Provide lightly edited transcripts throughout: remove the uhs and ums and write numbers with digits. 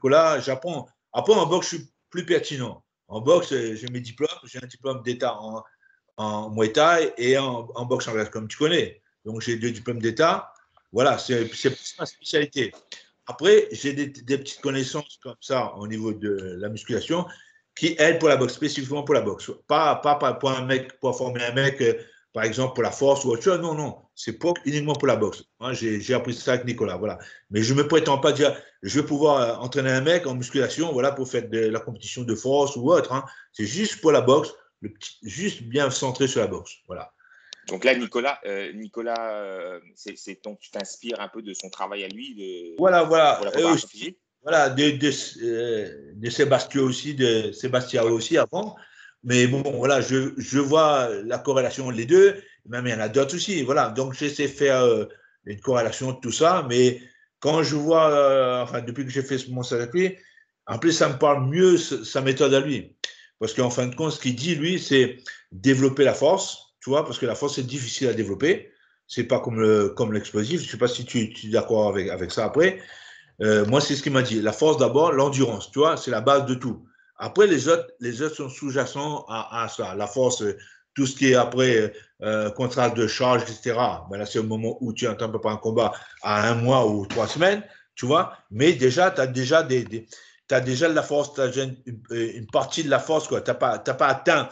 Nicolas, j'apprends. Après, en boxe, je suis plus pertinent. En boxe, j'ai mes diplômes. J'ai un diplôme d'État en Muay Thai et en boxe anglaise, comme tu connais. Donc, j'ai 2 diplômes d'État. Voilà, c'est ma spécialité. Après, j'ai des petites connaissances comme ça au niveau de la musculation qui aident pour la boxe, spécifiquement pour la boxe. Pas pour un mec, pour former un mec, par exemple, pour la force ou autre chose. Non, non. C'est uniquement pour la boxe. Moi, j'ai appris ça avec Nicolas. Voilà. Mais je ne me prétends pas dire, je vais pouvoir entraîner un mec en musculation, voilà, pour faire de la compétition de force ou autre. Hein. C'est juste pour la boxe, juste bien centré sur la boxe. Voilà. Donc là, Nicolas, donc tu t'inspires un peu de son travail à lui voilà. pour la préparation physique. Voilà, de Sébastien aussi avant. Mais bon, voilà, je vois la corrélation les deux. Même il y en a d'autres aussi. Voilà, donc j'essaie de faire une corrélation de tout ça. Mais quand je vois, enfin, depuis que j'ai fait mon stage avec lui, en plus, ça me parle mieux sa méthode à lui. Parce qu'en fin de compte, ce qu'il dit, lui, c'est développer la force, tu vois, parce que la force, c'est difficile à développer. C'est pas comme l'explosif. Je sais pas si tu es d'accord avec ça après. Moi, c'est ce qu'il m'a dit. La force d'abord, l'endurance, tu vois, c'est la base de tout. Après, les autres sont sous-jacents à ça. La force, tout ce qui est après contraste de charge, etc. Ben là, c'est au moment où tu entends pas un combat à 1 mois ou 3 semaines, tu vois. Mais déjà, tu as déjà t'as déjà de la force, tu as déjà une partie de la force, quoi. Tu n'as pas atteint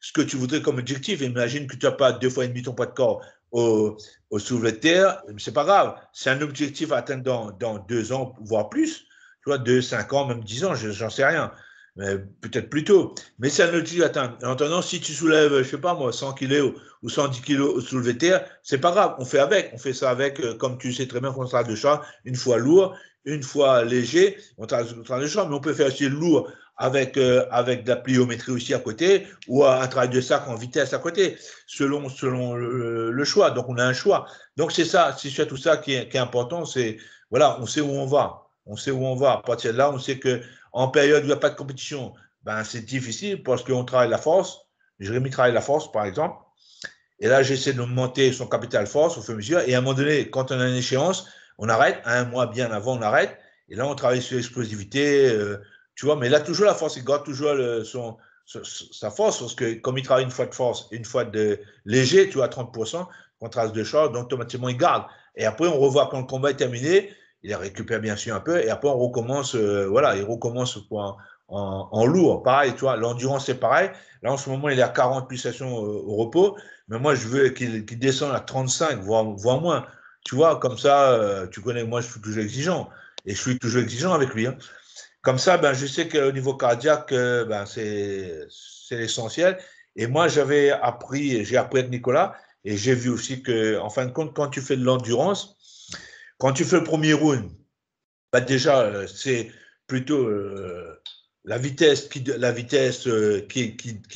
ce que tu voudrais comme objectif. Imagine que tu n'as pas 2 fois et demi ton poids de corps au soulevé de terre, c'est pas grave. C'est un objectif à atteindre dans 2 ans, voire plus. Tu vois, 2, 5 ans, même 10 ans, j'en sais rien. Peut-être plus tôt. Mais c'est un objectif à atteindre. En attendant, si tu soulèves, je sais pas moi, 100 kilos ou 110 kilos au soulevé de terre, c'est pas grave. On fait avec. On fait ça avec, comme tu sais très bien, on travaille de char, une fois lourd, une fois léger, on travaille de char, mais on peut faire aussi lourd avec de la pliométrie aussi à côté, ou un travail de sac en vitesse à côté, selon le choix. Donc, on a un choix. Donc, c'est ça, c'est tout ça qui est important. C'est, voilà, on sait où on va. On sait où on va. À partir de là, on sait qu'en période où il n'y a pas de compétition, ben, c'est difficile parce qu'on travaille la force. Jérémy travaille la force, par exemple. Et là, j'essaie de monter son capital force au fur et à mesure. Et à un moment donné, quand on a une échéance, on arrête. 1 mois bien avant, on arrête. Et là, on travaille sur l'explosivité. Tu vois, mais là, toujours la force, il garde toujours sa force. Parce que comme il travaille une fois de force, une fois de léger, tu vois, à 30%, contraste de charge, donc automatiquement, il garde. Et après, on revoit quand le combat est terminé. Il récupère bien sûr un peu. Et après, on recommence, voilà, il recommence en lourd. Pareil, tu vois, l'endurance, c'est pareil. Là, en ce moment, il est à 40 pulsations au repos. Mais moi, je veux qu'il descende à 35, voire moins. Tu vois, comme ça, tu connais, moi, je suis toujours exigeant. Et je suis toujours exigeant avec lui. Hein. Comme ça, ben, je sais qu'au niveau cardiaque, ben, c'est l'essentiel. Et moi, j'ai appris avec Nicolas, et j'ai vu aussi qu'en fin de compte, quand tu fais de l'endurance, quand tu fais le premier round, ben déjà, c'est plutôt la vitesse qui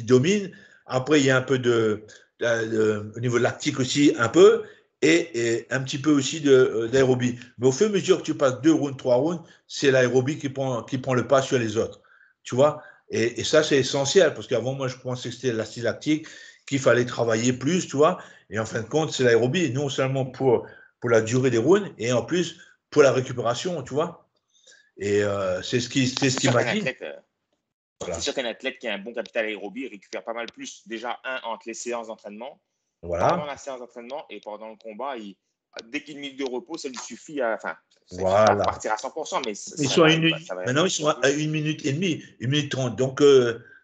domine. Après, il y a un peu au niveau lactique aussi, un peu, et un petit peu aussi d'aérobie. Mais au fur et à mesure que tu passes 2 rounds, 3 rounds, c'est l'aérobie qui prend le pas sur les autres. Tu vois? Et ça, c'est essentiel, parce qu'avant, moi, je pensais que c'était l'acide lactique, qu'il fallait travailler plus, tu vois. Et en fin de compte, c'est l'aérobie, non seulement pour la durée des rounds, et en plus pour la récupération, tu vois. Et c'est ce qui m'a dit. Voilà. C'est sûr qu'un athlète qui a un bon capital aérobie récupère pas mal plus, déjà, entre les séances d'entraînement, voilà. Pendant la séance d'entraînement et pendant le combat, dès qu'il y a une minute de repos, ça lui suffit à repartir à 100%. Mais maintenant, ils sont à 1 minute et demie, 1 minute 30. Donc,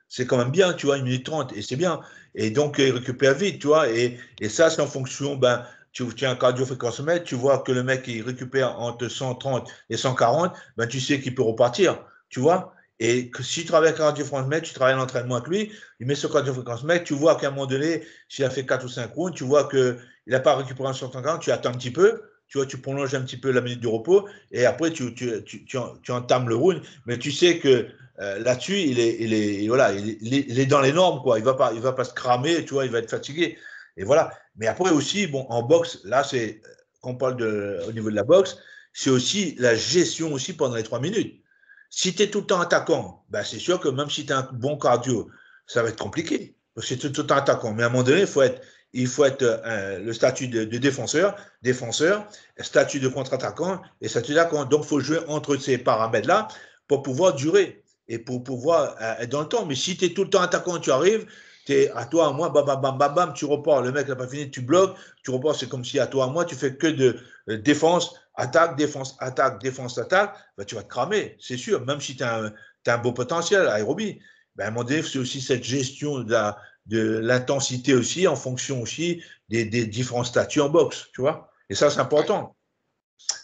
c'est quand même bien, tu vois, 1 minute 30, et c'est bien. Et donc, il récupère vite, tu vois. Et ça, c'est en fonction, ben, tu tiens un cardio-fréquencemètre, tu vois que le mec, il récupère entre 130 et 140, ben, tu sais qu'il peut repartir, tu vois. Et que si tu travailles avec un cardio-fréquencemètre, tu travailles l'entraînement avec lui, il met ce cardio-fréquencemètre, tu vois qu'à un moment donné, s'il a fait 4 ou 5 rounds, tu vois qu'il n'a pas récupéré en 140, tu attends un petit peu, tu vois, tu prolonges un petit peu la minute de repos, et après, tu entames le round, mais tu sais que là-dessus, il est dans les normes, quoi. Il va pas se cramer, tu vois, il va être fatigué. Et voilà. Mais après aussi, bon, en boxe, là, quand on parle au niveau de la boxe, c'est aussi la gestion aussi pendant les 3 minutes. Si tu es tout le temps attaquant, ben c'est sûr que même si tu as un bon cardio, ça va être compliqué. Parce que tu es tout le temps attaquant. Mais à un moment donné, il faut être le statut de défenseur, statut de contre-attaquant et statut d'attaquant. Donc, il faut jouer entre ces paramètres-là pour pouvoir durer et pour pouvoir être dans le temps. Mais si tu es tout le temps attaquant, tu arrives, tu es à toi, à moi, bam, bam, bam, bam, bam, tu repars. Le mec n'a pas fini, tu bloques, tu repars. C'est comme si à toi, à moi, tu fais que de défense, attaque, défense, attaque, défense, attaque. Ben, tu vas te cramer, c'est sûr. Même si tu as, un beau potentiel aérobie. Ben, à un moment donné, c'est aussi cette gestion de l'intensité aussi, en fonction aussi des différents statuts en boxe, tu vois. Et ça, c'est important.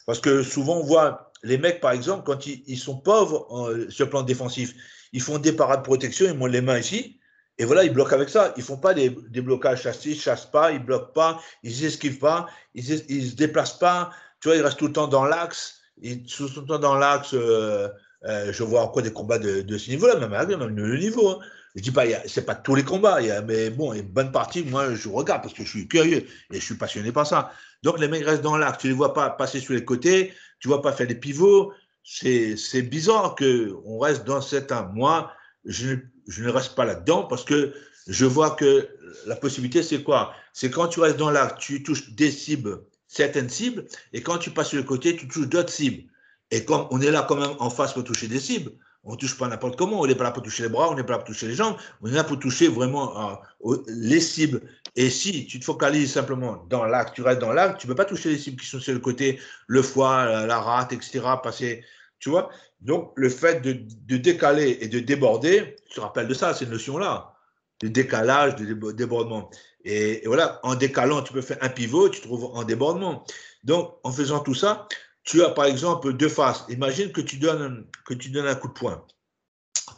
Parce que souvent, on voit les mecs, par exemple, quand ils sont pauvres sur le plan défensif, ils font des parades de protection, ils montent les mains ici, et voilà, ils bloquent avec ça. Ils ne font pas des blocages chassés, ils ne chassent pas, ils ne bloquent pas, ils n'esquivent pas, ils ne se déplacent pas. Tu vois, ils restent tout le temps dans l'axe. Ils sont tout le temps dans l'axe. Je vois encore des combats de ce niveau-là, même le niveau. Hein. Je ne dis pas, c'est pas tous les combats, mais bon, une bonne partie, moi, je regarde parce que je suis curieux et je suis passionné par ça. Donc, les mecs restent dans l'axe. Tu ne les vois pas passer sur les côtés, tu ne vois pas faire des pivots. C'est bizarre qu'on reste dans cet âme. Moi, je ne reste pas là-dedans parce que je vois que la possibilité, c'est quoi? C'est quand tu restes dans l'axe, tu touches des cibles, certaines cibles, et quand tu passes sur le côté, tu touches d'autres cibles. Et comme on est là quand même en face pour toucher des cibles, on ne touche pas n'importe comment, on n'est pas là pour toucher les bras, on n'est pas là pour toucher les jambes, on est là pour toucher vraiment les cibles. Et si tu te focalises simplement dans l'axe, tu restes dans l'axe, tu ne peux pas toucher les cibles qui sont sur le côté, le foie, la rate, etc., passer, tu vois. Donc, le fait de décaler et de déborder, tu te rappelles de ça, cette notion-là, de décalage, de débordement. Et voilà, en décalant, tu peux faire un pivot, tu te trouves en débordement. Donc, en faisant tout ça, tu as par exemple deux faces. Imagine que tu donnes un coup de poing.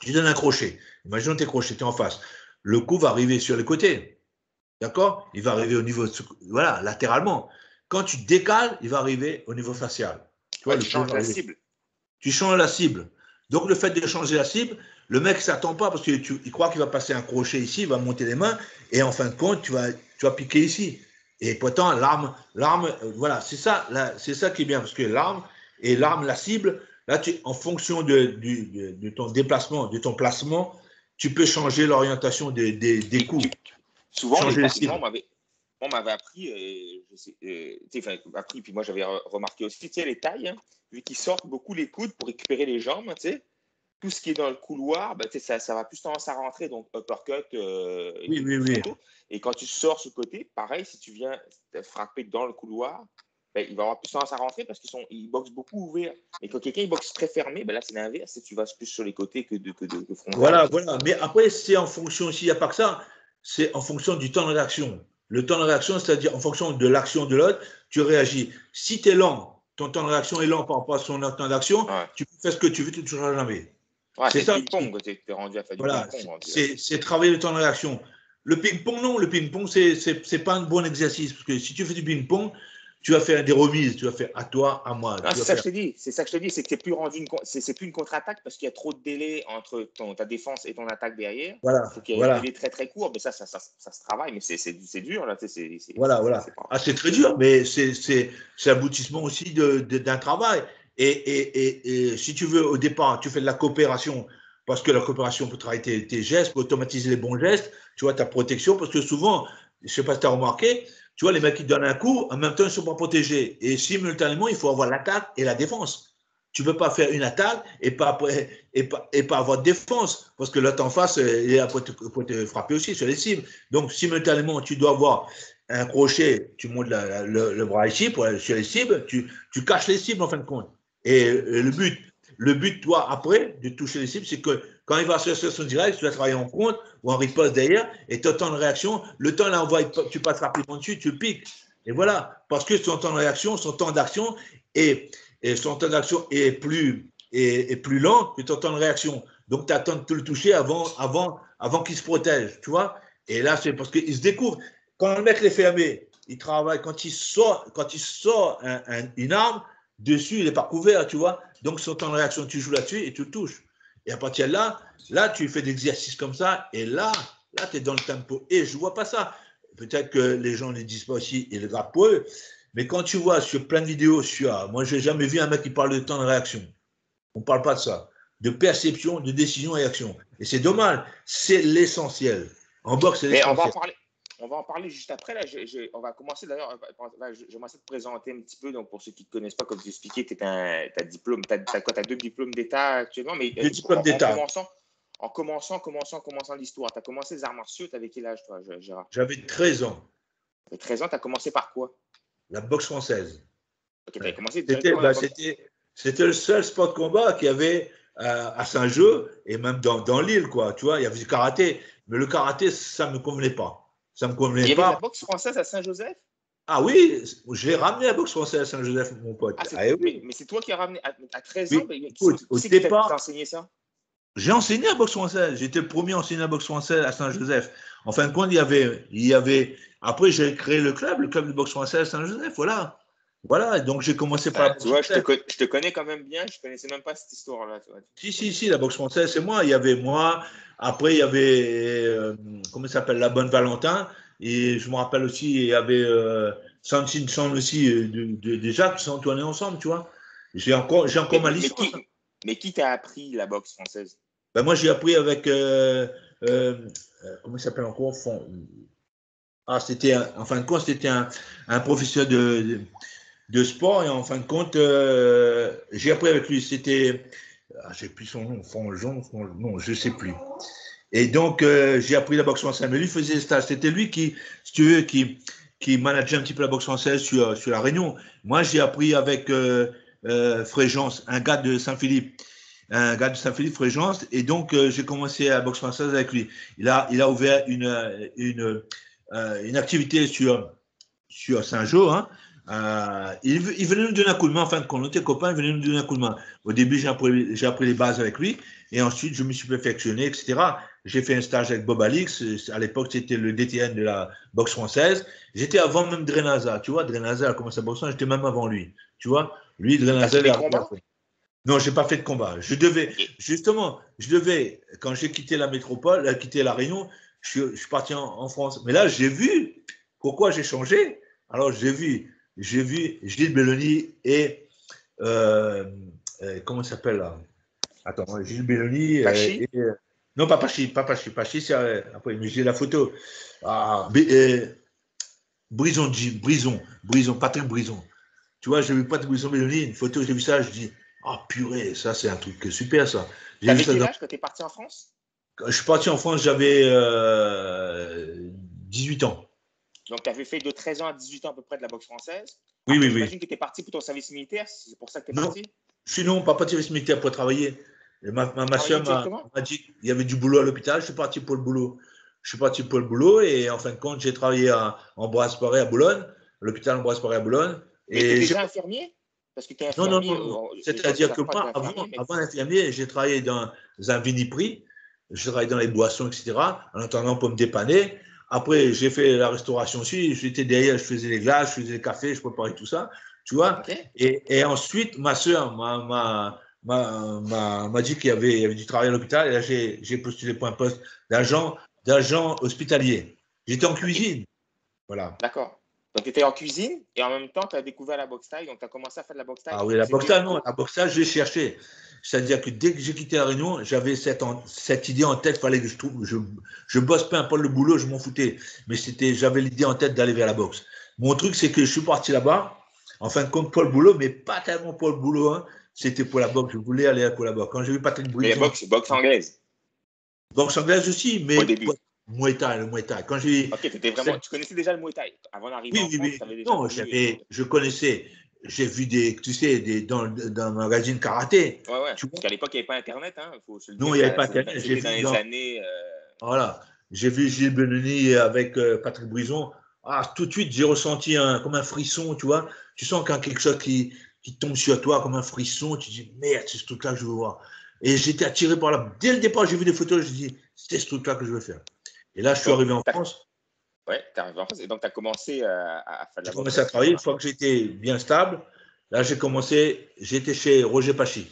Tu donnes un crochet. Imagine tes crochets, tu es en face. Le coup va arriver sur les côtés. D'accord? Il va arriver au niveau, voilà, latéralement. Quand tu décales, il va arriver au niveau facial. Tu vois, tu changes la cible. Tu changes la cible. Donc, le fait de changer la cible, le mec ne s'attend pas parce qu'il croit qu'il va passer un crochet ici, il va monter les mains et en fin de compte, tu vas piquer ici. Et pourtant, l'arme, voilà, c'est ça qui est bien, parce que l'arme, la cible, là, en fonction de ton déplacement, de ton placement, tu peux changer l'orientation des coups. Souvent, on m'avait appris, appris, puis moi j'avais remarqué aussi, tu sais, les tailles, hein, vu qu'ils sortent beaucoup les coudes pour récupérer les jambes, tu sais, tout ce qui est dans le couloir, ben, ça va plus tendance à rentrer, donc uppercut. Oui. Et quand tu sors ce côté, pareil, si tu viens frapper dans le couloir, ben, il va avoir plus tendance à rentrer parce qu'ils boxent beaucoup ouverts. Et quand quelqu'un boxe très fermé, ben là c'est l'inverse, tu vas plus sur les côtés que frontal. Voilà. Mais après, c'est en fonction aussi, il n'y a pas que ça, c'est en fonction du temps de réaction. Le temps de réaction, c'est-à-dire en fonction de l'action de l'autre, tu réagis. Si tu es lent, ton temps de réaction est lent par rapport à son temps d'action, tu peux faire ce que tu veux, tu ne toucheras jamais. Ouais, c'est le ping-pong, tu es rendu à faire du ping-pong. C'est travailler le temps de réaction. Le ping-pong, non, le ping-pong, c'est pas un bon exercice. Parce que si tu fais du ping-pong, tu vas faire des remises, tu vas faire à toi, à moi. C'est ça que je te dis, c'est que c'est plus une contre-attaque parce qu'il y a trop de délai entre ta défense et ton attaque derrière. Voilà. Il faut qu'il y ait un délai très très court, mais ça se travaille, mais c'est dur là. Voilà. C'est très dur, mais c'est l'aboutissement aussi d'un travail. Et si tu veux, au départ, tu fais de la coopération, parce que la coopération peut travailler tes gestes, pour automatiser les bons gestes, tu vois, ta protection, parce que souvent, je ne sais pas si tu as remarqué, tu vois, les mecs qui donnent un coup, en même temps, ils ne sont pas protégés. Et simultanément, il faut avoir l'attaque et la défense. Tu ne peux pas faire une attaque et pas avoir de défense, parce que l'autre en face, il peut te frapper aussi sur les cibles. Donc, simultanément, tu dois avoir un crochet, tu montes le bras ici pour aller sur les cibles, tu caches les cibles en fin de compte. Et le but, toi, après, de toucher les cibles, c'est que quand il va sur son direct, tu vas travailler en compte ou en riposte derrière, et ton temps de réaction, le temps là, tu passes rapidement dessus, tu piques. Et voilà, parce que son temps de réaction, son temps d'action et son temps d'action est plus lent que ton temps de réaction. Donc, tu attends de le toucher avant qu'il se protège, tu vois. Et là, c'est parce qu'il se découvre. Quand le mec est fermé, il travaille. Quand il sort une arme, dessus, il n'est pas couvert, tu vois. Donc, son temps de réaction, tu joues là-dessus et tu le touches. Et à partir de là, tu fais des exercices comme ça, et là, tu es dans le tempo. Et je ne vois pas ça. Peut-être que les gens ne le disent pas aussi, et le grave pour eux. Mais quand tu vois sur plein de vidéos, moi, je n'ai jamais vu un mec qui parle de temps de réaction. On ne parle pas de ça. De perception, de décision et action. Et c'est dommage. C'est l'essentiel. En boxe, c'est l'essentiel. on va en parler juste après. Là, on va commencer d'ailleurs. Je vais commencer à te présenter un petit peu. Donc, pour ceux qui ne te connaissent pas, comme tu expliquais, tu as diplôme. Tu as quoi? Tu as 2 diplômes d'État actuellement. Mais Deux diplômes d'État. En commençant l'histoire, tu as commencé les arts martiaux. Tu avais quel âge, toi, Gérard? J'avais 13 ans. Et 13 ans, tu as commencé par quoi? La boxe française. Ok, tu as commencé directement la boxe. C'était le seul sport de combat qu'il y avait à Saint-Jean et même dans l'île, quoi. Tu vois, il y avait du karaté. Mais le karaté, ça ne me convenait pas. Ça me convenait pas. Il y avait de la boxe française à Saint-Joseph? Ah oui, j'ai ramené la boxe française à Saint-Joseph, mon pote. Oui. Mais c'est toi qui as ramené à 13 oui. ans? Qui c'est qui t'a enseigné ça? J'ai enseigné la boxe française. J'étais le premier à enseigner la boxe française à Saint-Joseph. En fin de compte, il y avait. Après, j'ai créé le club de boxe française à Saint-Joseph. Voilà. Voilà. Donc, j'ai commencé par la boxe française. Je te connais quand même bien. Je ne connaissais même pas cette histoire-là. Si, la boxe française, c'est moi. Il y avait moi. Après, il y avait. Comment il s'appelle? La Bonne Valentin. Et je me rappelle aussi, il y avait Sanchin Chan aussi, déjà, qui sont tournés ensemble, tu vois. J'ai encore ma licence. Mais qui t'a appris la boxe française? Ben moi, j'ai appris avec. Comment il s'appelle encore? En fin de compte, c'était un professeur de sport. Et en fin de compte, j'ai appris avec lui. C'était. J'ai plus son nom. Non, je ne sais plus. Et donc, j'ai appris la boxe française. Mais lui faisait le stage. C'était lui qui, si tu veux, qui manageait un petit peu la boxe française sur La Réunion. Moi, j'ai appris avec Fréjance, un gars de Saint-Philippe. Fréjance, et donc j'ai commencé à la boxe française avec lui. Il a ouvert une activité sur Saint-Jean. Hein. Il venait nous donner un coup de main, enfin, quand on était copains, il venait nous donner un coup de main. Au début, j'ai appris les bases avec lui, et ensuite, je me suis perfectionné, etc. J'ai fait un stage avec Bob Alix. À l'époque, c'était le DTN de la boxe française. J'étais avant même Drenaza. Tu vois, Drenaza a commencé à boxer, j'étais même avant lui. Tu vois, lui, Drenaza, il a Non, j'ai pas fait de combat. Je devais, quand j'ai quitté la métropole, quitté La Réunion, je suis parti en France. Mais là, j'ai vu pourquoi j'ai changé. Alors, j'ai vu Gilles Belloni et comment il s'appelle là? Attends, Gilles Belloni. Non, pas Pachi, c'est après, mais j'ai la photo. Brison, Patrick Brison. Tu vois, j'ai vu Patrick Brison Belloni, une photo, j'ai vu ça, je dis. Ah, oh, purée, ça, c'est un truc super, ça. T'avais quel âge quand tu es parti en France? Quand je suis parti en France, j'avais 18 ans. Donc, tu avais fait de 13 ans à 18 ans à peu près de la boxe française? Oui. J'imagine que tu es parti pour ton service militaire, c'est pour ça que tu es parti? Je suis non, pas parti au service militaire pour travailler. Et ma soeur m'a dit qu'il y avait du boulot à l'hôpital, je suis parti pour le boulot. Et en fin de compte, j'ai travaillé en Brasparé à Boulogne, à l'hôpital en Brasparé à Boulogne. Et tu es déjà infirmier? Parce que tu es infirmier. Non. C'est-à-dire que moi, avant d'infirmier, j'ai travaillé dans un viniprix, j'ai travaillé dans les boissons, etc., en attendant pour me dépanner. Après, j'ai fait la restauration aussi. J'étais derrière, je faisais les glaces, je faisais les cafés, je préparais tout ça, tu vois. Okay. Et ensuite, ma soeur m'a dit qu'il y avait du travail à l'hôpital. Et là, j'ai postulé pour un poste d'agent hospitalier. J'étais en cuisine. Voilà. D'accord. Donc, tu étais en cuisine et en même temps, tu as découvert la boxe thaï. Donc, tu as commencé à faire de la boxe thaï. Ah oui, la boxe thaï, non. La boxe thaï, j'ai cherché. C'est-à-dire que dès que j'ai quitté La Réunion, j'avais cette idée en tête. Il fallait que je bosse, peu importe le boulot, je m'en foutais. Mais j'avais l'idée en tête d'aller vers la boxe. Mon truc, c'est que je suis parti là-bas, en fin de compte, pour le boulot, mais pas tellement pour le boulot. Hein. C'était pour la boxe. Je voulais aller pour la boxe. Quand j'ai vu Patrick Brison. Mais la boxe anglaise. Boxe anglaise aussi, mais. Au début. Le Muay Thai. Quand j'ai. Ok, tu connaissais déjà le Muay Thai avant d'arriver en France. Oui. Non, je connaissais. J'ai vu dans le magazine karaté. Ouais. Parce qu'à l'époque, il n'y avait pas Internet. Hein, non, il n'y avait pas Internet. C'était dans les années. Voilà. J'ai vu Gilles Belloni avec Patrick Brison. Ah, tout de suite, j'ai ressenti comme un frisson, tu vois. Tu sens qu'il y a quelque chose qui tombe sur toi comme un frisson. Tu dis, merde, c'est ce truc-là que je veux voir. Et j'étais attiré par là. Dès le départ, j'ai vu des photos, je dis, c'est ce truc-là que je veux faire. Et là, je suis arrivé en France. Ouais, tu es arrivé en France. Et donc, tu as commencé à faire de la boxe. J'ai commencé à travailler. Une fois que j'étais bien stable, là, j'étais chez Roger Pachi.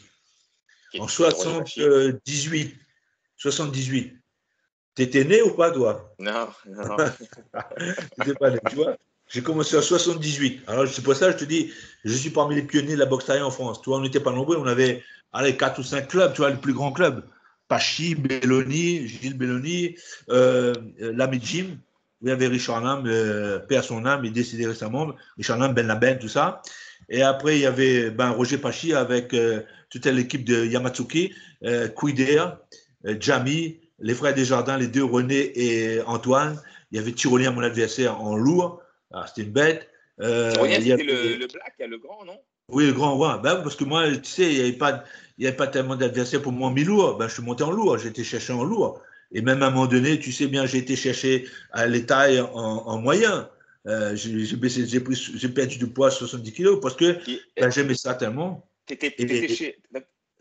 En 78. T'étais né ou pas, toi? Non. T'étais pas né, tu vois. J'ai commencé en 78. Alors, c'est pour ça que je te dis, je suis parmi les pionniers de la boxe thaï en France. Tu vois, on n'était pas nombreux. On avait 4 ou 5 clubs, tu vois, les plus grands clubs. Pachi, Belloni, Gilles Belloni, l'ami Jim. il y avait Richard Lam, paix à son âme, il est décédé récemment, Richard Lam, Ben Laben, tout ça. Et après, il y avait Roger Pachi avec toute l'équipe de Yamatsuki, Kouider, Jamy, les frères Desjardins, les deux, René et Antoine. Il y avait Tyrolien, mon adversaire, en lourd. Ah, c'était une bête. Tyrolien, c'était le black, le grand, non? Oui, le grand, ouais. Ben, parce que moi, tu sais, il n'y avait pas tellement d'adversaires pour moi en mi-lourd. Ben, je suis monté en lourd, j'ai été chercher en lourd. Et même à un moment donné, tu sais bien, j'ai été chercher à les tailles en moyen. J'ai perdu du poids à 70 kilos parce que j'aimais ça tellement. Tu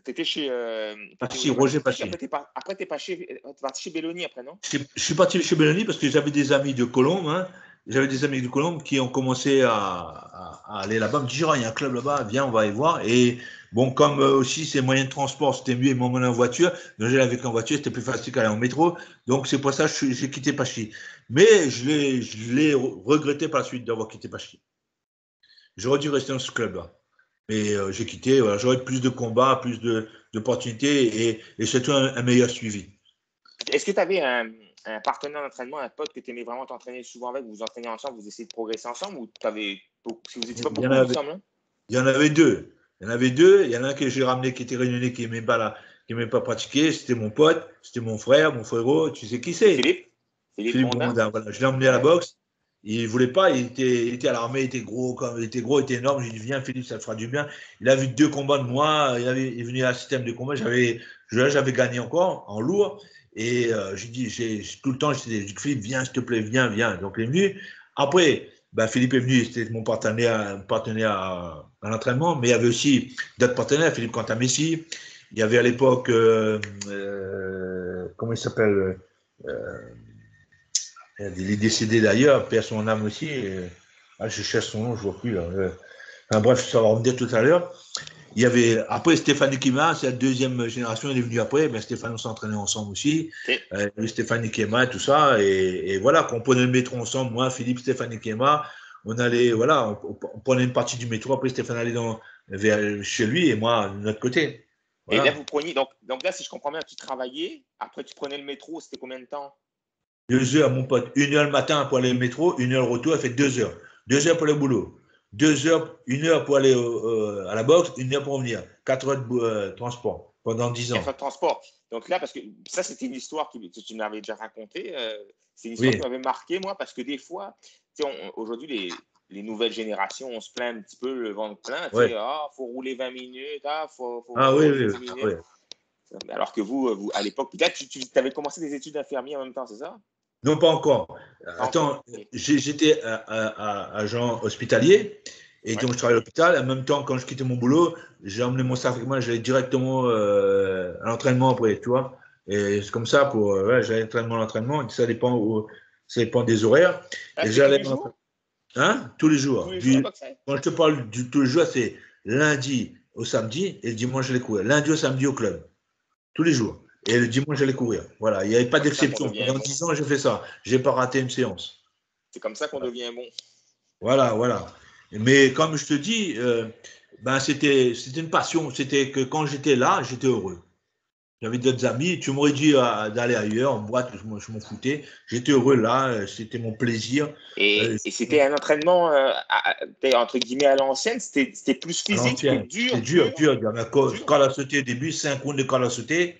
étais chez Roger Pachi. Après, tu es parti chez Belloni après, non? Je suis parti chez Belloni parce que j'avais des amis de Colombes. Hein. J'avais des amis de Colombes qui ont commencé à aller là-bas. Ils me disent, il y a un club là-bas, viens, on va y voir. Et bon, comme aussi ces moyens de transport, c'était mieux, ils m'emmenaient en voiture. Donc j'allais avec en voiture, c'était plus facile qu'aller en métro. Donc c'est pour ça que j'ai quitté Pachi. Mais je l'ai regretté par la suite d'avoir quitté Pachi. J'aurais dû rester dans ce club-là. Mais j'ai quitté, voilà, j'aurais plus de combats, plus d'opportunités et surtout un meilleur suivi. Est-ce que tu avais un partenaire d'entraînement, un pote que tu aimais vraiment t'entraîner souvent avec, vous vous entraînez ensemble, vous essayez de progresser ensemble ou si vous n'étiez pas beaucoup ensemble? Hein? Il y en avait deux. Il y en a un que j'ai ramené qui était réunionnais, qui n'aimait pas pratiquer. C'était mon pote, c'était mon frère, mon frérot. Tu sais qui c'est? Philippe Blondin. Voilà. Je l'ai emmené à la boxe. Il ne voulait pas, il était à l'armée, il était gros, il était énorme. J'ai dit, viens Philippe, ça te fera du bien. Il a vu 2 combats de moi, il est venu à un système de combat. J'avais gagné encore en lourd. Et j'ai dit, tout le temps, j'ai dit, Philippe, viens, s'il te plaît, viens. Donc il est venu. Après, Philippe est venu, c'était mon partenaire à l'entraînement, mais il y avait aussi d'autres partenaires, Philippe Cantamessi. Il y avait à l'époque, comment il s'appelle il est décédé d'ailleurs, paix à son âme aussi. Je cherche son nom, je ne vois plus. Là. Enfin, bref, ça va revenir tout à l'heure. Il y avait après Stéphane Ikema, c'est la deuxième génération, il est venu après. Mais Stéphane, on s'entraînait ensemble aussi. Stéphane Ikema, tout ça. Et voilà, qu'on prenait le métro ensemble, moi, Philippe, Stéphane Ikema. On allait, voilà, on prenait une partie du métro. Après, Stéphane allait chez lui et moi, de notre côté. Voilà. Et là, vous preniez, donc là, si je comprends bien, tu travaillais. Après, tu prenais le métro, c'était combien de temps? 2 heures, mon pote. 1 heure le matin pour aller au métro, 1 heure le retour, elle fait 2 heures. 2 heures pour le boulot. 2 heures, 1 heure pour aller à la boxe, 1 heure pour revenir. 4 heures de transport pendant 10 ans. 4 heures de transport. Donc là, parce que ça, c'était une histoire que tu m'avais déjà racontée. C'est une histoire qui m'avait marqué, moi, parce que des fois, aujourd'hui, les nouvelles générations, on se plaint un petit peu le ventre plein. Faut rouler 20 minutes. Faut rouler 10 minutes. Oui. Alors que vous, à l'époque, peut-être tu avais commencé des études d'infirmier en même temps, c'est ça? Non, pas encore. Attends, j'étais agent hospitalier et donc je travaillais à l'hôpital. En même temps, quand je quittais mon boulot, j'ai emmené mon sac avec moi, j'allais directement à l'entraînement après, tu vois. Et c'est comme ça j'allais à l'entraînement, ça dépend des horaires. Et j'allais tous les jours. Quand je te parle du tous les jours, c'est lundi au samedi et le dimanche, je les courais. Lundi au samedi au club. Tous les jours. Et le dimanche, j'allais courir. Voilà, il n'y avait pas d'exception. Pendant 10 ans, j'ai fait ça. Je n'ai pas raté une séance. C'est comme ça qu'on devient bon. Voilà. Mais comme je te dis, c'était une passion. C'était que quand j'étais là, j'étais heureux. J'avais d'autres amis. Tu m'aurais dit d'aller ailleurs, en boîte, je m'en foutais. J'étais heureux là. C'était mon plaisir. Et c'était un entraînement, entre guillemets, à l'ancienne. C'était plus physique, c'était dur. C'était dur. Quand à sauter au début, 5 rounds de corde à sauter.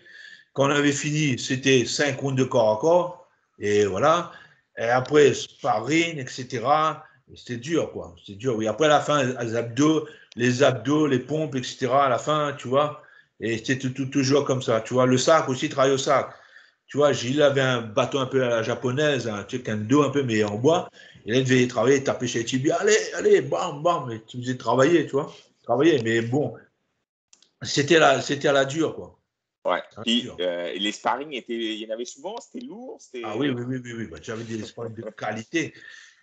Quand on avait fini, c'était 5 rounds de corps à corps. Et voilà. Et après, sparring, etc. C'était dur, quoi. C'était dur, oui. Après, à la fin, les abdos, les pompes, etc. À la fin, tu vois. Et c'était toujours comme ça. Tu vois, le sac aussi, travailler au sac. Tu vois, Gilles avait un bâton un peu à la japonaise, un kendo un peu, mais en bois. Et là, il devait travailler, taper chez les tibias. Allez, bam, bam. Et tu faisais travailler, tu vois. Travailler, mais bon. C'était à la dure, quoi. Ouais. Puis les sparring, il y en avait souvent, c'était lourd. Ah oui. J'avais des sparring de qualité.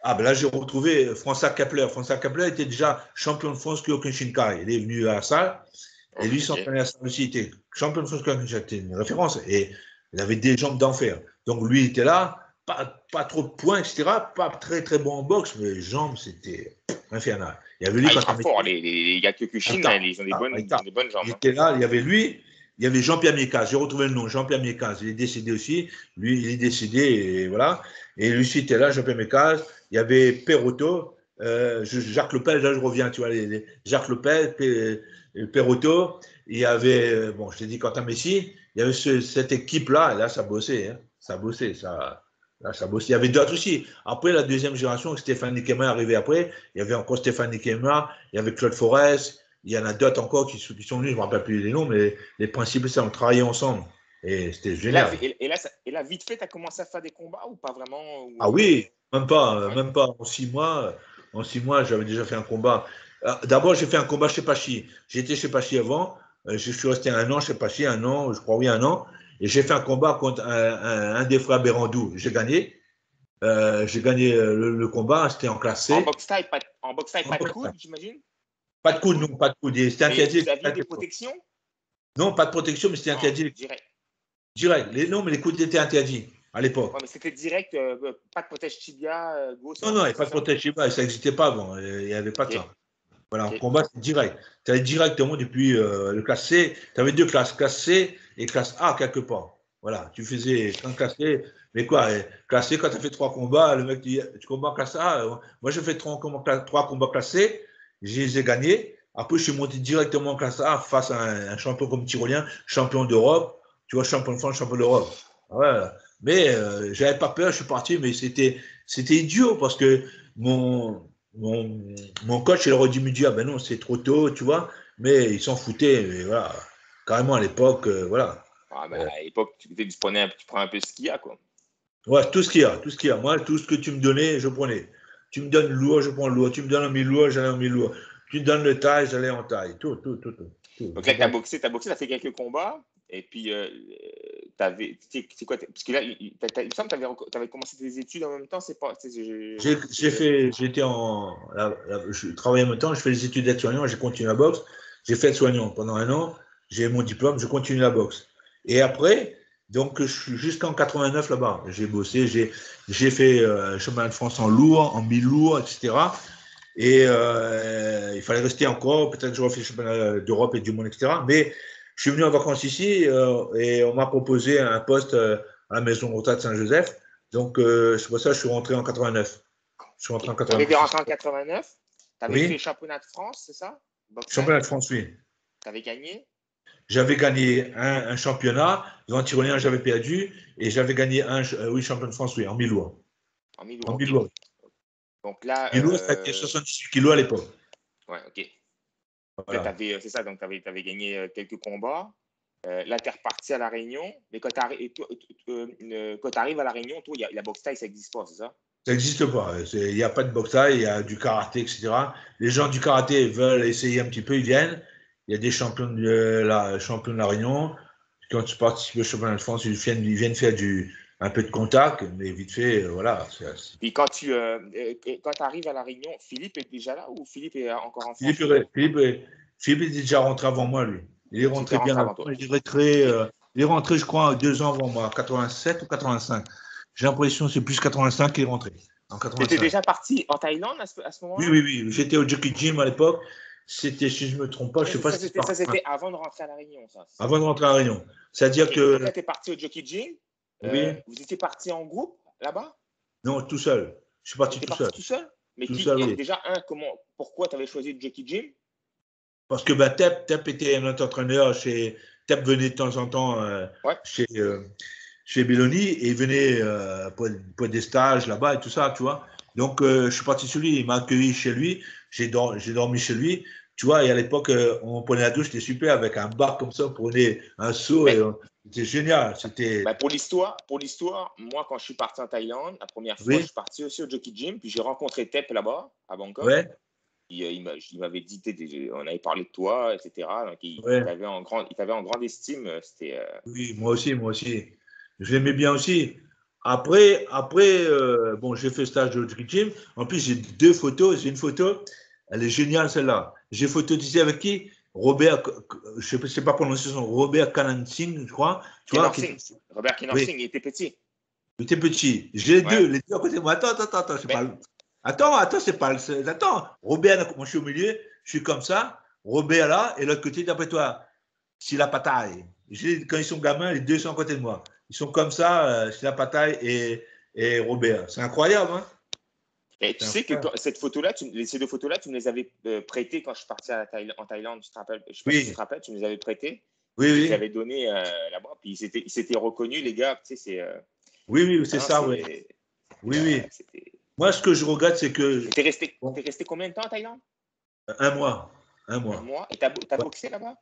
Là, j'ai retrouvé François Kepler. François Kepler était déjà champion de France Kyokushinkai. Il est venu à la salle. Et lui, s'entraînait à la salle aussi. Il était champion de France Kyokushinkai. C'était une référence. Et il avait des jambes d'enfer. Donc, lui, il était là. Pas trop de points, etc. Pas très, très bon en boxe. Mais les jambes, c'était infernal. Il y avait lui ils sont forts. Les gars Kyokushin, ils ont des bonnes jambes. Il était là. Il y avait lui. il y avait Jean-Pierre Mécas, j'ai retrouvé le nom, Jean-Pierre Mécas, il est décédé aussi, lui, il est décédé, et voilà. Et lui aussi était là, Jean-Pierre Mécas, il y avait Perotto, Jacques Lepel, là je reviens, tu vois, Jacques Lepel, Perotto, il y avait, bon, je t'ai dit Quentin Messi, il y avait cette équipe-là, et là, ça bossait, hein, ça bossait, là, ça bossait. Il y avait d'autres aussi. Après, la deuxième génération, Stéphane Niquema est arrivé après, il y avait encore Stéphane Niquema, il y avait Claude Forest, il y en a d'autres encore qui sont venus, je ne me rappelle plus les noms, mais les principaux, ça, on travaillait ensemble. Et c'était génial. Et là, vite fait, tu as commencé à faire des combats ou pas vraiment ou, Ah oui, même pas, ouais. même pas. En 6 mois, j'avais déjà fait un combat. D'abord, j'ai fait un combat chez Pachi. J'étais chez Pachi avant. Je suis resté 1 an chez Pachi, 1 an, je crois, oui, 1 an. Et j'ai fait un combat contre un des frères Bérandou. J'ai gagné. Le combat, c'était en classe C. En boxe taille, pas de coude, j'imagine. Pas de coude, non, pas de coude. C'était interdit. Vous aviez des protections? Non, pas de protection, mais c'était interdit. Direct. Non, mais les coudes étaient interdits à l'époque. Ouais, mais c'était direct, pas de protège tibia, gauche. Non, il n'y avait pas de protège tibia, ça n'existait pas avant. Il n'y avait pas de ça. Voilà, en combat, c'est direct. Tu allais directement depuis le classe C. Tu avais 2 classes, classe C et classe A quelque part. Voilà, tu faisais un classe C. Mais quoi, classe C, quand tu as fait 3 combats, le mec dit tu combats classe A. Moi, j'ai fait 3 combats classe C, je les ai gagnés. Après, je suis monté directement en classe A face à un champion comme Tyrolien, champion d'Europe. Tu vois, champion de France, champion d'Europe. Ouais. Mais j'avais pas peur, je suis parti, mais c'était idiot parce que mon coach, il aurait dû me dire, ben non, c'est trop tôt, tu vois, mais il s'en foutait, mais voilà, carrément à l'époque, voilà. Ah, ben, à l'époque, tu prends un peu ce qu'il y a, quoi. Ouais, tout ce qu'il y a. Moi, tout ce que tu me donnais, je prenais. Tu me donnes le lourd, je prends le lourd. Tu me donnes un mi-lourd, j'allais en mi-lourd. Tu me donnes le taille, j'allais en taille. Tout. Donc là, tu as boxé, tu as fait quelques combats, et puis c'est quoi? Parce que là, il me semble que tu avais commencé tes études en même temps, c'est pas. Je travaillais en même temps, je fais les études d'aide-soignant, j'ai continué la boxe. J'ai fait aide-soignant pendant 1 an, j'ai mon diplôme, je continue la boxe. Et après, donc jusqu'en 89 là-bas, j'ai bossé, j'ai fait championnat de France en lourd, en mi-lourd, etc. Et il fallait rester encore, peut-être que je refais le championnat d'Europe et du monde, etc. Mais je suis venu en vacances ici et on m'a proposé un poste à la maison retraite Saint-Joseph. Donc, c'est pour ça que je suis rentré en 89. Je suis rentré en 89. Tu avais rentré en 89, tu avais oui. fait championnat de France, c'est ça? Championnat de France, oui. Tu avais gagné? J'avais gagné un championnat. Grand Tyrolien, j'avais perdu. Et j'avais gagné champion de France, oui, en mi-lourd. En mi-lourd. En mi-lourd. Okay. Donc là. Mi-lourd, ça a été 78 kilos à l'époque. Ouais, ok. Voilà. C'est ça, donc tu avais gagné quelques combats. Là, tu es reparti à La Réunion. Mais quand tu arrives à La Réunion, toi, la boxe taille, ça n'existe pas, c'est ça? Ça n'existe pas. Il n'y a pas de boxe taille, il y a du karaté, etc. Les gens du karaté veulent essayer un petit peu, ils viennent. Il y a des champions de la Réunion. Quand tu participes au championnat de France, ils viennent faire un peu de contact, mais vite fait, voilà. Puis quand tu arrives à La Réunion, Philippe est déjà là ou Philippe est encore en France? Philippe est déjà rentré avant moi, lui. Il est rentré bien avant toi. Il est rentré, je crois, 2 ans avant moi, 87 ou 85. J'ai l'impression que c'est plus 85 qu'il est rentré. Tu étais déjà parti en Thaïlande à ce moment-là? Oui. J'étais au Jockey Gym à l'époque. C'était, si je ne me trompe pas, je sais pas si ça, c'était avant de rentrer à La Réunion, ça. Avant de rentrer à La Réunion. C'est-à-dire que. Donc là, tu es parti au Jockey Gym. Oui. Vous étiez parti en groupe là-bas? Non, tout seul. Je suis parti tout seul. Tout seul? Mais oui. Déjà, pourquoi tu avais choisi le Jockey Gym? Parce que Tep était notre entraîneur Tep venait de temps en temps chez Belloni et il venait pour des stages là-bas et tout ça, tu vois. Donc, je suis parti sur lui. Il m'a accueilli chez lui. J'ai dormi chez lui. Tu vois, et à l'époque, on prenait la douche, c'était super, avec un bar comme ça, on prenait un seau. C'était génial. Pour l'histoire, moi, quand je suis parti en Thaïlande, la première fois, je suis parti aussi au Jockey Gym, puis j'ai rencontré Tep là-bas, à Bangkok. Ouais. Il m'avait dit, on avait parlé de toi, etc. Donc, il t'avait en grande estime. Oui, moi aussi. Je l'aimais bien aussi. Après, bon, j'ai fait stage au Jockey Gym. En plus, j'ai 2 photos. J'ai une photo, elle est géniale celle-là. J'ai phototisé avec qui? Robert, je ne sais pas prononcer son nom, Robert Kanansing, je crois. Robert Kanansing, il était petit. Il était petit. J'ai les deux à côté de moi. Attends, c'est pas le. Attends, Robert, moi je suis au milieu, je suis comme ça. Robert là, et l'autre côté, d'après toi, c'est la pataille. Quand ils sont gamins, les deux sont à côté de moi. Ils sont comme ça, Sina Pataille et Robert. C'est incroyable, hein? Et tu sais que ces deux photos-là, tu me les avais prêtées quand je suis parti en Thaïlande. Tu te rappelles? Je ne sais pas si tu te rappelles, tu me les avais prêtées. Oui, je oui. les avais données là-bas. Puis ils s'étaient reconnus, les gars. Tu sais, c'est. Oui, c'est ça, oui. Oui. Moi, ce que je regrette, c'est que. T'es resté combien de temps en Thaïlande? Un mois. Un mois. Et t'as boxé là-bas?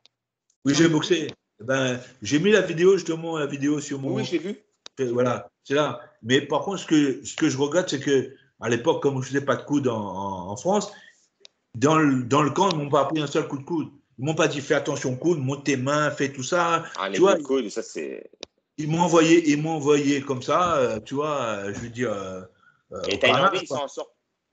Oui, j'ai boxé. Ben, j'ai mis la vidéo, justement, sur mon. Oui, je l'ai vu. Voilà, c'est là. Mais par contre, ce que je regrette, c'est que à l'époque, comme je ne faisais pas de coude en France, dans le camp, ils ne m'ont pas appris un seul coup de coude. Ils ne m'ont pas dit fais attention au coude, monte tes mains, fais tout ça. Les coups de coude, ça c'est. Ils m'ont envoyé comme ça, tu vois, je veux dire. Les Thaïlandais,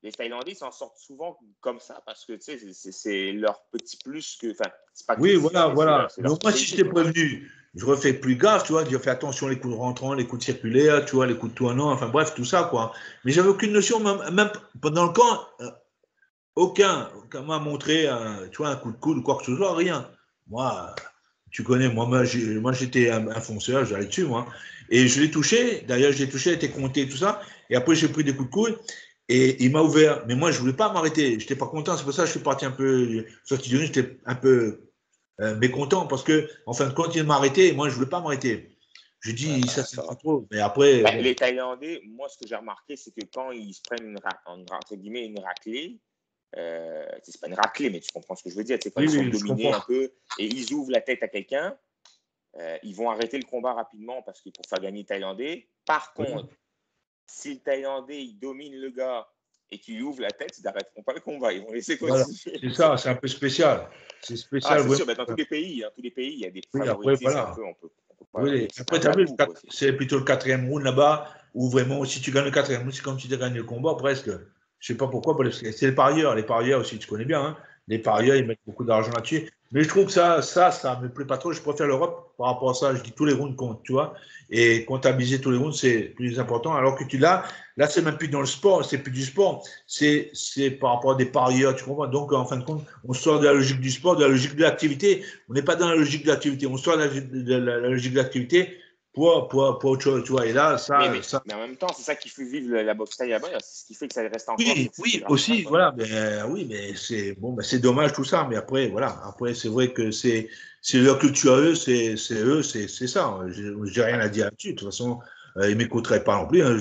les Thaïlandais s'en sortent souvent comme ça parce que tu sais, c'est leur petit plus que. Enfin, c'est pas. Oui, voilà. Donc moi, si j'étais prévenu, je refais plus gaffe, tu vois, je fais attention les coups rentrants, les coups circulaires, tu vois, les coups de tournant, enfin bref, tout ça, quoi. Mais j'avais aucune notion, même pendant le camp, aucun m'a montré, tu vois, un coup de coude ou quoi que ce soit, rien. Moi, tu connais, moi j'étais un fonceur, j'allais dessus, moi. Et je l'ai touché, d'ailleurs, je l'ai touché, il était compté, tout ça. Et après, j'ai pris des coups de coude. Et il m'a ouvert. Mais moi, je ne voulais pas m'arrêter. Je n'étais pas content. C'est pour ça que je suis parti un peu. Sorti de j'étais un peu mécontent parce que, en fin de compte, il m'a arrêté. Et moi, je ne voulais pas m'arrêt. Je dis, ça, c'est pas trop. Mais après. Bon. Les Thaïlandais, moi, ce que j'ai remarqué, c'est que quand ils se prennent entre guillemets, une raclée, c'est pas une raclée, mais tu comprends ce que je veux dire. Quand ils sont dominés un peu et ils ouvrent la tête à quelqu'un, ils vont arrêter le combat rapidement parce que pour faire gagner les Thaïlandais. Par contre, si le Thaïlandais il domine le gars et qu'il ouvre la tête, ils n'arrêteront pas le combat. Ils vont laisser continuer. Voilà. C'est ça, c'est un peu spécial. C'est spécial. C'est sûr, dans tous les pays, il y a des favoritismes un peu. Après, tu as vu, c'est plutôt le quatrième round là-bas où vraiment, si tu gagnes le quatrième round, c'est comme si tu gagnes le combat presque. Je ne sais pas pourquoi, c'est les parieurs. Les parieurs aussi, tu connais bien. Hein. Les parieurs, ils mettent beaucoup d'argent là-dessus. Mais je trouve que ça ne me plaît pas trop. Je préfère l'Europe par rapport à ça. Je dis tous les rounds comptent, tu vois. Et comptabiliser tous les rounds, c'est plus important. Alors que là, c'est même plus dans le sport, c'est plus du sport. C'est par rapport à des parieurs, tu comprends. Donc, en fin de compte, on sort de la logique du sport, de la logique de l'activité. On n'est pas dans la logique de l'activité. On sort de la logique de l'activité pour autre chose, tu vois. Et là, mais en même temps, c'est ça qui fait vivre la boxe thaï là-bas. C'est ce qui fait que ça reste encore. Oui, aussi, voilà. Mais c'est dommage tout ça. Mais après, voilà. Après, c'est vrai que c'est leur culture à eux, c'est ça. Je n'ai rien à dire là-dessus. De toute façon, ils ne m'écouteraient pas non plus. Hein.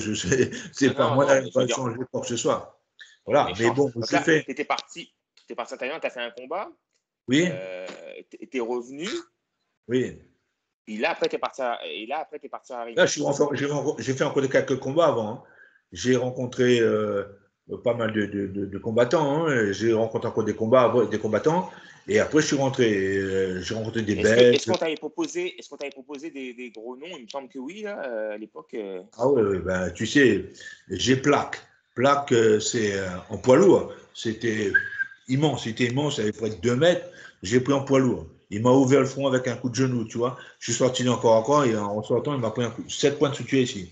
C'est pas moi qui va changer quoi que ce soit. Voilà. Mais bon, c'est fait. Tu étais parti en Thaïlande, tu as fait un combat. Oui. Tu es revenu. Oui. Et là, après, tu es parti à Ring. Là, j'ai fait encore quelques combats avant. Hein. J'ai rencontré pas mal de combattants. Hein. J'ai rencontré encore des combattants. Et après, je suis rentré. J'ai rencontré des Belges. Est-ce qu'on t'avait proposé des gros noms? Il me semble que oui, là, à l'époque. Ah oui, ben, tu sais, j'ai Plaque. Plaque, c'est en poids lourd. C'était immense. Il avait près de 2 mètres. J'ai pris en poids lourd. Il m'a ouvert le front avec un coup de genou, tu vois. Je suis sorti encore, et en sortant, il m'a pris un coup. 7 points de suture ici.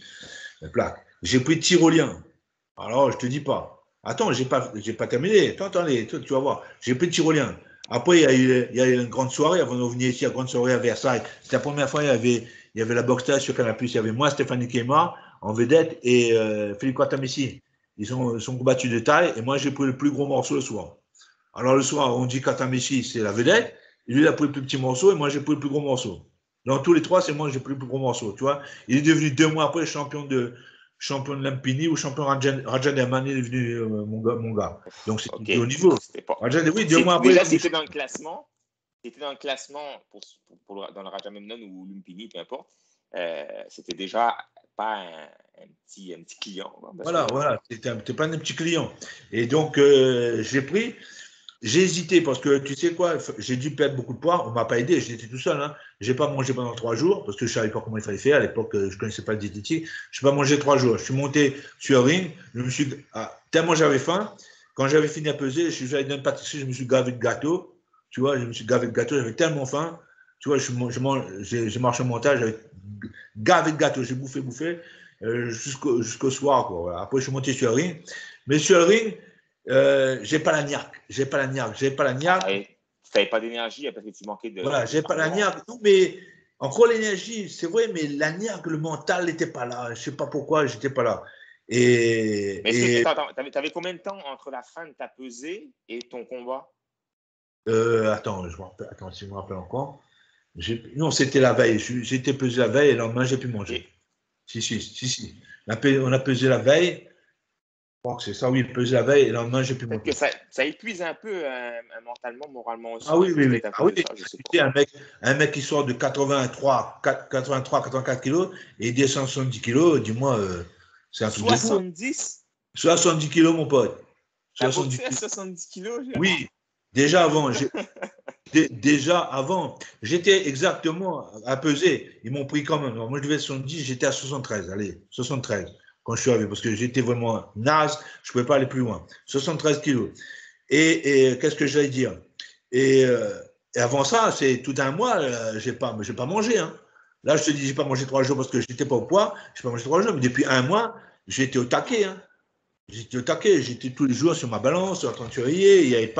La plaque. J'ai pris Tyrolien. Alors, je te dis pas. Attends, j'ai pas terminé. Attendez, tu vas voir. J'ai pris Tyrolien. Après, il y a eu une grande soirée. Avant de venir ici, à grande soirée à Versailles. C'était la première fois, il y avait la boxe sur Canal+. Il y avait moi, Stéphanie Kema, en vedette, et Philippe Katamessi. Ils sont combattus de taille, et moi, j'ai pris le plus gros morceau le soir. Alors, le soir, on dit Katamessi, c'est la vedette. Lui, il a pris le plus petit morceau, et moi, j'ai pris le plus gros morceau. Dans tous les trois, c'est moi qui j'ai pris le plus gros morceau, tu vois. Il est devenu 2 mois après champion de Lampini ou champion Rajan Dermani, il est devenu mon gars. Donc, c'était au niveau. Oui, 2 mois après. Déjà, c'était dans le classement. C'était dans le classement dans le Rajamemnon ou Lumpini, peu importe. C'était déjà pas un petit client. Voilà. C'était pas un petit client. Et donc, j'ai pris. J'ai hésité parce que, tu sais quoi, j'ai dû perdre beaucoup de poids. On ne m'a pas aidé, j'étais tout seul. Hein. Je n'ai pas mangé pendant 3 jours parce que je ne savais pas comment il fallait faire. À l'époque, je ne connaissais pas le diététique. Je n'ai pas mangé 3 jours. Je suis monté sur un ring. Tellement j'avais faim. Quand j'avais fini à peser, je suis allé dans une pâtisserie, je me suis gavé de gâteau. Tu vois, je me suis gavé de gâteau. J'avais tellement faim. Tu vois, j'ai marché au montage, j'avais gavé de gâteau. J'ai bouffé jusqu'au soir. Quoi. Voilà. Après, je suis monté sur un ring. Mais sur le ring, j'ai pas la niaque. Tu n'avais pas d'énergie parce que tu manquais de. Voilà, j'ai pas la niaque. Non, mais encore l'énergie, c'est vrai, mais la nerve, le mental n'était pas là. Je ne sais pas pourquoi, j'étais pas là. Mais attends, t'avais combien de temps entre la fin de ta pesée et ton combat? Attends, attends, si je me rappelle encore. Non, c'était la veille. J'étais pesé la veille et le lendemain, j'ai pu manger. Si. On a pesé la veille. Je crois que c'est ça, oui, pesé la veille et le lendemain, j'ai pu Peut-être manger. que ça épuise un peu mentalement, moralement aussi. Ah oui, oui, oui. Peut-être un Ah peu oui. de ça, je sais Tu pas. sais, un mec qui sort de 84 kilos et il descend 70 kilos, dis-moi, c'est un truc de fou. 70? 70 kilos, mon pote. T'as 70 boxé à kilos. 70 kilos, Gérard? Oui, déjà avant, j'étais exactement à peser. Ils m'ont pris quand même. Alors, moi, je devais être 70, j'étais à 73. Allez, 73 quand je suis arrivé, parce que j'étais vraiment naze, je ne pouvais pas aller plus loin. 73 kilos. Et qu'est-ce que j'allais dire et, et avant ça, c'est tout un mois, j'ai pas mangé. Hein. Là, je te dis, j'ai pas mangé 3 jours parce que je n'étais pas au poids. J'ai pas mangé 3 jours, mais depuis un mois, j'étais au taquet. Hein. J'étais au taquet, j'étais tous les jours sur ma balance, en train de surveiller. Il n'y avait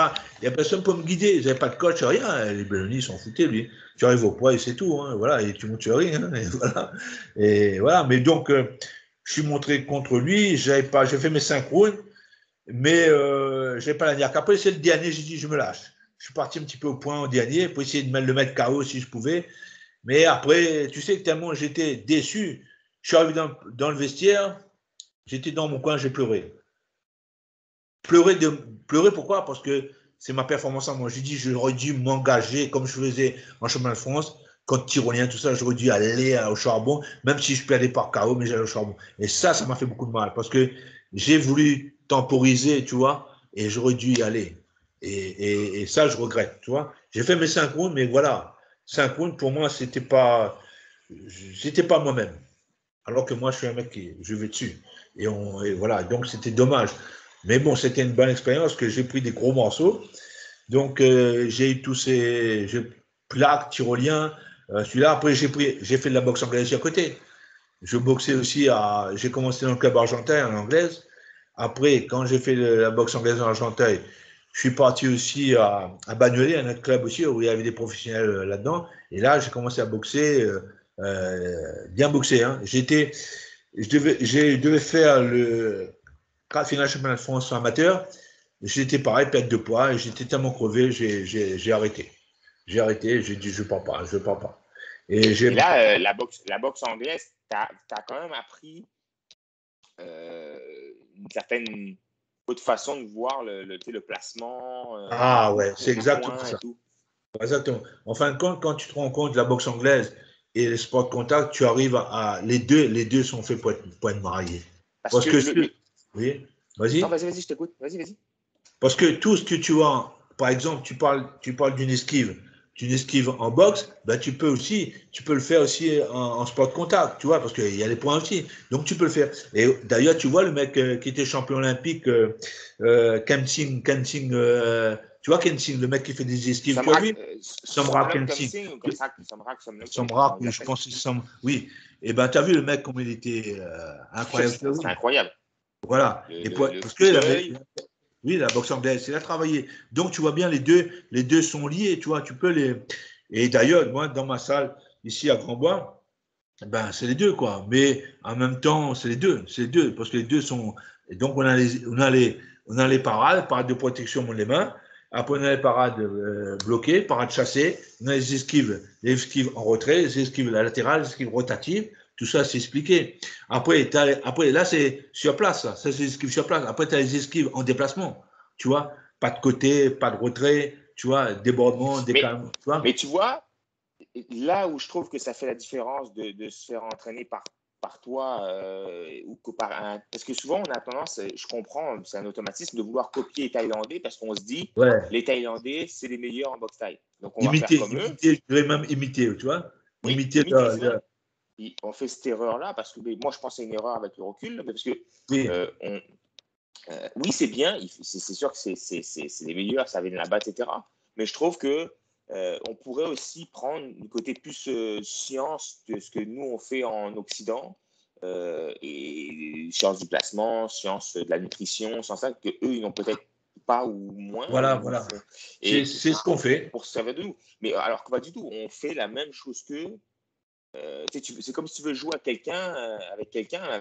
personne pour me guider. Ils n'avaient pas de coach, rien. Les Belloni, ils s'en foutaient, lui. Tu arrives au poids et c'est tout. Hein. Voilà, et tu montes sur rien. Hein. Et voilà. Mais donc, je suis montré contre lui. J'ai fait mes 5 rounds, mais je n'avais pas la niaque. Après, c'est le dernier, j'ai dit, je me lâche. Je suis parti un petit peu au point au dernier pour essayer de le mettre KO si je pouvais. Mais après, tu sais que tellement j'étais déçu, je suis arrivé dans le vestiaire, j'étais dans mon coin, j'ai pleuré. Pleurer pourquoi? Parce que c'est ma performance à moi. J'ai dit, j'aurais dû m'engager comme je faisais en chemin de France, contre tyrolien, tout ça, j'aurais dû aller au charbon, même si je perdais par KO, mais j'allais au charbon. Et ça m'a fait beaucoup de mal parce que j'ai voulu temporiser, tu vois, et j'aurais dû y aller. Et ça, je regrette, tu vois. J'ai fait mes 5 rounds, mais voilà, 5 rounds, pour moi, j'étais pas moi-même. Alors que moi, je suis un mec qui, je vais dessus. Et voilà, donc c'était dommage. Mais bon, c'était une bonne expérience que j'ai pris des gros morceaux. Donc, j'ai eu tous ces plaques, tyroliens. Celui-là, après, j'ai fait de la boxe anglaise aussi à côté. Je boxais aussi j'ai commencé dans le club argentin en anglaise. Après, quand j'ai fait la boxe anglaise en argentin, je suis parti aussi à Bagnolet, un autre club aussi, où il y avait des professionnels là-dedans. Et là, j'ai commencé à boxer, bien boxer. Hein. Je devais faire le quart final championnat de France amateur. J'étais pareil, perte de poids, et j'étais tellement crevé, j'ai arrêté. J'ai arrêté, j'ai dit, je ne pars pas, je ne pars pas. Et là, la boxe anglaise, tu as quand même appris une certaine autre façon de voir le placement, ah ouais, c'est exactement et ça. tout. Exactement. En fin de compte, quand tu te rends compte de la boxe anglaise et les sports de contact, tu arrives les deux sont faits pour être mariés. Parce que oui, Non, vas-y. vas-y, je t'écoute. Vas-y. Parce que tout ce que tu as, par exemple, tu parles d'une esquive en boxe, ben tu peux le faire aussi en sport de contact, tu vois, parce qu'il y a les points aussi. Donc tu peux le faire. Et d'ailleurs, tu vois le mec qui était champion olympique, Kensing, tu vois Kensing, le mec qui fait des esquives, tu as vu? Samrak Kensing. Samrak, oui, je pense que c'est oui. Et ben, tu as vu le mec comme il était incroyable. C'est incroyable. Voilà. Parce que oui, la boxe anglaise, il a travaillé. Donc, tu vois bien, les deux sont liés, tu vois, tu peux les. Et d'ailleurs, moi, dans ma salle, ici à Grand-Bois, ben, c'est les deux, quoi. Mais en même temps, c'est les deux, parce que les deux sont. Et donc, on a les parades de protection pour les mains. Après, on a les parades bloquées, parades chassées. On a les esquives en retrait, les esquives latérales, les esquives rotatives. Tout ça, c'est expliqué. Après, là, c'est sur place. Ça, c'est les esquives sur place. Après, tu as les esquives en déplacement. Tu vois, pas de côté, pas de retrait. Tu vois, débordement, décalage. Mais tu vois, là où je trouve que ça fait la différence de se faire entraîner par toi ou que par un. Parce que souvent, on a tendance, je comprends, c'est un automatisme de vouloir copier les Thaïlandais parce qu'on se dit, les Thaïlandais, c'est les meilleurs en boxe thaï. Donc, on va faire comme eux. Je vais même imiter, tu vois. Oui, imiter, on fait cette erreur-là parce que moi, je pense que c'est une erreur avec le recul, mais parce que oui, c'est bien, c'est sûr que c'est les meilleurs, ça vient de là-bas, etc. Mais je trouve que on pourrait aussi prendre le côté plus science de ce que nous on fait en Occident et science du placement, science de la nutrition, sans ça que eux ils n'ont peut-être pas ou moins. Voilà. Et c'est ce qu'on fait. Pour se servir de nous. Mais alors que pas du tout, on fait la même chose qu'eux c'est comme si tu veux jouer avec quelqu'un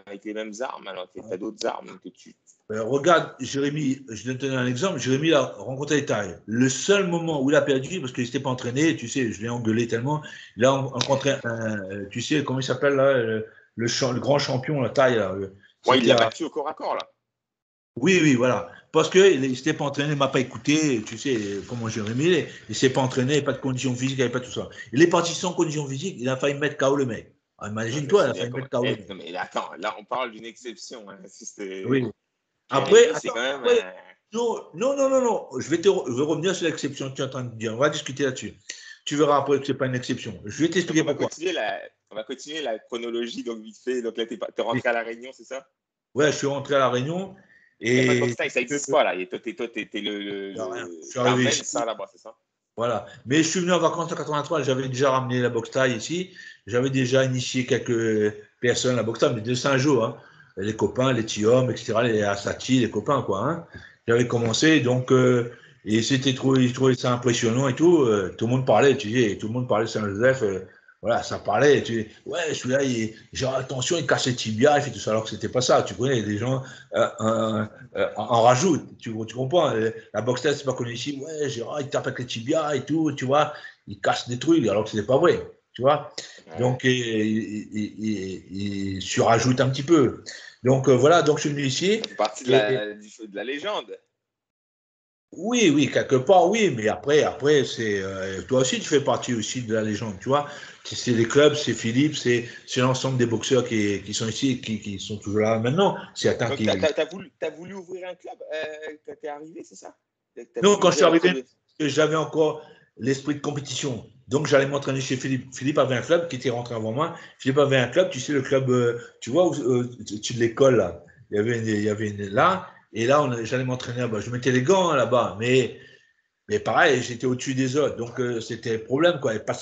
avec les mêmes armes, alors que tu as d'autres armes que tu. Regarde, Jérémy, je vais te donner un exemple. Jérémy a rencontré les tailles. Le seul moment où il a perdu, parce qu'il ne s'était pas entraîné, tu sais, je l'ai engueulé tellement, il a rencontré tu sais, comment il s'appelle là, le grand champion, la taille. Là, Ouais, il l'a battu au corps à corps, là. Oui, oui, voilà. Parce qu'il ne s'était pas entraîné, il ne m'a pas écouté, tu sais, comment Jérémy, il ne s'est pas entraîné, il n'y avait pas de conditions physiques, il n'y avait pas tout ça. Il est parti sans conditions physiques, il a failli mettre KO le mec. Imagine-toi, il a failli mettre KO le mec. Non, mais attends, là, on parle d'une exception. Hein. Oui. Après, c'est quand même. Après, non. Je vais revenir sur l'exception que tu es en train de dire. On va discuter là-dessus. Tu verras après que ce n'est pas une exception. Je vais t'expliquer pourquoi. On va continuer la chronologie, donc vite fait. Donc là, tu es rentré à La Réunion, c'est ça? Ouais, je suis rentré à La Réunion. Il n'y a pas de boxe taille, ça n'existe pas là. Toi, tu es le. Je suis arrivé ici. Ça là-bas, c'est ça? Voilà. Mais je suis venu en vacances en 83. J'avais déjà ramené la boxe taille ici. J'avais déjà initié quelques personnes à la boxe taille, mais de 5 jours. Hein. Les copains, les Tiom, etc., les Asati, les copains, quoi. Hein. J'avais commencé, donc, et c'était je trouvais ça impressionnant et tout. Tout le monde parlait, tu sais, tout le monde parlait de Saint-Joseph. Voilà, ça parlait. Ouais, celui-là, genre, attention, il casse les tibias, il fait tout ça, alors que c'était pas ça. Tu connais, les gens en rajoutent. Tu comprends? La boxe taille, c'est pas connu ici. Ouais, genre, il tape avec les tibias et tout, tu vois. Il casse des trucs, alors que c'était pas vrai. Tu vois? Ouais. Donc, il surajoute un petit peu. Donc, voilà, donc je suis venu ici. C'est partie de la légende. Oui, quelque part, oui, mais après, c'est toi aussi, tu fais partie aussi de la légende, tu vois. C'est les clubs, c'est Philippe, c'est l'ensemble des boxeurs qui sont ici, qui sont toujours là maintenant. Donc, t'as voulu ouvrir un club quand t'es arrivé, c'est ça? Non, quand je suis arrivé, j'avais encore l'esprit de compétition. Donc, j'allais m'entraîner chez Philippe. Philippe avait un club qui était rentré avant moi. Philippe avait un club, tu sais, le club, tu vois, au-dessus de l'école, là. Il y avait là. Et là, j'allais m'entraîner là-bas. Je mettais les gants là-bas. Mais pareil, j'étais au-dessus des autres. Donc, c'était le problème, quoi. Il n'y avait pas de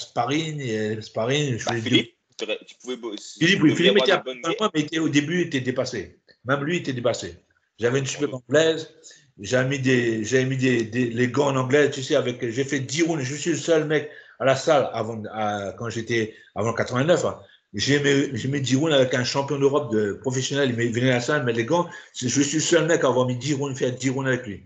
sparring. Philippe, tu pouvais Philippe était après moi, mais au début, il était dépassé. Même lui, il était dépassé. J'avais une super anglaise. J'avais mis les gants en anglais, tu sais, j'ai fait 10 rounds. Je suis le seul mec à la salle quand j'étais avant 89. Hein. J'ai mis 10 rounds avec un champion d'Europe de professionnel. Il venait à la salle, mettre les gants. Je suis le seul mec à avoir mis 10 rounds, faire 10 rounds avec lui.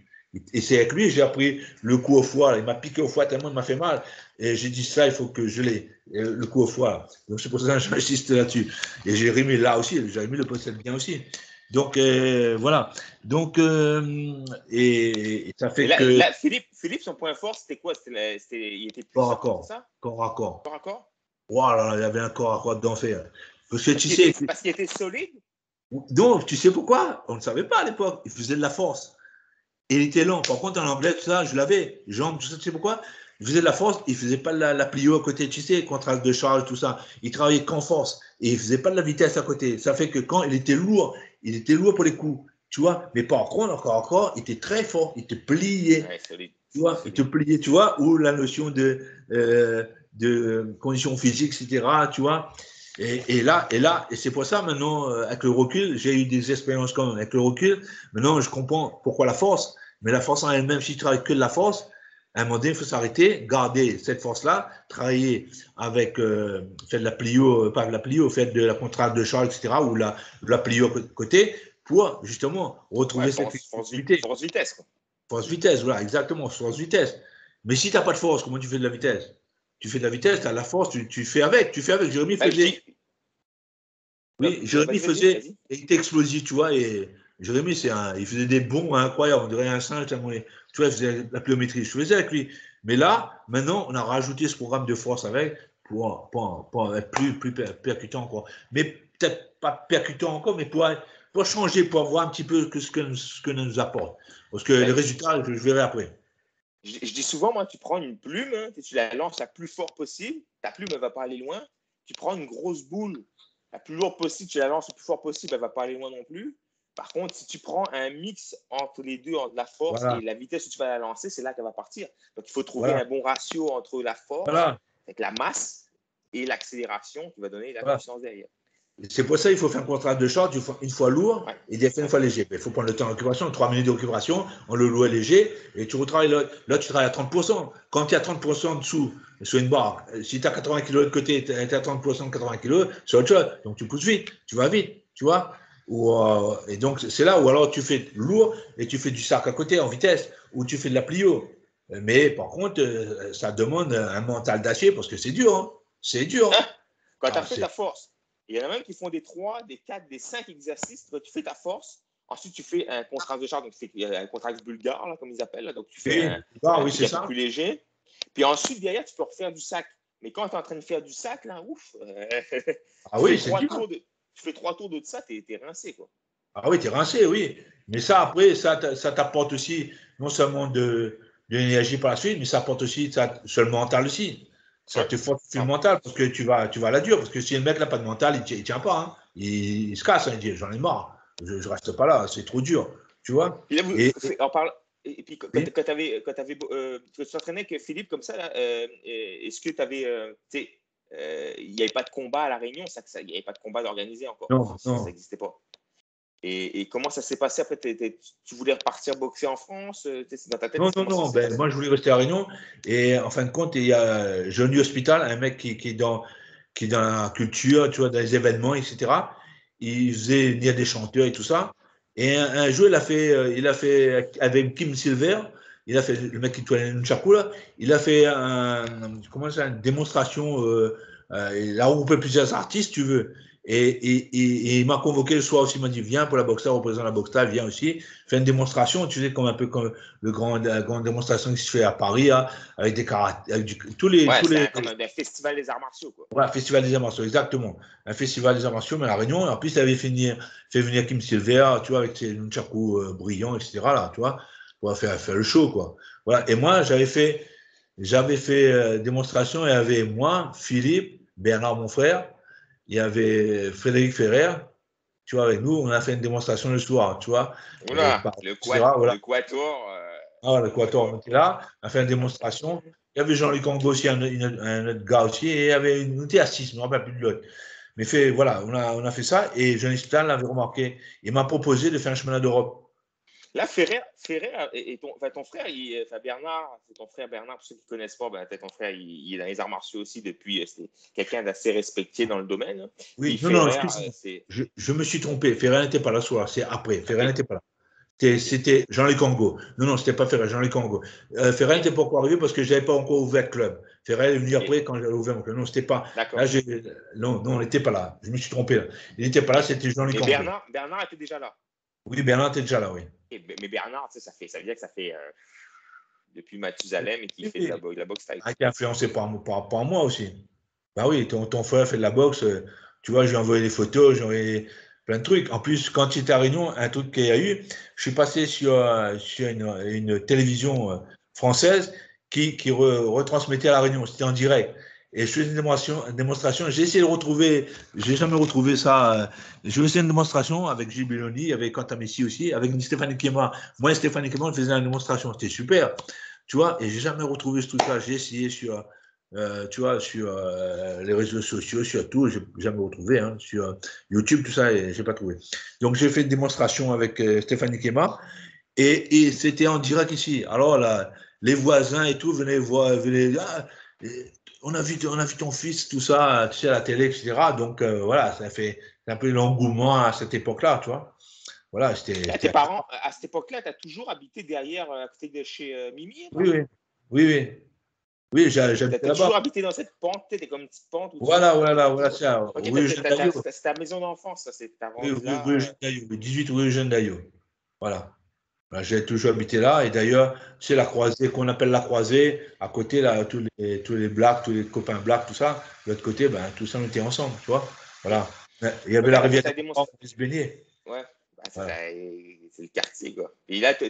Et c'est avec lui que j'ai appris le coup au foie. Il m'a piqué au foie tellement il m'a fait mal. Et j'ai dit ça, il faut que je l'ai, le coup au foie. Donc c'est pour ça que j'insiste là-dessus. Et j'ai remis là aussi, j'ai remis le possède bien aussi. Donc voilà. Donc et ça fait que. Là, Philippe, son point fort, c'était quoi? Il était puissant, c'est ça? Corps à corps. Corps à corps? Voilà, il y avait un corps à corps d'enfer. Parce qu'il était solide? Donc, tu sais pourquoi? On ne savait pas à l'époque. Il faisait de la force. Et il était lent. Par contre, en anglais, tout ça, je l'avais. Jambes, tout ça, tu sais pourquoi? Il faisait de la force, il ne faisait pas la plio à côté, tu sais, contraste de charge, tout ça. Il travaillait qu'en force. Et il ne faisait pas de la vitesse à côté. Ça fait que quand il était lourd pour les coups, tu vois. Mais par contre, encore, il était très fort. Il te pliait. Ouais, solide. Tu vois, il te pliait, tu vois, ou la notion de conditions physiques, etc., tu vois. Et c'est pour ça maintenant, avec le recul, j'ai eu des expériences quand même. Avec le recul, maintenant, je comprends pourquoi la force. Mais la force en elle-même, si tu travailles que de la force, à un moment donné, il faut s'arrêter, garder cette force-là, travailler avec, faire de la plio, pas de la plio, faire de la contrainte de charge, etc., ou la plio côté, pour justement retrouver cette flexibilité. Force vitesse, quoi. Force vitesse, voilà, exactement, force vitesse. Mais si tu n'as pas de force, comment tu fais de la vitesse? Tu fais de la vitesse, tu as la force, tu fais avec. Jérémy faisait. Oui, Jérémy faisait. Il était explosif, tu vois, et Jérémy, il faisait des bonds incroyables, on dirait un singe, tu vois, il faisait la pliométrie, je faisais avec lui. Mais là, maintenant, on a rajouté ce programme de force avec pour être plus percutant, quoi. Mais peut-être pas percutant encore, mais pour changer, pour voir un petit peu ce que nous apporte. Parce que les résultats, je verrai après. Je dis souvent, moi, tu prends une plume, hein, tu la lances la plus fort possible, ta plume, elle ne va pas aller loin. Tu prends une grosse boule, la plus lourde possible, tu la lances le plus fort possible, elle ne va pas aller loin non plus. Par contre, si tu prends un mix entre les deux, entre la force et la vitesse où tu vas la lancer, c'est là qu'elle va partir. Donc, il faut trouver un bon ratio entre la force, avec la masse, et l'accélération qui va donner la puissance derrière. C'est pour ça qu'il faut faire un contrat de short une fois lourd et une fois léger. Il faut prendre le temps d'occupation, 3 minutes d'occupation, on le loue léger et tu retravailles là, tu travailles à 30%. Quand tu es à 30% dessous sur une barre, si tu as 80 kg de côté, tu es à 30% de 80 kg, c'est autre chose. Donc tu pousses vite, tu vas vite, tu vois. Et donc c'est là où alors tu fais lourd et tu fais du sac à côté en vitesse ou tu fais de la plio. Mais par contre, ça demande un mental d'acier parce que c'est dur. Hein. C'est dur. Hein. Quand tu as fait ta force, il y en a même qui font des 3, des 4, des 5 exercices. Tu fais ta force. Ensuite, tu fais un contraste de charge, donc tu fais un contraste bulgare, là, comme ils appellent. Là. Donc, tu fais un truc un peu plus léger. Puis ensuite, derrière, tu peux refaire du sac. Mais quand tu es en train de faire du sac, là, ouf. Oui, c'est dur. Tu fais 3 tours de ça, tu es rincé, quoi. Ah oui, tu es rincé, oui. Mais ça, après, ça t'apporte aussi non seulement de l'énergie par la suite, mais ça apporte aussi sur le mental aussi. Ça te fortifie le mental parce que tu vas à la dure. Parce que si le mec n'a pas de mental, il ne tient pas. Hein. Il se casse. Hein, il dit j'en ai marre. Je ne reste pas là. C'est trop dur. Tu vois. Et puis, quand tu t'entraînais avec Philippe comme ça, est-ce que tu avais. Il n'y avait pas de combat à La Réunion, il n'y avait pas de combat organisé encore. Non, ça n'existait pas. Et comment ça s'est passé après? Tu voulais repartir boxer en France? Dans ta tête, non. Moi, je voulais rester à Réunion. Et en fin de compte, il y a Johnny Hospital, un mec qui est dans la culture, tu vois, dans les événements, etc. Il faisait venir des chanteurs et tout ça. Et un jour, il a fait avec Kim Silver, il a fait le mec qui tournait une là, il a fait une démonstration. Il a regroupé plusieurs artistes, tu veux. Et il m'a convoqué le soir aussi, il m'a dit viens pour la Boxta, représentant la Boxta, viens aussi, fais une démonstration, tu sais, comme un peu comme la grande démonstration qui se fait à Paris, hein, avec des karatés, avec comme un festival des arts martiaux, quoi. Ouais, un festival des arts martiaux, exactement. Un festival des arts martiaux, mais à La Réunion, en plus, il avait fait venir Kim Silver, tu vois, avec ses nunchakus brillants, etc., là, tu vois, pour faire le show, quoi. Voilà. Et moi, j'avais fait démonstration, il y avait moi, Philippe, Bernard, mon frère, il y avait Frédéric Ferrer, tu vois, avec nous, on a fait une démonstration le soir, tu vois. Voilà, le Quator. Le Quator, on était là, on a fait une démonstration. Il y avait Jean-Luc Ango aussi, un autre gars aussi, et il y avait on était à 6, je ne me rappelle plus de l'autre. Mais voilà, on a fait ça, et Jean Stan l'avait remarqué. Il m'a proposé de faire un chemin d'Europe. Là, Ferrer et ton frère, Bernard, c'est ton frère Bernard, pour ceux qui ne connaissent pas, ton frère, il est dans les arts martiaux aussi depuis, c'est quelqu'un d'assez respecté dans le domaine. Oui, non, je me suis trompé, Ferrer n'était pas là ce soir, c'est après, Ferrer n'était pas là. C'était Jean-Luc Ango. Non, c'était pas Ferrer, Jean-Luc Ango. Ferrer n'était pas encore arrivé parce que je n'avais pas encore ouvert le club. Ferrer est venu après quand j'avais ouvert mon club. Non, c'était pas. Là, non, on n'était pas là. Je me suis trompé là. Il n'était pas là, c'était Jean-Luc Ango. Bernard était déjà là. Oui, Bernard était déjà là, oui. Mais Bernard, ça veut dire que ça fait depuis Mathusalem et qu'il fait de la boxe taille. Qui est influencé par moi aussi. Bah oui, ton frère fait de la boxe. Tu vois, je lui ai envoyé des photos, j'ai envoyé plein de trucs. En plus, quand il était à Réunion, un truc qu'il y a eu, je suis passé sur une télévision française qui retransmettait à la Réunion. C'était en direct. Et je faisais une démonstration. J'ai essayé de retrouver, j'ai jamais retrouvé ça. Je faisais une démonstration avec Gilles Belloni, avec Quentin Messi aussi, avec Stéphanie Kema. Moi et Stéphanie Kema, on faisait une démonstration. C'était super. Tu vois, et j'ai jamais retrouvé ce truc-là. J'ai essayé sur tu vois, sur les réseaux sociaux, sur tout, j'ai jamais retrouvé, hein, sur YouTube, tout ça, j'ai pas trouvé. Donc j'ai fait une démonstration avec Stéphanie Kema et c'était en direct ici. Alors là, les voisins et tout venaient voir, on a vu ton fils, tout ça, tu sais, à la télé, etc. Donc voilà, ça fait un peu l'engouement à cette époque-là, tu vois. Voilà, tes parents, à cette époque-là, tu as toujours habité derrière, à côté de chez Mimi? Oui, j'habitais là-bas. Tu as toujours habité dans cette pente, tu étais comme une petite pente. Voilà, ça. Okay, c'est ta maison d'enfance, ça, c'est ta rue Eugène Daillot, 18 rue Eugène Daillot. Voilà. J'ai toujours habité là. Et d'ailleurs, c'est la croisée qu'on appelle la croisée. À côté, là, tous les blacks, tous les copains blacks, tout ça. De l'autre côté, tout ça, on était ensemble, tu vois. Voilà. Il y avait la rivière on se baignait. Ouais. C'est le quartier, quoi. Et là, tu as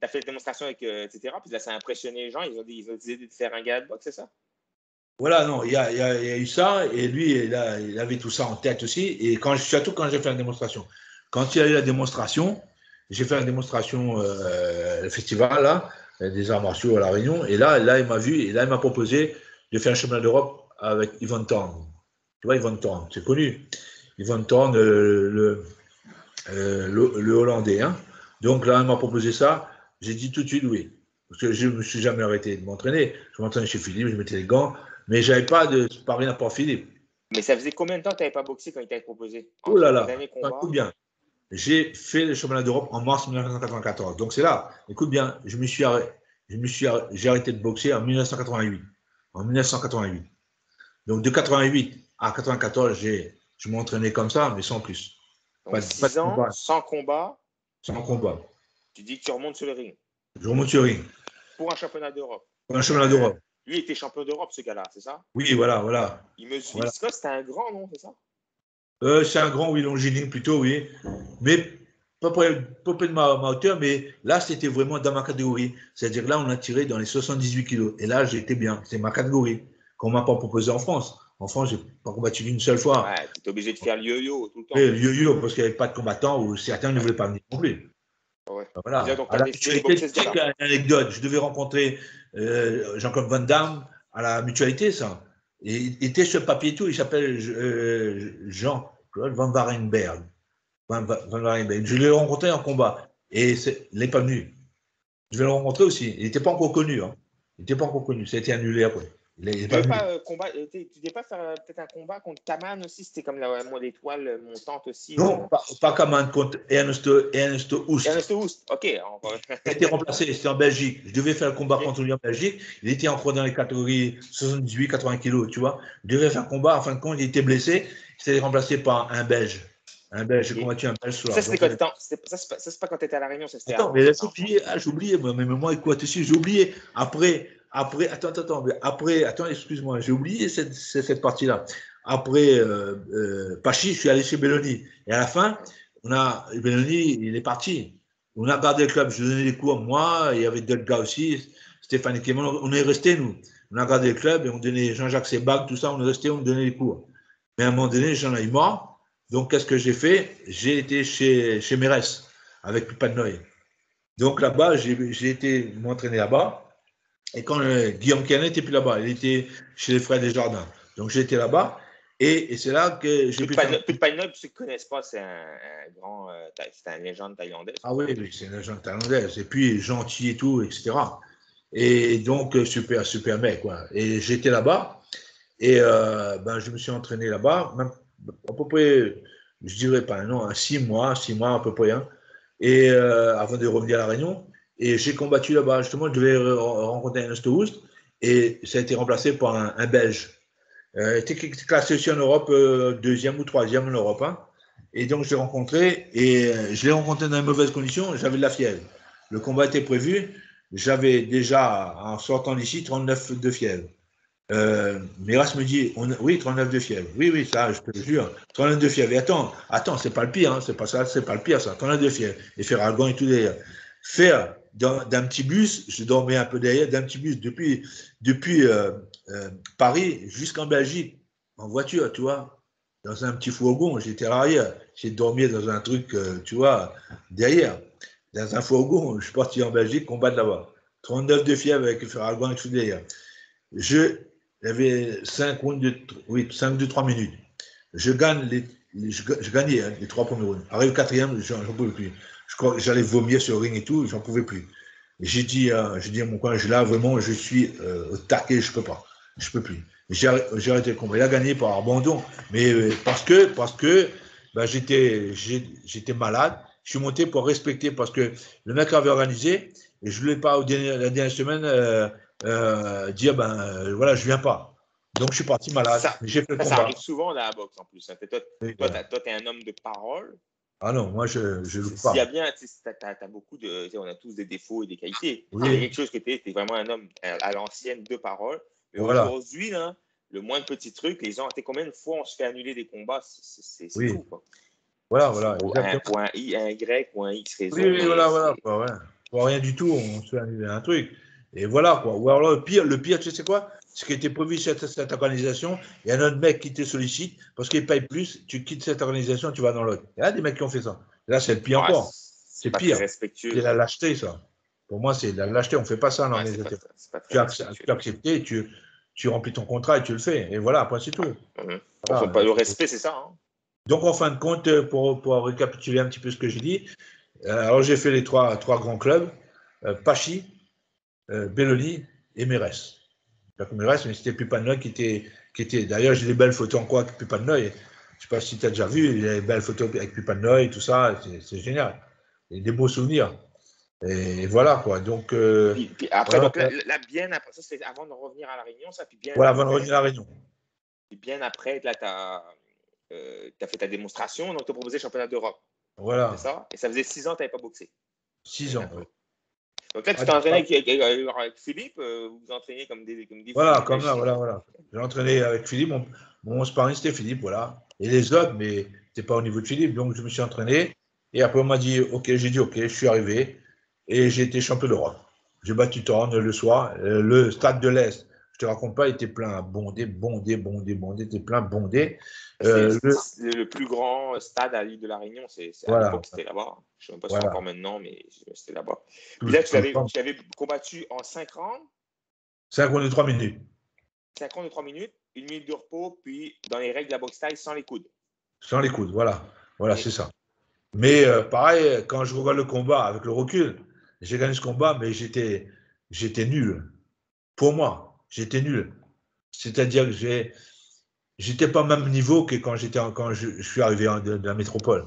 fait la démonstration avec, etc. Puis là, ça a impressionné les gens. Ils ont décidé de faire un gars de boxe, c'est ça? Voilà, non, il y a eu ça. Et lui, il avait tout ça en tête aussi. Et surtout quand j'ai fait la démonstration. Quand il y a eu la démonstration, j'ai fait la démonstration, le festival, là, des arts martiaux à La Réunion. Et là, il m'a vu. Et là, il m'a proposé de faire un chemin d'Europe avec Yvonne Tang. Tu vois, Yvan Toorn, c'est connu. Yvan Toorn, le Hollandais. Hein. Donc là, il m'a proposé ça. J'ai dit tout de suite oui. Parce que je ne me suis jamais arrêté de m'entraîner. Je m'entraînais chez Philippe, je mettais les gants. Mais je n'avais pas de sparring n'importe Philippe. Mais ça faisait combien de temps que tu n'avais pas boxé quand il t'avait proposé? Oh là là, écoute bien. J'ai fait le championnat d'Europe en mars 1994. Donc c'est là. Écoute bien, j'ai arrêté de boxer en 1988. En 1988. Donc de 88 à 94, je m'entraînais comme ça, mais sans plus. Donc pas 6 ans, combat. Sans combat. Sans combat. Tu dis que tu remontes sur le ring. Je remonte sur le ring. Pour un championnat d'Europe. Pour un championnat d'Europe. Lui était champion d'Europe, ce gars-là, c'est ça? Oui, voilà. Il me suit. C'était un grand, non, c'est ça? C'est un grand, oui, longiligne plutôt, oui. Mais pas près de ma hauteur, mais là, c'était vraiment dans ma catégorie. C'est-à-dire là, on a tiré dans les 78 kilos. Et là, j'étais bien. C'est ma catégorie qu'on ne m'a pas proposé en France. En France, je n'ai pas combattu une seule fois. Ouais, tu es obligé de faire le yo-yo tout le temps. Oui, le yo-yo, parce qu'il n'y avait pas de combattants ou certains ne voulaient pas venir non plus. Ouais. Voilà. Une anecdote, je devais rencontrer Jean-Claude Van Damme à la mutualité, ça. Et il était sur le papier et tout, il s'appelle Jean-Claude Van Warenberg. Je l'ai rencontré en combat et il n'est pas venu. Je vais le rencontrer aussi. Il n'était pas encore connu. Hein. Il n'était pas encore connu. Ça a été annulé après. Tu ne devais pas faire peut-être un combat contre Kaman aussi? C'était comme l'étoile montante aussi. Non, pas Kaman, contre Ernesto Houst. Ernesto Houst, ok. Il a été remplacé, c'était en Belgique. Je devais faire le combat contre lui en Belgique. Il était encore dans les catégories 78-80 kilos, tu vois. Je devais faire un combat. En fin de compte, il était blessé. Il s'est remplacé par un Belge. J'ai combattu un Belge sur ça, c'était quand c'est pas quand tu étais à La Réunion, c'était attends, mais j'ai oublié, moi, même moi, écoute, j'ai oublié. Attends, excuse-moi, j'ai oublié cette partie-là. Après Pachi, je suis allé chez Belloni. Et à la fin, Belloni, il est parti. On a gardé le club, je donnais des cours, moi, il y avait d'autres gars aussi, Stéphane Clément, on est restés, nous. On a gardé le club et on donnait Jean-Jacques Sebag, tout ça, on est restés, on donnait des cours. Mais à un moment donné, j'en ai eu marre. Donc, qu'est-ce que j'ai fait? J'ai été chez Mérès, avec Pupanoï. Donc, là-bas, j'ai été m'entraîner là-bas. Et quand Guillaume Canet n'était plus là-bas, il était chez les Frères Desjardins. Donc, j'étais là-bas. Et c'est là que j'ai pu faire... Pupanoï, pour ceux qui ne connaissent pas, c'est un grand... c'est une légende thaïlandaise. Ah oui, c'est une légende thaïlandaise. Et puis, gentil et tout, etc. Et donc, super mec, quoi. Et j'étais là-bas. Et je me suis entraîné là-bas, même à peu près, je dirais pas un an, 6 mois à peu près, hein, et avant de revenir à La Réunion. Et j'ai combattu là-bas. Justement, je devais rencontrer un Houst et ça a été remplacé par un Belge. Il était classé aussi en Europe, 2e ou 3e en Europe. Hein. Et donc, je l'ai rencontré et je l'ai rencontré dans de mauvaises conditions. J'avais de la fièvre. Le combat était prévu. J'avais déjà, en sortant d'ici, 39 de fièvre. Miras me dit, oui, 39 de fièvre. Oui, ça, je te le jure. 39 de fièvre. Et attends, c'est pas le pire, hein, c'est pas le pire, ça. 39 de fièvre. Et faire Aragon et tout derrière. Faire d'un petit bus, je dormais un peu derrière, d'un petit bus depuis Paris jusqu'en Belgique, en voiture, tu vois, dans un petit fourgon. J'étais à l'arrière. J'ai dormi dans un truc, tu vois, derrière. Dans un fourgon, je suis parti en Belgique combattre là-bas. 39 de fièvre avec faire Aragon et tout derrière. J'avais 5 de 3 minutes. Je gagnais les 3 premiers rounds. Arrive 4e, j'en pouvais plus. J'allais vomir sur le ring et tout, j'en pouvais plus. J'ai dit à mon coin, là, vraiment, je suis au taquet, je peux plus. J'ai arrêté le combat. Il a gagné par abandon, mais parce que j'étais malade. Je suis monté pour respecter, parce que le mec avait organisé, et je ne voulais pas, la dernière semaine, dire voilà, je viens pas. Donc je suis parti malade. J'ai fait le combat. Ça arrive souvent dans la boxe en plus. Hein. Toi, t'es un homme de parole. Ah non, moi je loupe pas. S'il y a bien, t'as beaucoup de, on a tous des défauts et des qualités. Oui. Il y a quelque chose que t'es vraiment un homme à l'ancienne de parole. Mais aujourd'hui, là, le moins de petits trucs, les gens, combien de fois on se fait annuler des combats, c'est fou, quoi. Voilà. Pour un Y ou un X raison. Oui, voilà. Pour rien du tout, on se fait annuler un truc. Et voilà, quoi. Ou alors, le pire, tu sais quoi? Ce qui était prévu cette organisation, il y a un autre mec qui te sollicite parce qu'il paye plus, tu quittes cette organisation, tu vas dans l'autre. Il y a des mecs qui ont fait ça. Là, c'est le pire encore. C'est pire. C'est la lâcheté, ça. Pour moi, c'est la lâcheté. On ne fait pas ça dans l'organisation. Tu as accepté, tu remplis ton contrat et tu le fais. Et voilà, après, c'est tout. Voilà. Le respect, c'est ça. Hein. Donc, en fin de compte, pour récapituler un petit peu ce que j'ai dit, alors j'ai fait les trois grands clubs, Pachi, Belloni et Mérès. Mérès, mais c'était Pupanoy qui était. D'ailleurs, j'ai des belles photos encore avec Pupanoy. Je ne sais pas si tu as déjà vu, il y a des belles photos avec Pupanoy et tout ça, c'est génial. Et des beaux souvenirs. Et voilà, quoi. Donc, puis après, voilà, donc là, bien après, ça c'était avant de revenir à La Réunion, ça, puis bien voilà, après, avant de revenir à La Réunion. Puis bien après, là, tu as fait ta démonstration, donc tu as proposé le championnat d'Europe. Voilà. C'est ça? Et ça faisait 6 ans que tu n'avais pas boxé. 6 ans, oui. Donc là, tu t'es entraîné avec Philippe, vous vous entraînez comme des voilà, comme là, voilà. J'ai entraîné avec Philippe, mon sparring c'était Philippe, voilà. Et les autres, mais c'était pas au niveau de Philippe, donc je me suis entraîné. Et après, on m'a dit, OK, j'ai dit OK, je suis arrivé. Et j'ai été champion d'Europe. J'ai battu Torne le soir. Le stade de l'Est, je te raconte pas, il était plein, bondé, était plein, bondé. Le plus grand stade à l'île de La Réunion, à l'époque, c'était là-bas. Je ne sais même pas si c'est encore maintenant, mais c'était là-bas. Puis là, tu avais combattu en 5 rounds. 5 rounds de 3 minutes. 5 rounds de 3 minutes, 1 minute de repos, puis dans les règles de la boxe taille, sans les coudes. Sans les coudes, voilà. Voilà, c'est ça. Mais pareil, quand je regarde le combat avec le recul, j'ai gagné ce combat, mais j'étais nul. Pour moi, j'étais nul. C'est-à-dire que j'étais pas au même niveau que quand je suis arrivé de la métropole.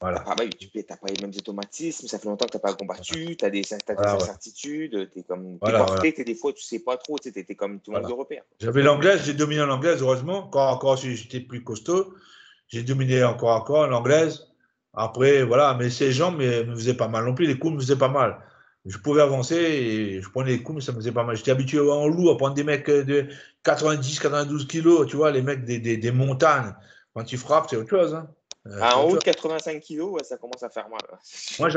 Voilà. Ah bah, tu n'as pas les mêmes automatismes, ça fait longtemps que tu n'as pas combattu, tu as des incertitudes, tu es comme porté, des fois tu ne sais pas trop, tu es comme tout le monde de repère. J'avais l'anglaise, j'ai dominé l'anglaise, heureusement. Encore si j'étais plus costaud, j'ai dominé encore l'anglaise. Après, voilà, mais ces jambes me faisaient pas mal non plus, les coups me faisaient pas mal. Je pouvais avancer et je prenais les coups, mais ça me faisait pas mal. J'étais habitué en loup à prendre des mecs de 90, 92 kilos, tu vois, les mecs des montagnes. Quand ils frappent, c'est autre chose. Hein. En haut de 85 kilos, ouais, ça commence à faire mal. Moi,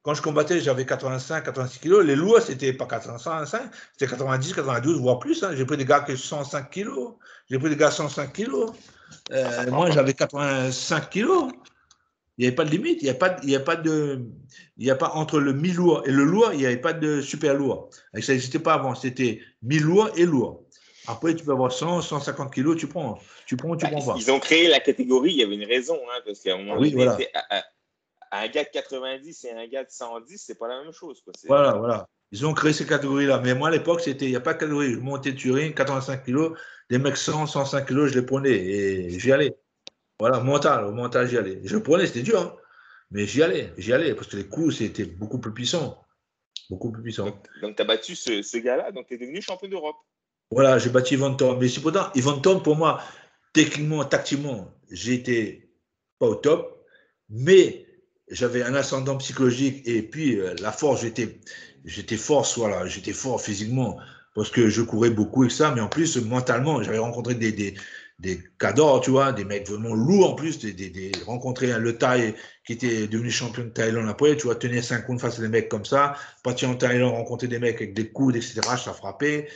quand je combattais, j'avais 85, 86 kilos. Les lourds, c'était pas 85, c'était 90, 92, voire plus. Hein. J'ai pris des gars qui 105 kilos. J'ai pris des gars 105 kilos. Moi, j'avais 85 kilos. Il n'y avait pas de limite. Il n'y a pas entre le mi-lourd et le lourd, il n'y avait pas de super lourd. Et ça n'existait pas avant. C'était mi-lourd et lourd. Après, tu peux avoir 100, 150 kilos, tu prends. Tu prends pas. Ils ont créé la catégorie, il y avait une raison. Hein, parce qu'à un moment donné, voilà. un gars de 90 et un gars de 110, c'est pas la même chose. Quoi. Voilà. Ils ont créé ces catégories-là. Mais moi, à l'époque, il n'y a pas de catégorie. Je montais de Turing, 85 kilos. Des mecs 100, 105 kilos, je les prenais. Et j'y allais. Voilà, au mental, j'y allais. Je prenais, c'était dur. Hein. Mais j'y allais. Parce que les coups, c'était beaucoup plus puissant. Beaucoup plus puissant. Donc tu as battu ce gars-là, donc tu es devenu champion d'Europe. Voilà, j'ai battu Ivan Thorne. Mais pourtant, Ivan Thorne, pour moi, techniquement, tactiquement, j'étais pas au top. Mais j'avais un ascendant psychologique et puis la force, j'étais fort, voilà, j'étais fort physiquement parce que je courais beaucoup et ça, mais en plus mentalement, j'avais rencontré des cadors, tu vois, des mecs vraiment lourds en plus, rencontré un Le Thaï qui était devenu champion de Thaïlande après, tu vois, tenir 5 coups face à des mecs comme ça, partir en Thaïlande, rencontrer des mecs avec des coudes, etc., ça frappait.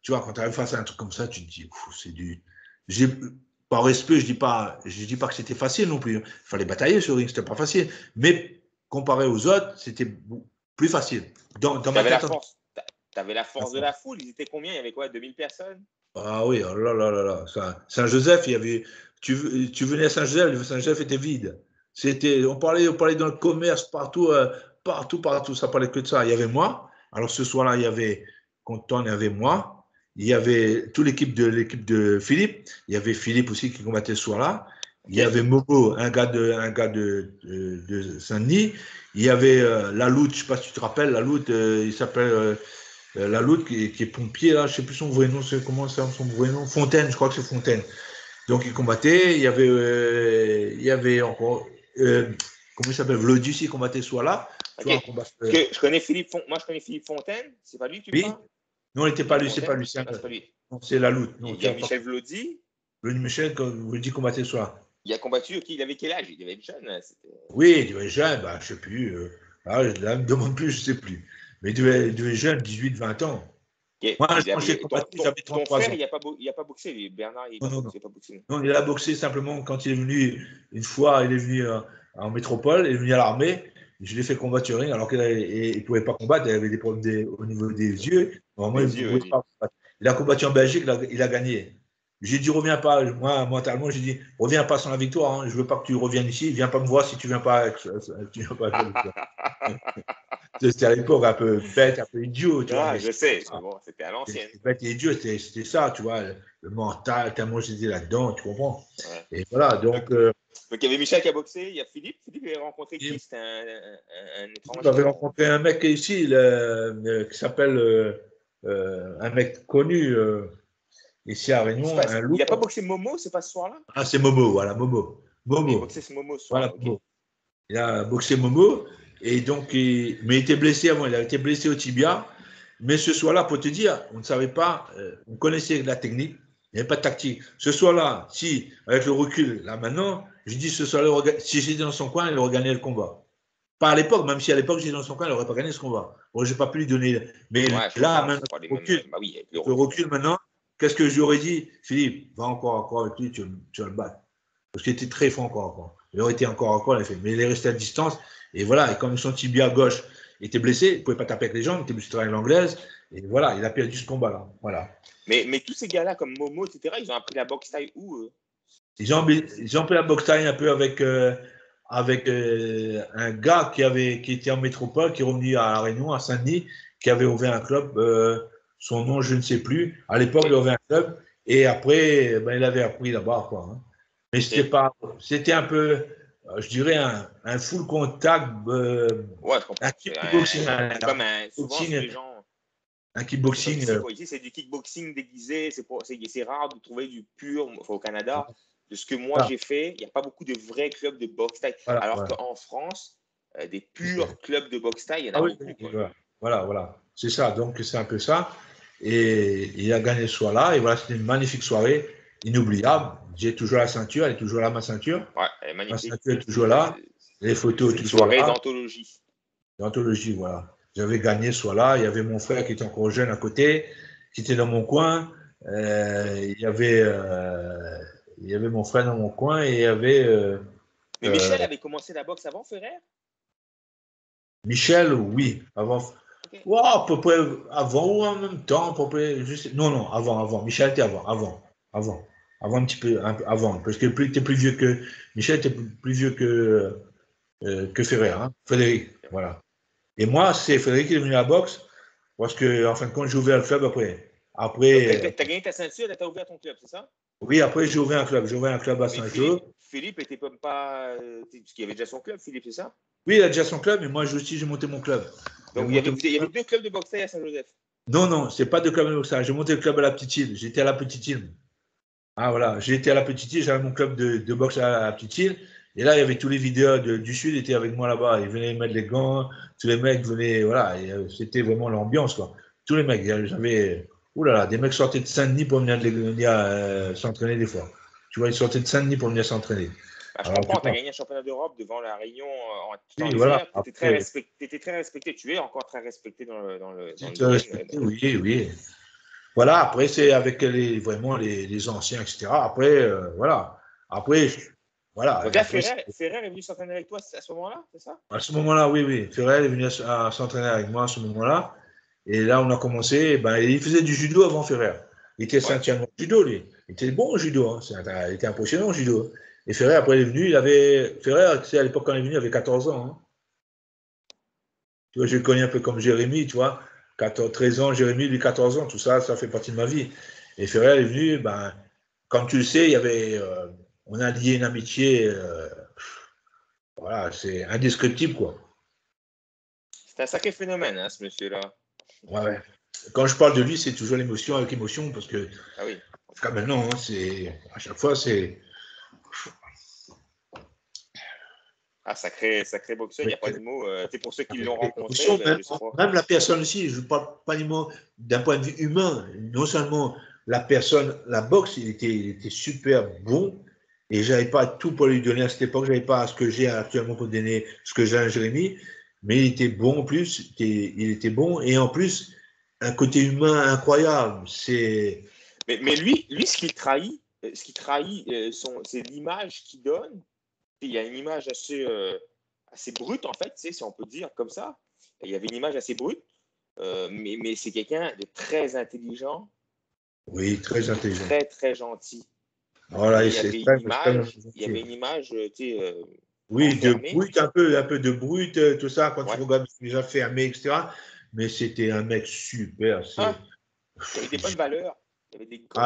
Tu vois, quand tu arrives face à un truc comme ça, tu te dis, c'est du. Par respect, je dis pas que c'était facile non plus. Il fallait batailler sur le ring, c'était pas facile. Mais comparé aux autres, c'était plus facile. Dans ma tête, tu avais la force de la foule. Ils étaient combien? Il y avait quoi? 2000 personnes? Ah oui, oh là. Saint-Joseph, il y avait. Tu venais à Saint-Joseph, Saint-Joseph était vide. On parlait dans le commerce partout, partout. Ça parlait que de ça. Il y avait moi. Alors ce soir-là, il y avait Compton, il y avait moi. Il y avait toute l'équipe de Philippe. Il y avait Philippe aussi qui combattait ce soir-là. Il y avait Mogo, un gars de Saint-Denis. Il y avait Laloute, je ne sais pas si tu te rappelles, Laloute, il s'appelle Laloute qui est pompier, là, je ne sais plus son vrai nom, comment c'est son vrai nom, Fontaine, je crois que c'est Fontaine. Donc il combattait. Il y avait encore, comment il s'appelle, Vlodis qui combattait ce soir-là. Okay. Je connais Philippe Fontaine, c'est pas lui que tu parles? Non, il n'était pas lui, c'est pas lui. C'est Laloute. Il y a Michel Vlody. Michel, Vlody combattait ce soir. Il a combattu, il avait quel âge? Il devait être jeune. Oui, il devait être jeune, je ne sais plus. Là, ne me demande plus, je ne sais plus. Mais il devait être jeune, 18, 20 ans. Okay. Moi, quand j'ai combattu, j'avais 33 ans. Ton frère, il n'a pas boxé, Bernard, il n'a pas boxé. Non, il a boxé simplement quand il est venu, une fois, il est venu en métropole, il est venu à l'armée. Je l'ai fait combattre alors qu'il ne pouvait pas combattre, il avait des problèmes au niveau des yeux. Normalement, il ne pouvait pas combattre. Il a combattu en Belgique, il a gagné. J'ai dit, reviens pas. Moi, mentalement, j'ai dit, reviens pas sans la victoire. Hein. Je veux pas que tu reviennes ici. Viens pas me voir si tu viens pas avec la victoire. C'était à l'époque un peu bête, un peu idiot, tu vois. Ah, Mais je sais, mais bon, c'était à l'ancienne. c'était bête et idiot, c'était ça, tu vois. Le mental, tellement j'étais là-dedans, tu comprends. Ouais. Et voilà, donc. Donc, il y avait Michel qui a boxé, il y a Philippe. Philippe avait rencontré qui? C'était un étranger. J'avais rencontré un mec ici qui s'appelle un mec connu ici à Réunion, un Il loup. n'a pas boxé Momo, c'est pas ce soir-là? Ah, c'est Momo, voilà, Momo. Il a boxé ce Momo ce soir. Voilà, Okay. Momo. Il a boxé Momo, et donc, mais il était blessé avant, il a été blessé au tibia. Mais ce soir-là, pour te dire, on ne savait pas, on connaissait la technique, il n'y avait pas de tactique. Ce soir-là, si, avec le recul, là maintenant, je dis ce soir-là, si j'étais dans son coin, il aurait gagné le combat. Pas à l'époque, même si à l'époque j'étais dans son coin, il n'aurait pas gagné ce combat. Bon, je n'ai pas pu lui donner. Mais là, maintenant, le recul maintenant, qu'est-ce que j'aurais dit? Philippe, va encore avec lui, tu vas le battre. Parce qu'il était très fort encore. Il aurait été encore, il a fait. Mais il est resté à distance. Et voilà, et comme son tibia gauche était blessé, il ne pouvait pas taper avec les jambes, il était obligé de travailler l'anglaise. Et voilà, il a perdu ce combat-là. Voilà. Mais tous ces gars-là, comme Momo, etc., ils ont appris la boxe taille où ils ont appris la boxe taille un peu avec un gars qui était en métropole, qui est revenu à La Réunion, à Saint-Denis, qui avait ouvert un club. Son nom, je ne sais plus. À l'époque, il a ouvert un club. Et après, il avait appris là-bas, quoi. Hein. Mais c'était un peu, je dirais, un full contact. Ouais, je comprends. Un kickboxing. Comme souvent, les gens. Un kickboxing. Ici, c'est du kickboxing déguisé. C'est rare de trouver du pur au Canada. De ce que moi j'ai fait, il n'y a pas beaucoup de vrais clubs de boxe taille. Alors qu'en France, des purs clubs de boxe taille, il y en a beaucoup. Voilà. C'est ça. Donc, c'est un peu ça. Et il a gagné ce soir-là. Et voilà, c'était une magnifique soirée, inoubliable. J'ai toujours la ceinture, elle est toujours là, ma ceinture. Ouais, elle est magnifique. Ma ceinture est toujours là. Les photos, toujours là. Soirée d'anthologie. D'anthologie, voilà. J'avais gagné ce soir-là. Il y avait mon frère qui était encore jeune à côté, qui était dans mon coin. Il y avait mon frère dans mon coin et il y avait. Mais Michel avait commencé la boxe avant Ferrer? Michel, oui, avant. Okay. Ouais, à peu près avant ou en même temps, à peu près. Non, avant. Michel était avant un petit peu avant, parce que était plus vieux que Michel était plus vieux que Ferrer, hein, Frédéric, voilà. Et moi, c'est Frédéric qui est venu à la boxe, parce que en fin de compte, j'ai ouvert le club après. T'as gagné ta ceinture et t'as ouvert ton club, c'est ça? Oui, après j'ai ouvert un club. J'ai ouvert un club à Saint-Jean. Philippe était pas. Parce qu'il avait déjà son club, Philippe, c'est ça? Oui, il a déjà son club, mais moi aussi, j'ai monté mon club. Donc, il y avait deux clubs de boxe à Saint-Joseph? Non, c'est pas de club de boxe. J'ai monté le club à la Petite Île. J'étais à la Petite Île. Ah, voilà. J'étais à la Petite Île, j'avais mon club de boxe à la Petite Île. Et là, il y avait tous les vidéos du Sud, étaient avec moi là-bas. Ils venaient mettre les gants. Tous les mecs venaient, voilà. C'était vraiment l'ambiance, quoi. Tous les mecs. J'avais, des mecs sortaient de Saint-Denis pour venir s'entraîner des fois. Tu vois, ils sortaient de Saint-Denis pour venir s'entraîner. Je comprends, tu as gagné un championnat d'Europe devant la Réunion en temps oui, voilà. Tu étais très respecté. Tu es encore très respecté dans le Oui. Voilà, après, c'est avec vraiment les anciens, etc. Après, voilà. Après, voilà. Donc là, Ferrer est venu s'entraîner avec toi à ce moment-là, c'est ça? À ce moment-là, oui. Ferrer est venu s'entraîner avec moi à ce moment-là. Et là, on a commencé. Il faisait du judo avant Ferrer. Il était ceinture noire judo, lui. Il était bon au judo. Hein. Il était impressionnant au judo. Et Ferrer, après, il est venu. Ferrer, tu sais, à l'époque, quand il est venu, il avait 14 ans. Hein. Tu vois, je le connais un peu comme Jérémy, tu vois. 13 ans, Jérémy, lui, 14 ans. Tout ça, ça fait partie de ma vie. Et Ferrer est venu, comme tu le sais, il y avait, on a lié une amitié, voilà, c'est indescriptible, quoi. C'est un sacré phénomène, hein, ce monsieur-là. Ouais. Quand je parle de lui, c'est toujours l'émotion avec émotion, parce que, jusqu'à maintenant, hein, à chaque fois, c'est. Sacré boxeur, il n'y a pas de mots. C'est pour ceux qui l'ont rencontré. Même la personne aussi, je ne parle pas d'un point de vue humain. Non seulement la personne, la boxe, il était super bon. Et je n'avais pas tout pour lui donner à cette époque. Je n'avais pas ce que j'ai actuellement pour donner ce que j'ai à Jérémy. Mais il était bon en plus. Il était bon. Et en plus, un côté humain incroyable. Mais lui, ce qui trahit, c'est l'image qu'il donne. Il y a une image assez brute, en fait, si on peut dire comme ça. Il y avait une image assez brute, mais c'est quelqu'un de très intelligent, Oui, très intelligent. Très, très gentil. Voilà, Et et c'est très, il y avait une image, tu sais, oui, de renfermée. brut, un peu de brut, tout ça, quand tu Ouais. regardes ce qu'il a fermé, etc. Mais c'était un mec super. Ah, il y avait des bonnes valeurs. Il y avait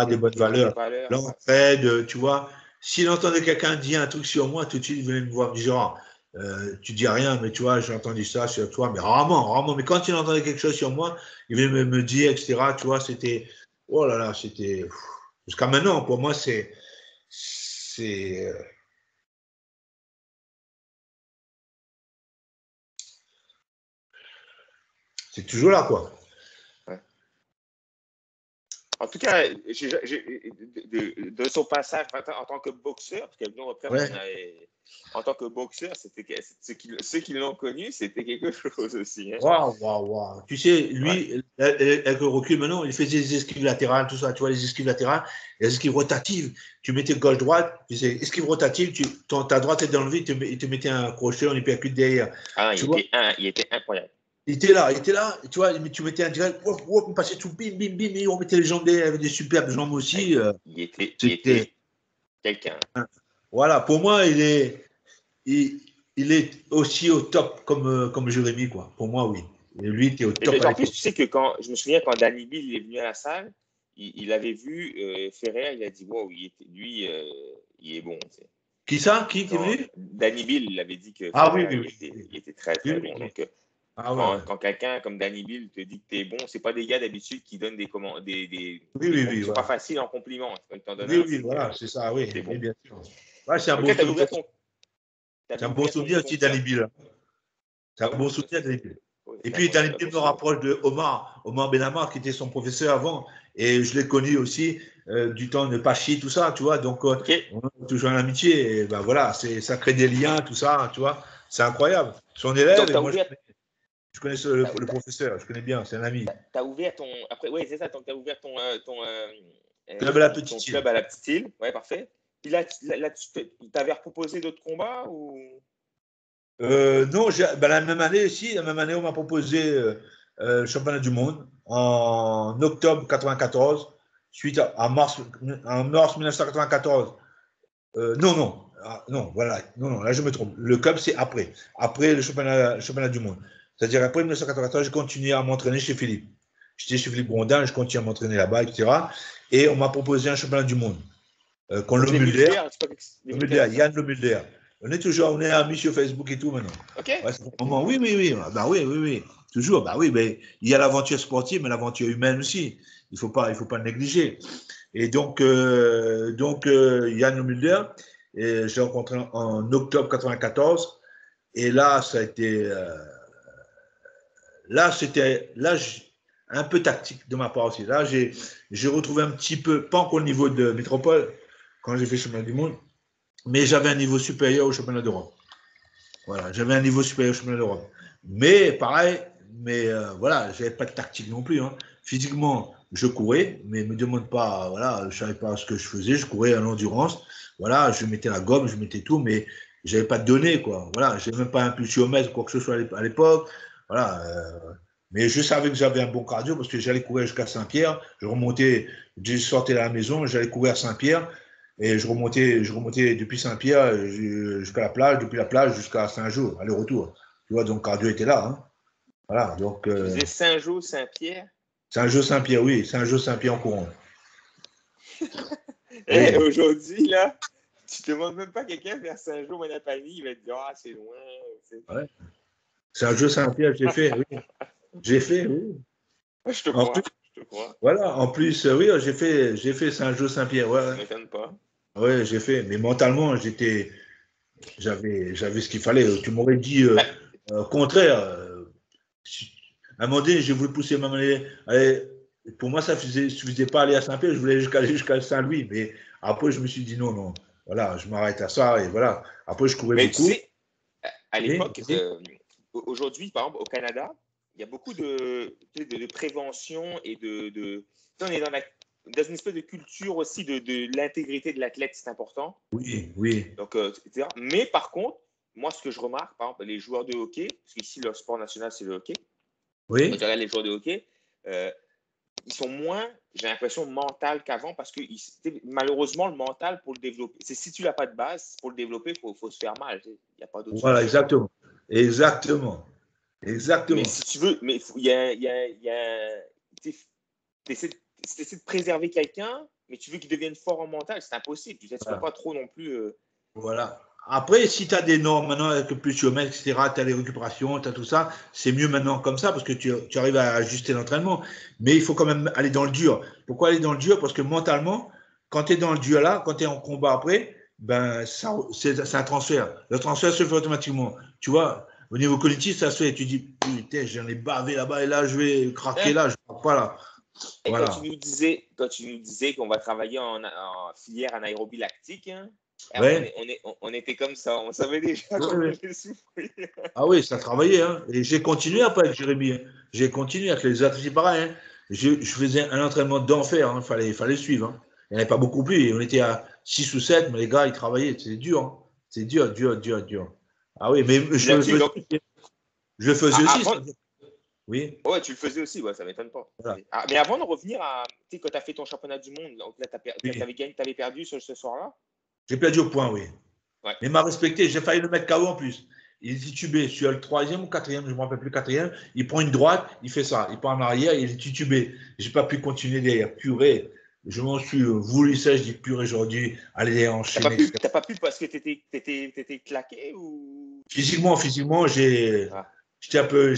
Des bonnes des vraies valeurs. valeurs. Ouais. L'entraide, tu vois. S'il entendait quelqu'un dire un truc sur moi, tout de suite, il venait me voir, me dire, genre, tu dis rien, mais tu vois, j'ai entendu ça sur toi, mais rarement, rarement. Mais quand il entendait quelque chose sur moi, il venait me dire, etc. Tu vois, c'était, oh là là, c'était, jusqu'à maintenant, pour moi, c'est, c'est toujours là, quoi. Ouais. En tout cas, de son passage en tant que boxeur, parce que nous, après, Ouais. en tant que boxeur, ceux qui l'ont connu, c'était quelque chose aussi. Hein. Waouh, waouh, waouh. Tu sais, Ouais. lui, avec le recul maintenant, il faisait des esquives latérales, tout ça. Tu vois, les esquives latérales, les esquives rotatives. Tu mettais gauche-droite, tu sais, esquive rotative, ta droite était enlevée, il te mettait un crochet, on hypercute derrière. Ah, Tu vois, il était incroyable. il était là, tu vois, tu mettais un direct, on passait tout, bim, bim, bim, et on mettait les jambes derrière, avec des superbes jambes aussi. Il C'était, était quelqu'un. voilà, pour moi, il est aussi au top comme Jérémy, quoi. Pour moi, oui. Et lui, il était au top à En plus, l'époque. tu sais que je me souviens quand Danny Bill est venu à la salle, il avait vu Ferrer, il a dit wow, lui, il est bon. Tu sais. Qui ça? Qui est venu? Danny Bill, il avait dit que Ah oui, Ferrer, oui, oui. il était très, Oui, très oui, bon. oui. Donc, Ah ouais, ouais. quand quelqu'un comme Danny Bill te dit que tu es bon, c'est pas des gars d'habitude qui donnent Oui, oui, oui, c'est pas voilà. facile en compliment. Quand il t'en donne Oui, un, oui, c'est que voilà, c'est ça, oui, c'est oui, bon. bien sûr. Ouais, c'est un Ok, bon souvenir. C'est t'avais un bon ouvert souvenir aussi, ton club? Danny Bill. C'est Ah un oui, bon ça, souvenir, Danny Bill. oui, Et c'est puis, Danny un Bill bon me souvenir. rapproche de Omar Benamar, qui était son professeur avant. Et je l'ai connu aussi du temps de Pachi, tout ça, tu vois. Donc, Ok. on a toujours une amitié. Et ben voilà, ça crée des liens, tout ça, tu vois. C'est incroyable. Son élève, Donc, et moi, je connais le t'as, professeur, je connais bien, c'est un ami. t'as ouvert ton. Après, oui, c'est ça. Donc, tu as ouvert Club à la petite ton île. club à la petite île. Ouais, parfait. Puis là, tu t'avais proposé d'autres combats ou. Non, la même année, si, la même année, on m'a proposé le championnat du monde en octobre 94, suite en mars 1994. Non, non, non, voilà, non, non, là je me trompe. Le club, c'est après le championnat du monde. C'est-à-dire après 1994, j'ai continué à m'entraîner chez Philippe. J'étais chez Philippe Grondin, je continue à m'entraîner là-bas, etc. Et on m'a proposé un championnat du monde contre Donc, le les Mulder. Mulder, c'est pas les Le Mulder, Mulder, c'est ça? Yann Le Mulder. On est amis sur Facebook et tout maintenant. Ok. Ouais, c'est un Ok. moment. Oui, oui, oui. Bah oui, oui, oui. Toujours. Bah oui, mais il y a l'aventure sportive, mais l'aventure humaine aussi. Il faut pas le négliger. Et Yann Le Mulder, je l'ai rencontré en octobre 94. Et là, ça a été. Un peu tactique de ma part aussi. Là, j'ai retrouvé un petit peu, pas encore au niveau de métropole, quand j'ai fait le chemin du monde, mais j'avais un niveau supérieur au championnat d'Europe. Voilà, j'avais un niveau supérieur au championnat d'Europe. Mais pareil, voilà, j'avais pas de tactique non plus. Hein. Physiquement, je courais, mais me demande pas, voilà, je savais pas ce que je faisais, je courais en endurance. Voilà, je mettais la gomme, je mettais tout, mais j'avais pas de données, quoi. Voilà, j'avais même pas un pulsiomètre ou quoi que ce soit à l'époque. Voilà, mais je savais que j'avais un bon cardio parce que j'allais courir jusqu'à Saint-Pierre, je sortais de la maison, j'allais courir à Saint-Pierre, et je remontais depuis Saint-Pierre jusqu'à la plage, depuis la plage jusqu'à Saint-Jean, aller-retour. Tu vois, donc cardio était là. Hein. Voilà, donc. Tu faisais Saint-Jean, Saint-Pierre. Saint-Jean, Saint-Pierre, oui, Saint-Jean, Saint-Pierre en courant. Et Oui. aujourd'hui, là, tu ne demandes même pas quelqu'un vers Saint-Jean, Manapani, il va te dire, ah, c'est loin. Ouais. Saint-Jean, Saint-Pierre, j'ai fait, oui. J'ai fait, oui. Je te En plus, crois, je te crois. voilà, en plus, oui, j'ai fait Saint-Jean, Saint-Pierre, ouais. Ça ne m'étonne pas. Ouais, j'ai fait. Mais mentalement, j'avais ce qu'il fallait. Tu m'aurais dit Bah, contraire. À un moment donné, j'ai voulu pousser ma allez, pour moi, ça ne suffisait pas aller à Saint-Pierre, je voulais aller jusqu'à Saint-Louis. Mais après, je me suis dit non, non. Voilà, je m'arrête à ça et voilà. Après, je courais mais tu beaucoup. sais, à Oui, l'époque, aujourd'hui, par exemple, au Canada, il y a beaucoup de prévention et on est dans une espèce de culture aussi de l'intégrité de l'athlète, c'est important. oui, oui. Donc, etc. Mais par contre, moi, ce que je remarque, par exemple, les joueurs de hockey, parce qu'ici, le sport national, c'est le hockey. Quand Oui, tu regardes les joueurs de hockey, ils sont moins j'ai l'impression, mental qu'avant, parce que malheureusement, le mental, pour le développer, si tu n'as pas de base, pour le développer, il faut se faire mal. Il n'y a pas d'autre Voilà, solution. exactement. Exactement. Mais Exactement. si tu veux, mais il y a tu essaies de préserver quelqu'un, mais tu veux qu'il devienne fort en mental, c'est impossible. Tu ne peux Voilà. pas trop non plus. Voilà. Après, si tu as des normes maintenant avec le pluviométre, etc., tu as les récupérations, tu as tout ça, c'est mieux maintenant comme ça parce que tu arrives à ajuster l'entraînement. Mais il faut quand même aller dans le dur. Pourquoi aller dans le dur? Parce que mentalement, quand tu es dans le dur là, quand tu es en combat après, ben, c'est un transfert. Le transfert se fait automatiquement. Tu vois, au niveau cognitif, ça se fait. Tu dis, putain, j'en ai bavé là-bas et là, je vais craquer là, je ne crois pas là. Et Voilà. quand tu nous disais qu'on va travailler en filière anaérobie lactique, hein, Ouais. on était comme ça, on savait déjà qu'on allait souffrir. Ah oui, ça travaillait. Hein. Et j'ai continué après avec Jérémy. Hein. J'ai continué avec les autres, c'est pareil. Hein. Je faisais un entraînement d'enfer. Hein. Fallait suivre. Hein. Il n'y en avait pas beaucoup plus. On était à 6 ou 7, mais les gars, ils travaillaient. C'est dur. Hein. C'est dur, dur, dur, dur. Ah oui, mais je le faisais aussi. Avant, oui. ouais, tu le faisais aussi, ouais, ça ne m'étonne pas. Voilà. Mais avant de revenir à, tu sais, quand tu as fait ton championnat du monde, là, tu Oui. avais perdu ce soir-là? J'ai perdu au point, oui. Ouais. Mais il m'a respecté. J'ai failli le mettre KO en plus. Il est titubé. Je suis le troisième ou quatrième, je ne me rappelle plus, quatrième. Il prend une droite, il fait ça. Il part en arrière, il est titubé. Je n'ai pas pu continuer derrière. Purée. Je m'en suis voulu ça. Je dis purée, j'aurais dû aller enchaîner. T'as pas pu parce que t'étais claqué ou. Physiquement, j'étais un peu,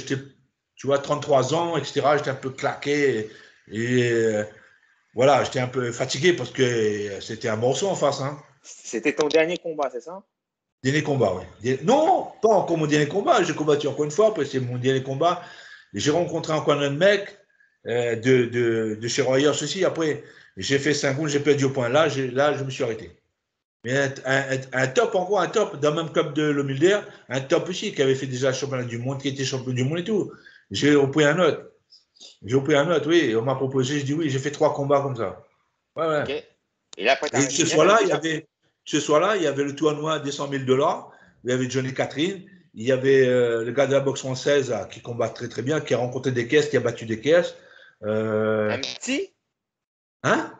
tu vois, 33 ans, etc. J'étais un peu claqué. Et voilà, j'étais un peu fatigué parce que c'était un morceau en face. Hein. C'était ton dernier combat, c'est ça? Dernier combat, oui. Non, pas encore mon dernier combat. J'ai combattu encore une fois. Après, c'est mon dernier combat. J'ai rencontré encore un mec de chez Royers aussi. Après, j'ai fait 5 rounds, j'ai perdu au point. Là, je me suis arrêté. Mais un top, encore un top, dans le même club de l'Omilder, un top aussi, qui avait fait déjà le championnat du monde, qui était champion du monde et tout. J'ai repris un autre. Oui. Et on m'a proposé, je dis oui, j'ai fait 3 combats comme ça. Ouais. Okay. Et là, après, et ce soir-là, il y avait le tournoi des 100 000 $. Il y avait Johnny Catherine. Il y avait le gars de la boxe française qui combat très très bien, qui a rencontré des caisses, qui a battu des caisses. Un petit? Hein?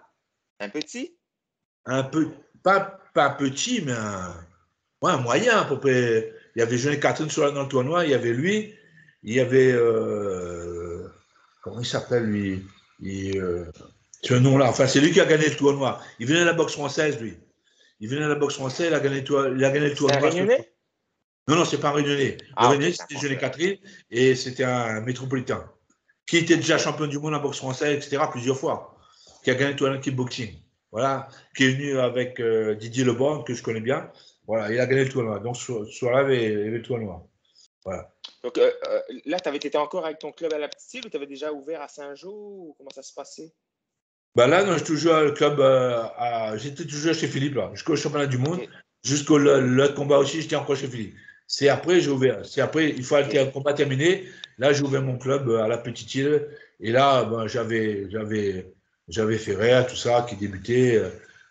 Un petit? Un peu, pas un petit, mais un moyen à peu près. Il y avait Johnny Catherine dans le tournoi, il y avait lui, il y avait comment il s'appelle lui? Ce nom-là. Enfin, c'est lui qui a gagné le tournoi. Il venait de la boxe française, lui. Il venait de la boxe française, il a gagné le C'est un tournoi. Réunionnais? Non, c'est pas un Réunionnais. Le Ah, ok, Réunionnais, c'est un c'était Johnny Français. Catherine et c'était un métropolitain qui était déjà champion du monde en boxe française, etc., plusieurs fois, qui a gagné le tournoi de kickboxing. Voilà, qui est venu avec Didier Lebon, que je connais bien. Voilà, il a gagné le tournoi. Donc, ce soir-là, il y avait le tournoi. Voilà. Donc là, tu étais encore avec ton club à la petite île ou tu avais déjà ouvert à Saint-Jean ou comment ça se passait? Ben là, non, je toujours le club. J'étais toujours chez Philippe, là, jusqu'au championnat du monde. Okay. Jusqu'au le combat aussi, j'étais encore chez Philippe. C'est après, j'ai ouvert. C'est après, il fallait que le combat terminé. Là, j'ai ouvert mon club à la petite île. Et là, ben, j'avais Ferrer, tout ça, qui débutait.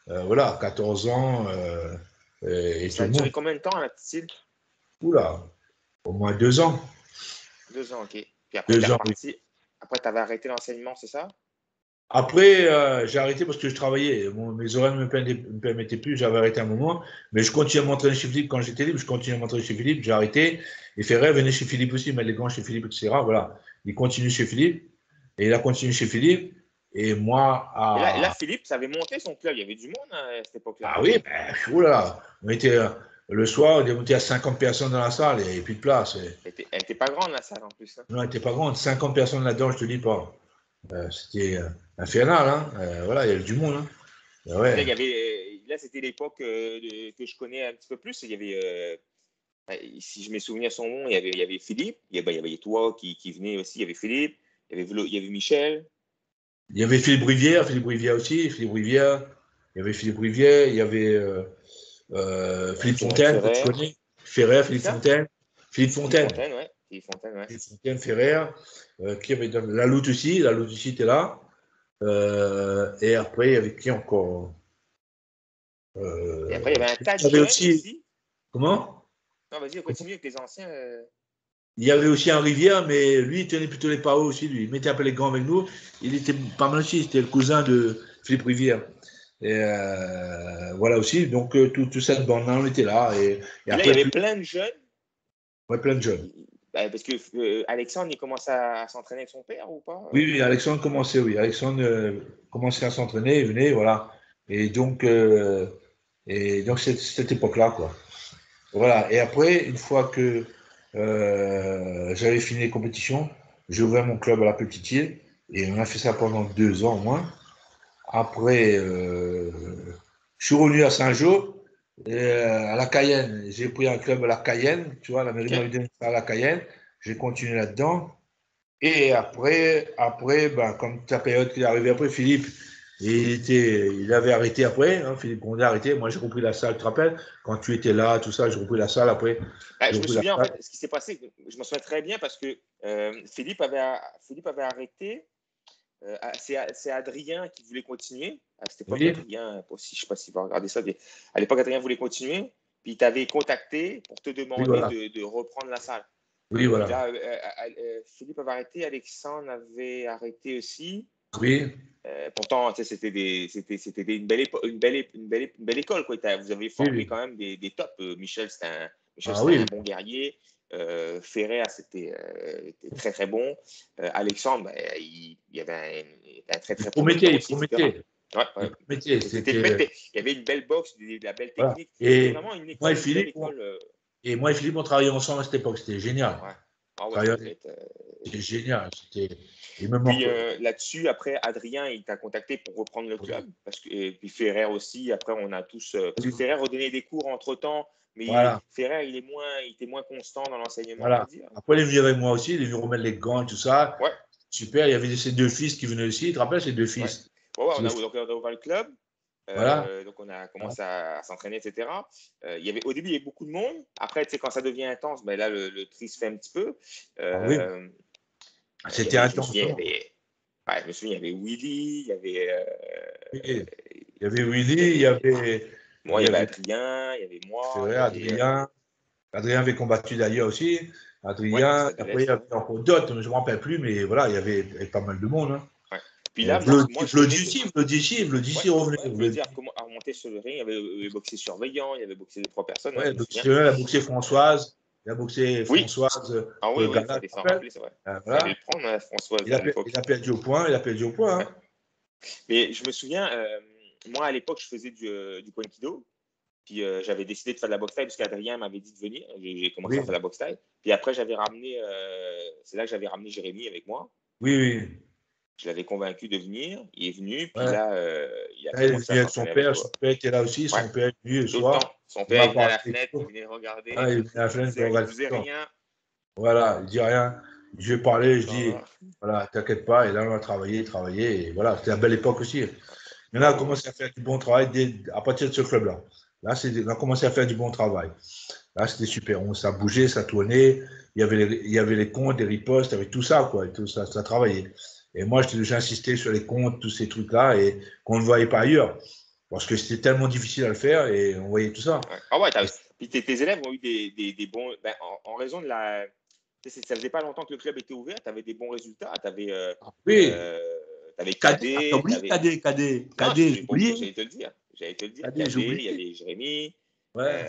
Voilà, 14 ans. Et tout Ça a le monde. duré combien de temps à la petite île? Oula, au moins 2 ans. 2 ans, ok. Puis après, tu es reparti. Oui. Après, tu avais arrêté l'enseignement, c'est ça? Après, j'ai arrêté parce que je travaillais. Mes horaires ne me permettaient plus. J'avais arrêté un moment. Mais je continuais à m'entraîner chez Philippe quand j'étais libre. Je continuais à m'entraîner chez Philippe. J'ai arrêté. Et Ferrer venait chez Philippe aussi, mettre les gants chez Philippe, etc. Voilà. Il continue chez Philippe. Et il a continué chez Philippe. Et moi, et là, Philippe, ça avait monté son club. Il y avait du monde à cette époque-là. Ah oui, ben, oulala. On était, le soir, on était à 50 personnes dans la salle et il n'y avait plus de place. Elle n'était pas grande, la salle, en plus. Hein. Non, elle n'était pas grande. 50 personnes là-dedans, je te dis pas. C'était infernal. Hein. Voilà, il y avait du monde. Hein. Ouais. Là, c'était l'époque que je connais un petit peu plus. Il y avait, si je me souviens son nom, il y avait Philippe. Il y avait toi qui venais aussi. Il y avait Philippe. Il y avait Michel. Il y avait Philippe Rivière aussi. Philippe Rivière. Il y avait Philippe Rivière. Il y avait Philippe Fontaine, que tu connais. Ferrer, Philippe Fontaine. Philippe Fontaine, ouais. Philippe Fontaine, ouais. Philippe Fontaine, Ferrer. Qui avait la Loute aussi. La Loute aussi était là. Et après, il y avait qui encore Et après, il y avait un tas de jeunes aussi. Comment? Non, vas-y, on continue avec les anciens. il y avait aussi un Rivière, mais lui, il tenait plutôt les paos aussi. Lui. Il mettait un peu les gants avec nous. Il était pas mal aussi. C'était le cousin de Philippe Rivière. Et voilà aussi. Donc, toute cette bande-là, on était là. Et Puis là, il y après, avait plein de jeunes. ouais, plein de jeunes. Parce que Alexandre, il commence à s'entraîner avec son père ou pas? Oui, oui, Alexandre commençait, oui. Alexandre commençait à s'entraîner, il venait, voilà. Et donc, cette époque-là, quoi. Voilà. Et après, une fois que j'avais fini les compétitions, j'ai ouvert mon club à la Petite Île et on a fait ça pendant 2 ans au moins. Après, je suis revenu à Saint-Jean, à la Cayenne. J'ai pris un club à la Cayenne, tu vois, la mairie Ok. m'a donné ça à la Cayenne. J'ai continué là-dedans. Et après ben, comme ta période qui est arrivée après, Philippe, il avait arrêté après, hein, Philippe Gondet a arrêté. Moi, j'ai repris la salle, tu te rappelles? Quand tu étais là, tout ça, j'ai repris la salle après. J'ai Je me repris la souviens, en salle. fait, ce qui s'est passé, je me souviens très bien parce que Philippe avait arrêté. C'est Adrien qui voulait continuer. À cette époque, Oui, Adrien, aussi, je ne sais pas s'il va regarder ça, mais à l'époque, Adrien voulait continuer. Puis il t'avait contacté pour te oui, demander voilà. de reprendre la salle. Oui, Puis voilà. là, Philippe avait arrêté, Alexandre avait arrêté aussi. Oui, Pourtant, c'était une belle école. Quoi. Vous avez oui, formé oui. quand même des tops. Michel, Ah c'était oui, un oui. bon guerrier. Ferrer, était très, très bon. Alexandre, il avait un très, Il très bon promettait, club il aussi, etc. promettait. Ouais, Il ouais. promettait. Il y avait une belle boxe, de la belle Voilà. technique. C'était Et vraiment une moi et école, une belle Philippe, école. on travaillait ensemble à cette époque. C'était génial. Ouais. Ah ouais, ça Travailler- devait être. C'était génial. Il me Puis manque. là-dessus, après, Adrien, il t'a contacté pour reprendre le club. Et puis Ferrer aussi. Après, on a tous. Parce que Ferrer redonnait des cours entre-temps. Mais Voilà. Ferrer, il était moins constant dans l'enseignement, on va Voilà. dire. Après, il est venu avec moi aussi, il est venu remettre les gants et tout ça. Ouais, Super, il y avait ses deux fils qui venaient aussi. Tu te rappelles, ces deux ouais. fils? Ouais, Ces deux donc on a ouvert le club. Voilà. Donc on a commencé à s'entraîner, etc. Au début, il y avait beaucoup de monde. Après, quand ça devient intense, ben là, le tri se fait un petit peu. Ah oui, Euh, c'était je me intense. souviens, il y avait Willy, il y avait. Oui. Il y avait Willy, Moi, il il y y avait avait Adrien, il y avait moi, Ferrer, il y avait. Adrien. Adrien avait combattu d'ailleurs aussi. Ouais, Adrien, ça de après, il y l'Est, avait ouais. encore d'autres, je ne me rappelle plus, mais voilà, il y avait pas mal de monde. Hein. Ouais. Puis là, moi, je venais de. Ouais, Vlodissi revenait. ouais, Vlody a remonté sur le ring, il avait boxé Surveillant, il avait boxé 2, 3 personnes, ouais, Ouais, je me souviens. il a boxé Françoise, il a boxé Oui, Françoise ah oui, il Gala, fallait tu te s'en rappelles? rappeler, c'est vrai. Il fallait Voilà. le prendre, hein, Françoise, à l'époque. Il a perdu au point, il a perdu au point. Ouais. Hein. Mais je me souviens, moi, à l'époque, je faisais du Kwan-Kido. Puis j'avais décidé de faire de la boxe taille parce qu'Adrien m'avait dit de venir. J'ai commencé à Oui, faire de la boxe taille. Puis après, c'est là que j'avais ramené Jérémy avec moi. oui, oui. Je l'avais convaincu de venir. Il est venu. Puis Ouais. là, il a Là, il est commencé à venu avec s'entraîner avec moi. son père était là aussi, Ouais, son père est venu le tout le temps. soir. Son Il père, m'a il venait à parlé la et fenêtre, il tout. venait Ah, regarder. il venait à la fenêtre pour Il regarder disait tout. rien. Voilà, il dit rien. Je vais parler, je Non, dis, non. voilà, t'inquiète pas. Et là, on a travaillé. Et voilà, c'était la belle époque aussi. Mais là, Ouais, on a ouais, ouais. commencé à faire du bon travail à partir de ce club-là. Là, on a commencé à faire du bon travail. Là, c'était super. Ça bougeait, ça tournait. Il y avait les comptes, les ripostes, avec tout ça, quoi. Et tout ça, ça travaillait. Et moi, j'insistais sur les comptes, tous ces trucs-là, et qu'on ne voyait pas ailleurs. Parce que c'était tellement difficile à le faire, et on voyait tout ça. Ouais. Ah ouais, Et, puis tes élèves ont eu des bons. Ben, en raison de la. Ça faisait pas longtemps que le club était ouvert, tu avais des bons résultats. Tu avais, oui, Cadet, t'as Cadet, oublié non, Cadet, j'ai pas oublié, oublié. j'allais te le dire. J'allais te le dire. Cadet, j'ai Cadet, il y oublié. avait Jérémy. Ouais.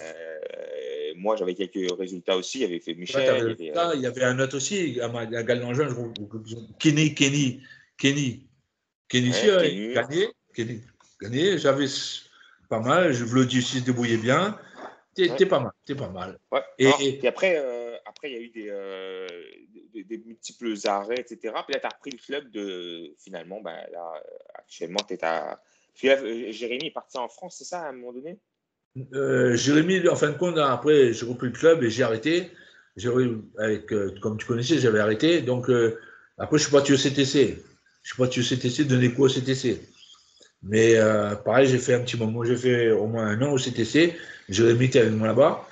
Moi, j'avais quelques résultats aussi. Il y avait fait Ouais, t'avais Michel. le résultat. Il y avait un autre aussi, un gars dans le jeune, Kenny, Kenny, si, ouais, Kenny. gagné. J'avais pas mal. Je le dis aussi, se débrouillait bien. Ouais. T'es pas mal. Ouais. Alors, Et puis après, il y a eu des multiples arrêts, etc. Puis là, tu as repris le club finalement, ben, là, actuellement, tu es à. Puis là, Jérémy est parti en France, c'est ça, à un moment donné? Jérémy, en fin de compte, après, j'ai repris le club et j'ai arrêté. Comme tu connaissais, j'avais arrêté. Donc, après, je suis parti au CTC. Je suis parti au CTC, donner cours au CTC. Mais pareil, j'ai fait un petit moment, j'ai fait au moins 1 an au CTC. Jérémy était avec moi là-bas.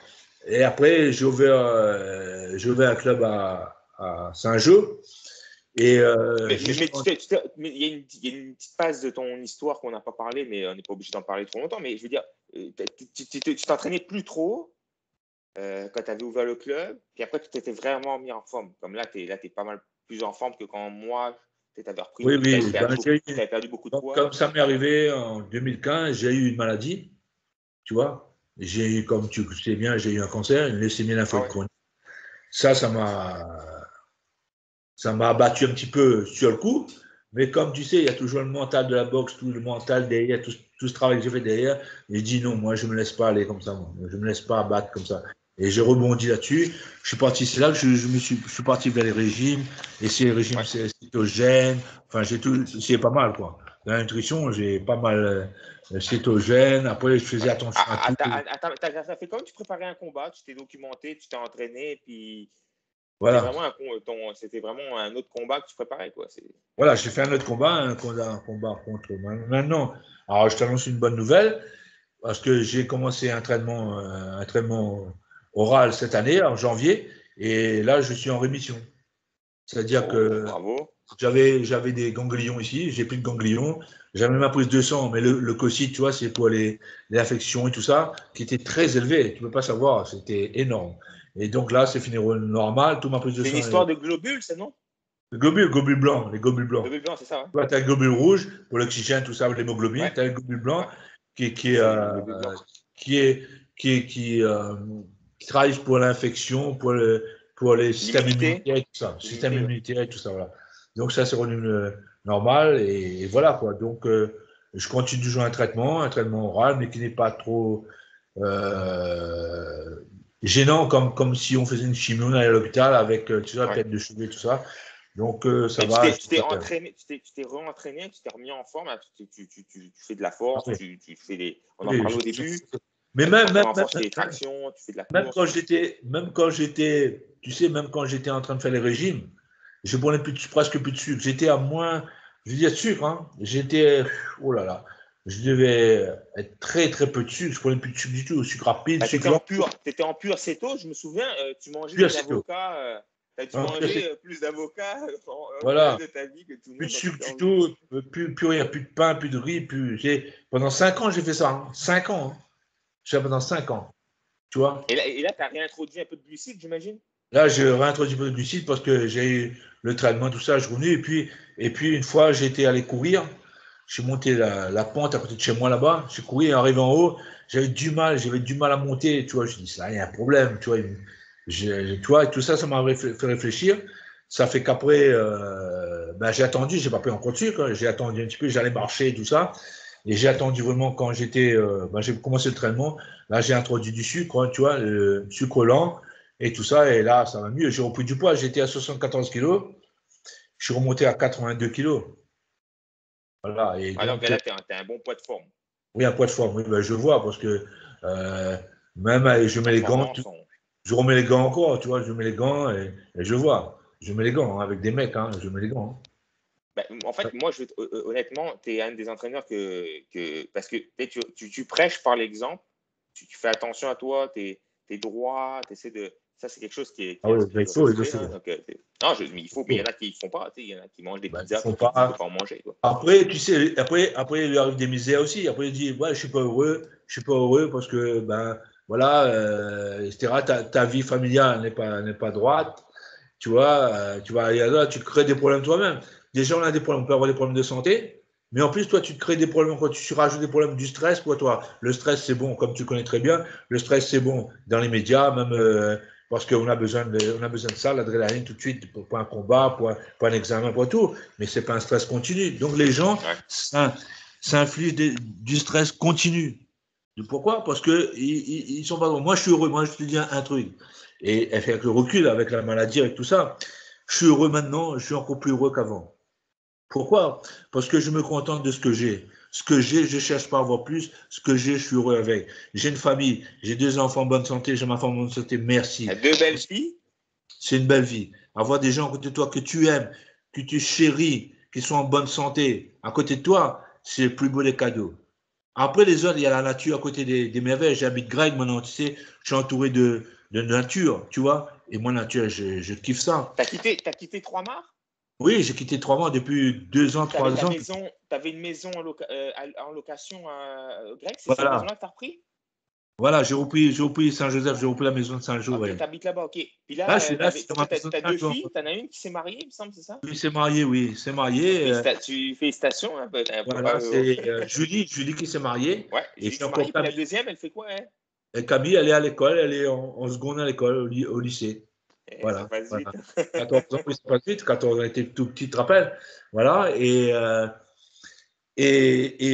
Et après, j'ai ouvert un club à Saint-Jean. Et Il y a une petite phase de ton histoire qu'on n'a pas parlé, mais on n'est pas obligé d'en parler trop longtemps. Mais je veux dire, tu t'entraînais plus trop. quand tu avais ouvert le club, puis après, tu t'étais vraiment mis en forme. Comme là, tu es pas mal plus en forme que quand moi, tu avais repris. Oui, Tu oui. avais perdu beaucoup de poids. Comme ça m'est arrivé en 2015, j'ai eu une maladie, tu vois. J'ai eu, comme tu sais bien, j'ai eu un cancer, une leucémie Ah lymphoïde ouais. chronique. Ça m'a abattu un petit peu sur le coup. Mais comme tu sais, il y a toujours le mental de la boxe, tout le mental derrière, tout ce travail que j'ai fait derrière. Et je dis non, moi, je ne me laisse pas aller comme ça. Moi. Je ne me laisse pas abattre comme ça. Et j'ai rebondi là-dessus. Je suis parti, c'est là que je suis parti vers les régimes. Et c'est les régimes Ouais. cétogènes. Enfin, c'est pas mal, quoi. Dans la nutrition, j'ai pas mal cétogène. Après, je faisais Ouais. attention à tout. T'as fait comment? Tu préparais un combat, tu t'es documenté, tu t'es entraîné, puis Voilà. c'était vraiment un autre combat que tu préparais, quoi. Voilà, j'ai fait un autre combat, un combat contre maintenant. Alors, je t'annonce une bonne nouvelle. Parce que j'ai commencé un traitement oral cette année, en janvier, et là, je suis en rémission. C'est-à-dire Oh, ben que bravo. j'avais des ganglions ici, j'ai plus de ganglions, j'avais ma prise de sang, mais le leucocyte, tu vois, c'est pour les infections et tout ça, qui était très élevé, tu ne peux pas savoir, c'était énorme. Et donc là, c'est fini normal, toute ma prise de C'est une sang histoire est. de globules, c'est non? Globules blancs, les globules blancs. Globules blancs, c'est ça, Tu as le globule rouge pour l'oxygène, tout ça, l'hémoglobine. ouais? Tu as le globule blanc Ouais. qui, qui, C'est les euh, globules blancs. qui, est, qui, est- qui, euh, qui travaille pour l'infection, pour les systèmes L'immunité. immunitaires et tout ça. Système L'immunité, ouais. immunitaire et tout ça, voilà. Donc ça, c'est revenu normal et voilà quoi. Donc je continue toujours un traitement oral, mais qui n'est pas trop euh, gênant comme si on faisait une chimio à l'hôpital avec tu vois, Ouais. tête de cheveux et tout ça. Donc ça Mais va. tu t'es entraîné, tu t'es re-entraîné, tu t'es remis en forme, hein, tu fais de la Ah force, oui. tu fais des. On en Oui, parlait au début, mais tu t'entraînes en force, tu fais des tractions, tu fais de la course. même quand j'étais, tu sais, même quand j'étais en train de faire les régimes, je prenais presque plus de sucre. J'étais à moins, je veux dire de sucre, hein. J'étais, oh là là, je devais être très très peu de sucre. Je prenais plus de sucre du tout, sucre rapide, Bah, sucre lent, t'étais en pur céto, je me souviens, tu mangeais plus des acéto. avocats, tu as dû Hein, plus manger acéto. plus d'avocats au cours Voilà, de ta vie que tout le plus de monde dans sucre toute du leur vie. tout, plus rien, plus de pain, plus de riz, pendant 5 ans j'ai fait ça, hein. 5 ans, hein. J'ai fait pendant 5 ans, tu vois. Et là tu as réintroduit un peu de glucides, j'imagine? Là, j'ai réintroduit du glucide parce que j'ai eu le traitement, tout ça, je suis revenu. Et puis, une fois, j'étais allé courir. Je suis monté la pente à côté de chez moi là-bas. J'ai couru et arrivé en haut, j'avais du mal à monter. Tu vois, je dis, ça, il y a un problème. Tu vois, tu vois, et tout ça, ça m'a fait réfléchir. Ça fait qu'après, ben, j'ai attendu, j'ai pas pris encore de sucre. J'ai attendu un petit peu, j'allais marcher, tout ça. Et j'ai attendu vraiment quand ben, j'ai commencé le traitement. Là, j'ai introduit du sucre, hein, tu vois, le sucre lent et tout ça. Et là, ça va mieux. J'ai repris du poids. J'étais à 74 kilos. Je suis remonté à 82 kilos. Voilà. Et Ah, donc donc, là, tu as un bon poids de forme. oui, un poids de forme. Oui, ben, je vois parce que euh, même je mets les gants. Performance, on. Je remets les gants encore, tu vois. Je mets les gants et je vois. Je mets les gants hein, avec des mecs. Hein, je mets les gants. Ben, en fait, moi, honnêtement, tu es un des entraîneurs parce que tu prêches par l'exemple, tu fais attention à toi, tu es droit, tu essaies de. Ça, c'est quelque chose Ah oui, que ben, je il dois faut, il le respecter. faut. Hein, donc, non, mais il y en Il a qui ne font pas. Il y en a qui mangent des ben, ils pizzas font parce qu'ils disent de ne pas. pas en manger. Quoi. Après, tu sais, après, il lui arrive des misères aussi. Après, il dit, ouais, je suis pas heureux parce que, ben, voilà, etc. Ta vie familiale n'est pas droite. Tu vois, tu vas aller là, tu te crées des problèmes toi-même. Déjà, on a des problèmes, on peut avoir des problèmes de santé, mais en plus, toi, tu te crées des problèmes quand tu rajoutes des problèmes du stress pour toi. Le stress, c'est bon, comme tu connais très bien. Le stress, c'est bon dans les médias, même parce qu'on a besoin de ça, l'adrénaline tout de suite pour un combat, pour un examen, pour tout. Mais c'est pas un stress continu. Donc, les gens, Ouais. ça inflige du stress continu. Pourquoi? Parce que ils sont pas drôles. Moi, je suis heureux. Moi, je te dis un truc. Et avec le recul, avec la maladie, avec tout ça, je suis heureux maintenant. Je suis encore plus heureux qu'avant. Pourquoi? Parce que je me contente de ce que j'ai. Ce que j'ai, je ne cherche pas à avoir plus. Ce que j'ai, je suis heureux avec. J'ai une famille, j'ai 2 enfants en bonne santé, j'ai ma femme en bonne santé. Merci. Deux belles filles. C'est une belle vie. Avoir des gens à côté de toi que tu aimes, que tu chéris, qui sont en bonne santé, à côté de toi, c'est le plus beau des cadeaux. Après, les autres, il y a la nature à côté des merveilles. J'habite Greg maintenant, tu sais, je suis entouré de nature, tu vois. Et moi, nature, je kiffe ça. T'as quitté Trois-Mars? Oui, j'ai quitté 3 mois depuis 2 ans, T'avais ta 3 ans. maison, t'avais une maison en location à Grec, c'est cette Voilà, maison-là que t'as repris? Voilà, j'ai repris Saint-Joseph, j'ai repris la maison de Saint-Jean. Ok, Ouais. t'habites là-bas, ok. Puis là, Là, je suis dans ma maison de t'as deux Saint-Jean. filles, t'en as une qui s'est mariée, il me semble, c'est ça? Oui, c'est marié, oui, c'est marié. Félicitations, hein, Voilà, c'est Julie qui s'est mariée. Ouais, Et Julie puis s'est encore mariée, puis la Camille. deuxième, elle fait quoi, hein? Et Camille, elle est à l'école, elle est en seconde à l'école, au lycée. Ça Voilà, passe voilà. vite. 14 ans, oui, c'est pas vite. 14 ans, elle était tout petit, tu te rappelles. Voilà, et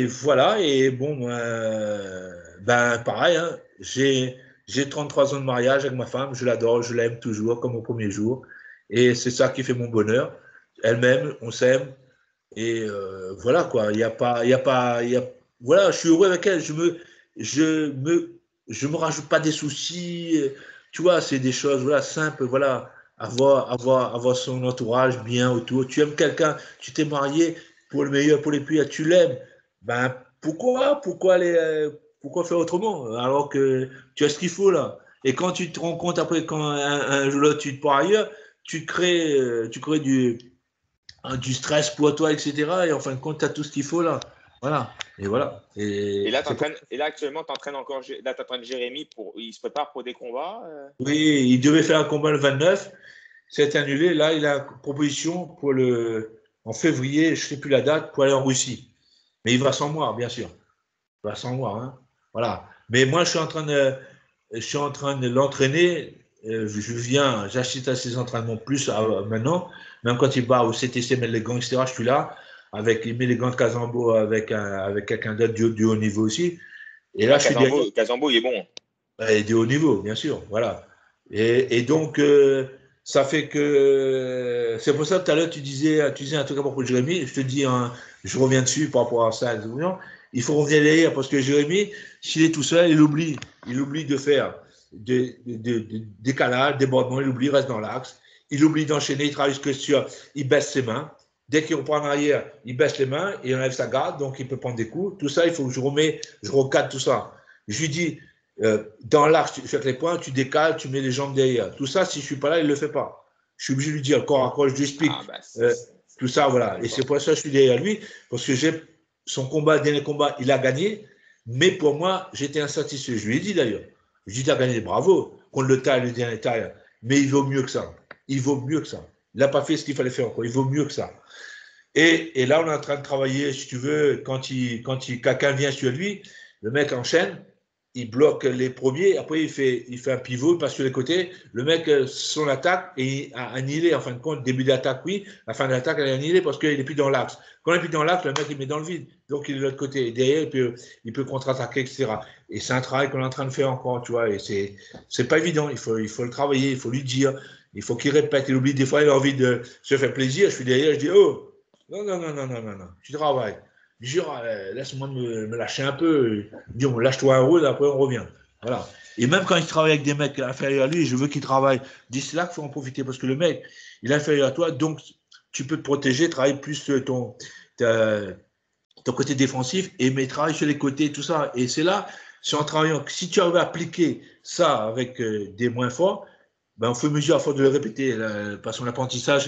voilà, et bon, ben pareil, hein, j'ai 33 ans de mariage avec ma femme, je l'adore, je l'aime toujours comme au premier jour. Et c'est ça qui fait mon bonheur. Elle m'aime, on s'aime. Et voilà quoi, il y a pas, il y a pas, il y a, voilà, je suis heureux avec elle. Je me, je me rajoute pas des soucis. Tu vois, c'est des choses, voilà, simples. Voilà, avoir son entourage bien autour. Tu aimes quelqu'un, tu t'es marié pour le meilleur, pour les pires, tu l'aimes. Ben pourquoi faire autrement alors que tu as ce qu'il faut là. Et quand tu te rends compte après quand un jour tu te pars ailleurs, tu crées du stress pour toi, etc. Et en fin de compte, tu as tout ce qu'il faut là. Voilà. Et voilà. Et Et là, c'est comme... actuellement, t'entraînes encore, là, t'entraînes Jérémy il se prépare pour des combats. Oui, il devait faire un combat le 29. C'est annulé. Là, il a une proposition en février, je ne sais plus la date, pour aller en Russie. Mais il va sans moi, bien sûr. Il va sans moi. Hein. Voilà. Mais moi, je suis en train de l'entraîner. J'assiste à ses entraînements plus maintenant. Même quand il va au CTC mettre les gants, etc., je suis là. Il met les gants de Casambo avec quelqu'un d'autre du haut niveau aussi. Et là, Ah, je suis derrière. Casambo, il est bon. Et du haut niveau, bien sûr. Voilà. Et donc, ça fait que. C'est pour ça que tout à l'heure, tu disais un truc à propos de Jérémy. Je te dis, hein, je reviens dessus par rapport à ça. Il faut revenir derrière parce que Jérémy, s'il est tout seul, il oublie. Il oublie de faire des décalages, débordements. Il oublie, il reste dans l'axe. Il oublie d'enchaîner. Il travaille que sur. Il baisse ses mains. Dès qu'il reprend en arrière, il baisse les mains et il enlève sa garde. Donc, il peut prendre des coups. Tout ça, il faut que je recadre tout ça. Je lui dis, dans l'arc, tu fais les points, tu décales, tu mets les jambes derrière. Tout ça, si je ne suis pas là, il ne le fait pas. Je suis obligé de lui dire corps à corps, je lui explique Ah, bah, tout ça, voilà. Et c'est pour ça que je suis derrière lui, parce que son combat, le dernier combat, il a gagné, mais pour moi, j'étais insatisfait. Je lui ai dit d'ailleurs. Je lui ai dit, tu as gagné, bravo, contre le taille, le dernier taille, mais il vaut mieux que ça. Il vaut mieux que ça. Il n'a pas fait ce qu'il fallait faire encore. Il vaut mieux que ça. Et là, on est en train de travailler, si tu veux, quand quelqu'un vient sur lui, le mec enchaîne, il bloque les premiers, après il fait un pivot, il passe sur les côtés, le mec, son attaque est annihilé, en fin de compte, début d'attaque, oui, la fin de l'attaque, elle est annihilée parce qu'il n'est plus dans l'axe. Quand il n'est plus dans l'axe, le mec, il met dans le vide, donc il est de l'autre côté, et derrière, il peut contre-attaquer, etc. Et c'est un travail qu'on est en train de faire encore, tu vois, et c'est pas évident, il faut le travailler, il faut lui dire, il faut qu'il répète, il oublie, des fois, il a envie de se faire plaisir, je suis derrière, je dis, oh, non, tu travailles. Jure, laisse-moi me lâcher un peu. Dis, lâche-toi un rôle, après on revient. Voilà. Et même quand il travaille avec des mecs inférieurs à lui, je veux qu'il travaille. Dis là qu'il faut en profiter parce que le mec, il est inférieur à toi, donc tu peux te protéger, travailler plus ton côté défensif et mais travaille sur les côtés, tout ça. Et c'est là, c'est en travaillant. Si tu arrives à appliquer ça avec des moins forts, ben, au fur et à mesure, à force de le répéter, parce que l'apprentissage,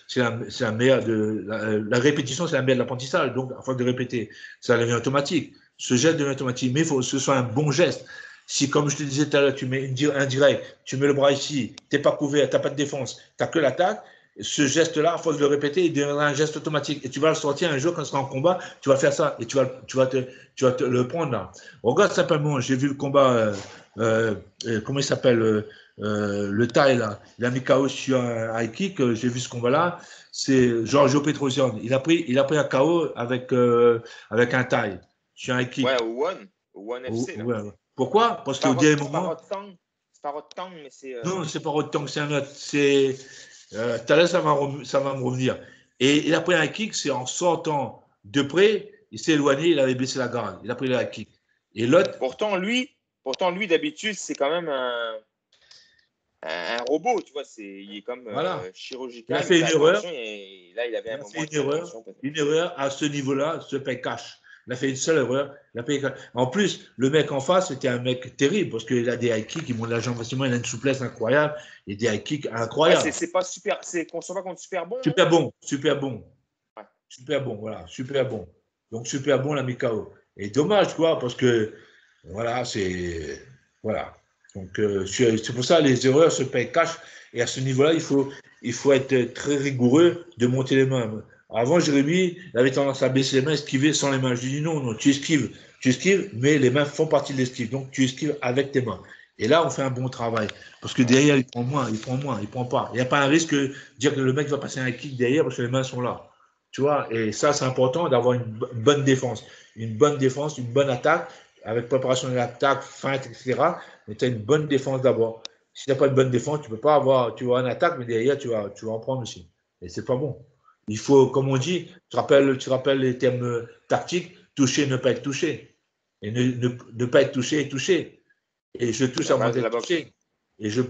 c'est la meilleure la répétition, c'est la meilleure de l'apprentissage. Donc, à force de répéter, ça devient automatique. Ce geste devient automatique, mais il faut que ce soit un bon geste. Si, comme je te disais tout à l'heure, tu mets un direct, tu mets le bras ici, tu n'es pas couvert, tu n'as pas de défense, tu n'as que l'attaque, ce geste-là, à force de le répéter, il deviendra un geste automatique. Et tu vas le sortir un jour quand tu seras en combat, tu vas faire ça et tu vas te le prendre là. Regarde simplement, j'ai vu le combat, comment il s'appelle le Thaï, là, il a mis KO sur un high kick, j'ai vu ce combat-là, c'est Giorgio Petrosian. Il a pris un KO avec un Thaï sur un high kick. Ouais, One FC. Là. Ouais. Pourquoi? Parce qu'au dernier moment. C'est pas Rotang, mais c'est. Non, c'est pas Rotang, c'est un autre. C'est. Tout à l'heure, ça va me revenir. Et il a pris un kick, c'est en sortant de près, il s'est éloigné, il avait baissé la garde. Il a pris le high kick. Et l'autre. Pourtant, lui d'habitude, c'est quand même un robot, tu vois. Il est comme Voilà. chirurgical. Il a fait une erreur. Et là, il avait un moment de attention. Une erreur à ce niveau-là se paye cash. Il a fait une seule erreur. Il a payé cash. En plus, le mec en face, c'était un mec terrible parce qu'il a des high kicks, il monte la jambe facilement, il a une souplesse incroyable et des high kicks incroyables. Ouais, c'est pas super, c'est qu'on soit pas contre super bon. Super bon, super bon. Ouais. Super bon, voilà, super bon. Donc super bon, la KO. Et dommage, quoi, parce que voilà, c'est. Voilà. Donc, c'est pour ça les erreurs se payent cash. Et à ce niveau-là, il faut être très rigoureux de monter les mains. Avant, Jérémy, il avait tendance à baisser les mains, esquiver sans les mains. Je lui dis non, non, tu esquives, mais les mains font partie de l'esquive. Donc, tu esquives avec tes mains. Et là, on fait un bon travail. Parce que derrière, il prend moins, il prend pas. Il n'y a pas un risque de dire que le mec va passer un kick derrière parce que les mains sont là. Tu vois, et ça, c'est important d'avoir une bonne défense. Une bonne défense, une bonne attaque, avec préparation de l'attaque, feinte, etc. Mais tu as une bonne défense d'abord. Si tu n'as pas de bonne défense, tu peux pas avoir, tu vas en attaque, mais derrière, tu vas en prendre aussi. Et c'est pas bon. Il faut, comme on dit, tu rappelles les termes tactiques, toucher, ne pas être touché. Et ne pas être touché et toucher. Et je touche La avant base de la d'être boxe. touché. Et je